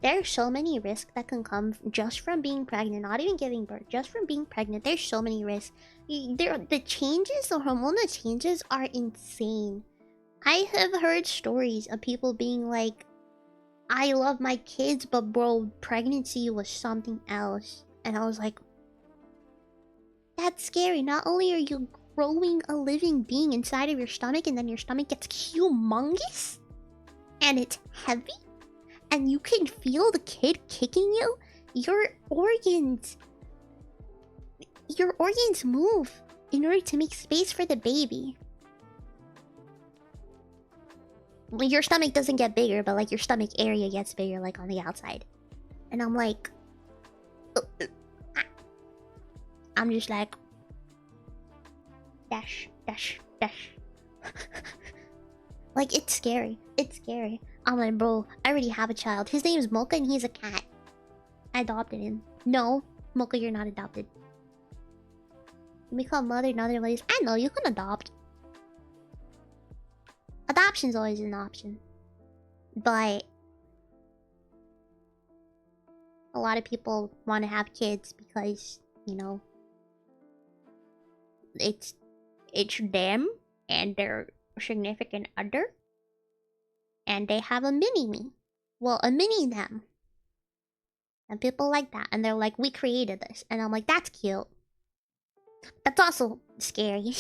There are so many risks that can come just from being pregnant, not even giving birth, just from being pregnant. There's so many risks. The changes, the hormonal changes are insane. I have heard stories of people being like, I love my kids, but bro, pregnancy was something else. And I was like, that's scary. Not only are you growing a living being inside of your stomach, and then your stomach gets humongous and it's heavy and you can feel the kid kicking you, your organs move in order to make space for the baby. Your stomach doesn't get bigger, but like your stomach area gets bigger, like on the outside. And I'm like, I'm just like, dash, dash, dash. Like, it's scary. It's scary. I'm like, bro, I already have a child. His name is Mocha and he's a cat. I adopted him. No, Mocha, you're not adopted. You become mother in other ways. I know, you can adopt. Adoption's always an option. But a lot of people want to have kids because, you know, it's them and their significant other, and they have a mini-me. Well, a mini-them. And people like that, and they're like, we created this. And I'm like, that's cute. That's also scary.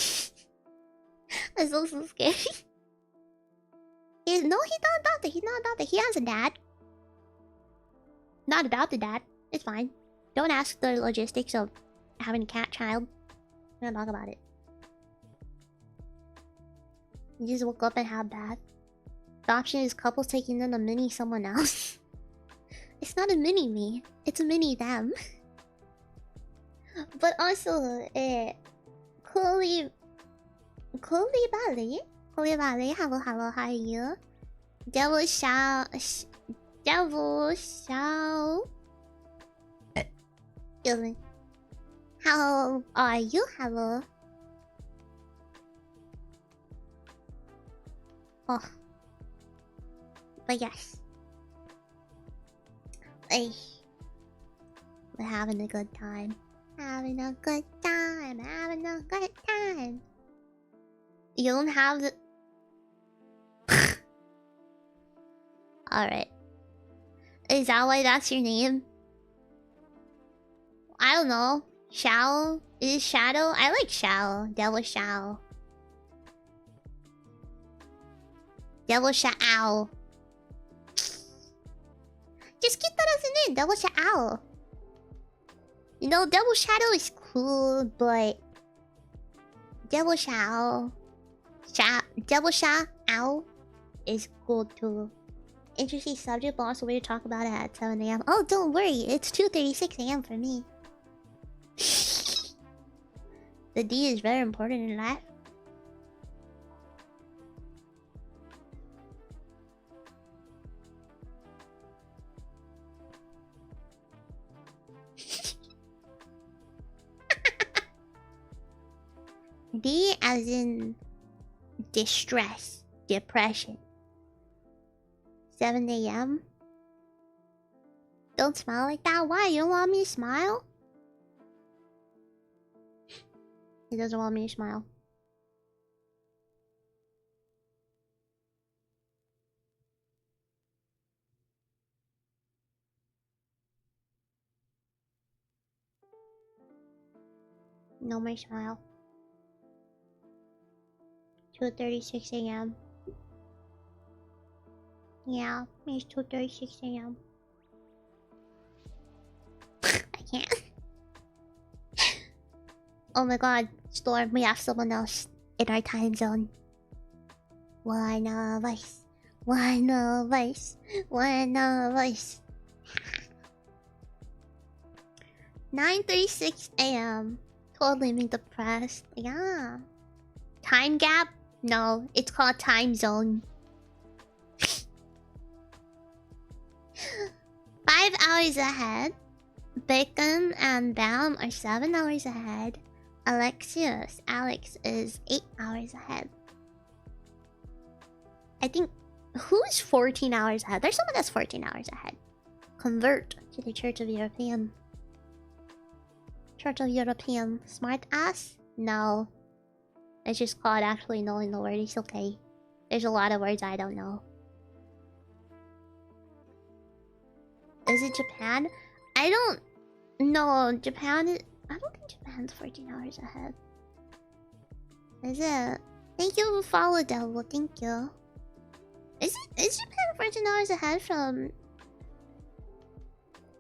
That's also scary. No, he's not adopted. He's not adopted. He has a dad. Not adopted dad. It's fine. Don't ask the logistics of having a cat child. We don't talk about it. You just woke up and have that. Adoption is couples taking in a mini someone else. It's not a mini me. It's a mini them. But also, Cooley Valley, hello, how are you? Devil Xiao. Excuse me. How are you? Hello. Oh. But yes. Hey. We're having a good time. Having a good time. Having a good time. You don't have the... Alright. Is that why that's your name? I don't know. Shao? Is it Shadow? I like Shao. Devil Shao. Devil Shao. Just keep that as a name. Devil Shao. You know, Devil Shadow is cool, but... Devil Shao... Devil Shao is cool too. Interesting subject, but also way to talk about it at 7 AM. Oh, don't worry. It's 2:36 AM for me. The D is very important in life. D as in distress, depression. 7 AM? Don't smile like that. Why? You don't want me to smile? He doesn't want me to smile. No more smile. 2:36 AM. Yeah, it's 2:36 AM. I can't. Oh my god, Storm, we have someone else in our time zone. One of us. One of us. One of us. 9:36 AM. Totally being depressed. Yeah. Time gap? No, it's called time zone. 5 hours ahead. Bacon and Bam are 7 hours ahead. Alex is 8 hours ahead. I think... Who's 14 hours ahead? There's someone that's 14 hours ahead. Convert to the Church of European. Church of European. Smart ass? No. It's just called actually knowing the word. It's okay. There's a lot of words I don't know. Is it Japan? I don't know. Japan is... I don't think Japan's 14 hours ahead. Is it? Thank you for follow, Devil. Thank you. Is Japan 14 hours ahead from...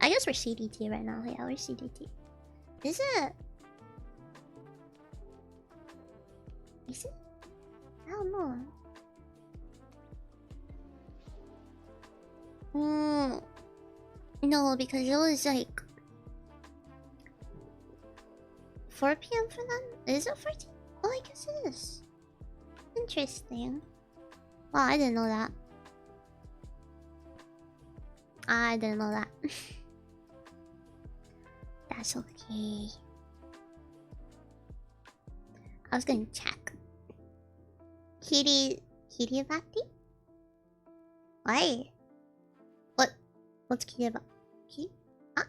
I guess we're CDT right now. Yeah, we're CDT. Is it? Is it? I don't know. No, because it was like 4 PM for them? Is it 14? Oh, I guess it is. Interesting. Wow, I didn't know that. I didn't know that. That's okay. I was gonna check. Kiribati? Why? What's Kiribati? Ah?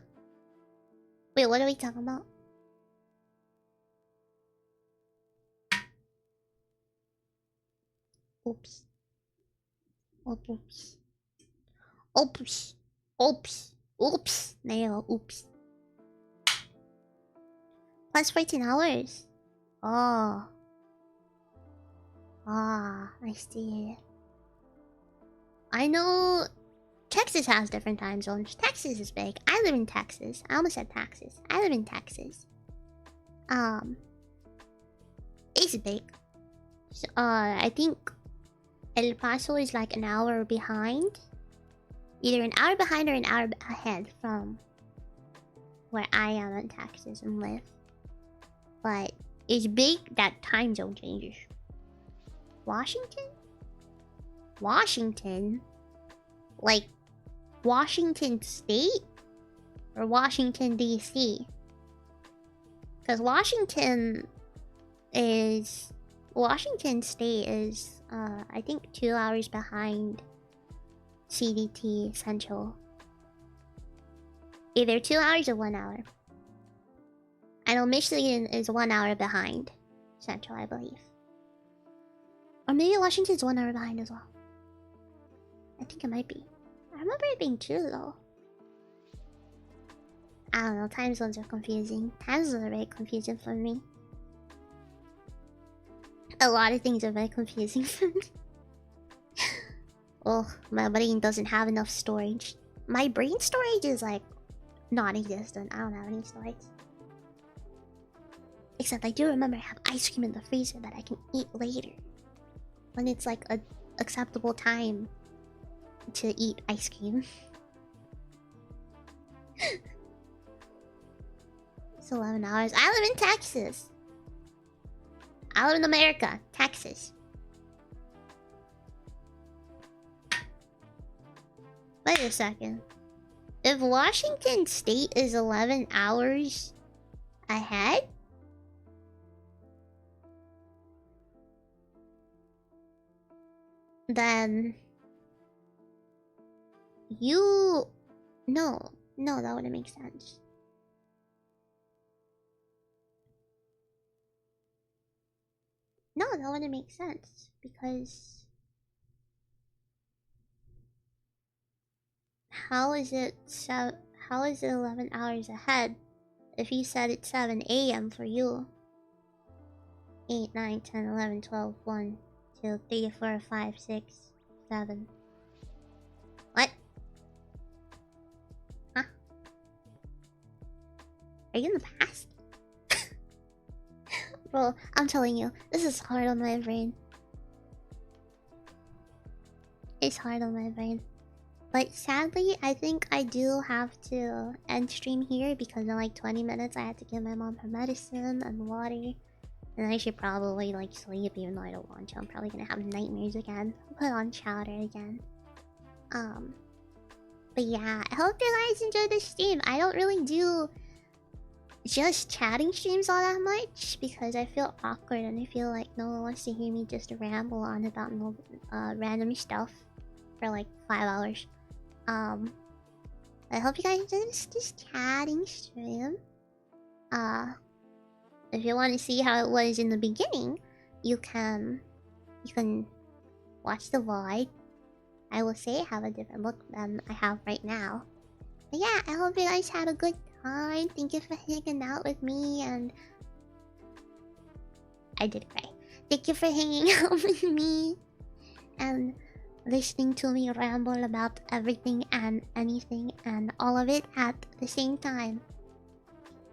Wait, what are we talking about? Oops. Oops. Oops. Oops. Oops. No, oops. Plus 14 hours. Oh. Ah, I see. I know Texas has different time zones. Texas is big. I live in Texas. I almost said Texas. I live in Texas. It's big. So, I think El Paso is like an hour behind. Either an hour behind or an hour ahead from where I am in Texas and live. But it's big that time zone changes. Washington? Washington? Like Washington State? Or Washington DC? Because Washington State is I think 2 hours behind CDT Central. Either 2 hours or 1 hour. I know Michigan is 1 hour behind Central, I believe. Or maybe Washington's 1 hour behind as well. I think it might be. I remember it being 2 though. I don't know, time zones are confusing. Time zones are very confusing for me. A lot of things are very confusing for me. Oh, my brain doesn't have enough storage. My brain storage is like non-existent. I don't have any storage. Except I do remember I have ice cream in the freezer that I can eat later. When it's like a acceptable time to eat ice cream. It's 11 hours. I live in Texas. I live in America. Texas. Wait a second. If Washington State is 11 hours ahead, then you... No, that wouldn't make sense. No, that wouldn't make sense because how is it 11 hours ahead if you said it's 7 a.m. for you? 8, 9, 10, 11, 12, 1, 2, 3, 4, 5, 6, 7. What? Huh? Are you in the past? Bro, I'm telling you, this is hard on my brain. It's hard on my brain. But sadly, I think I do have to end stream here because in like 20 minutes I have to give my mom her medicine and water. And I should probably like sleep even though I don't want to. I'm probably gonna have nightmares again. I'll put on chowder again. But yeah, I hope you guys enjoyed the stream. I don't really do just chatting streams all that much because I feel awkward and I feel like no one wants to hear me just ramble on about no random stuff for like 5 hours. I hope you guys enjoyed this chatting stream. If you want to see how it was in the beginning, you can watch the VOD. I will say I have a different look than I have right now. But yeah, I hope you guys had a good time. Thank you for hanging out with me and... I did cry. Thank you for hanging out with me and listening to me ramble about everything and anything and all of it at the same time.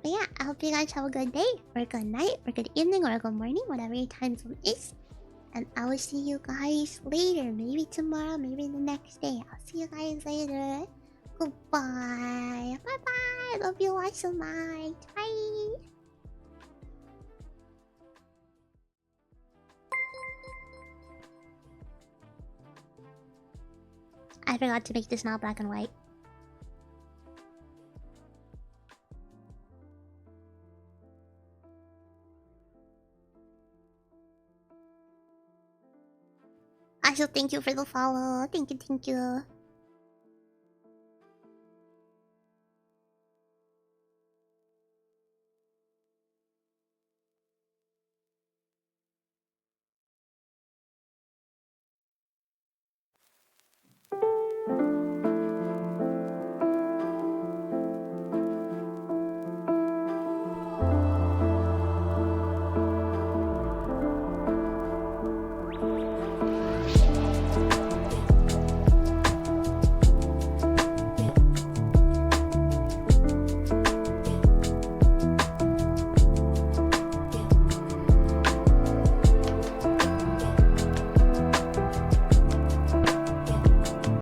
But yeah, I hope you guys have a good day, or a good night, or a good evening, or a good morning, whatever your time zone is. And I will see you guys later. Maybe tomorrow, maybe the next day. I'll see you guys later. Goodbye. Bye-bye. Love you all so much. Bye. I forgot to make this not black and white. Also, thank you for the follow. Thank you, thank you.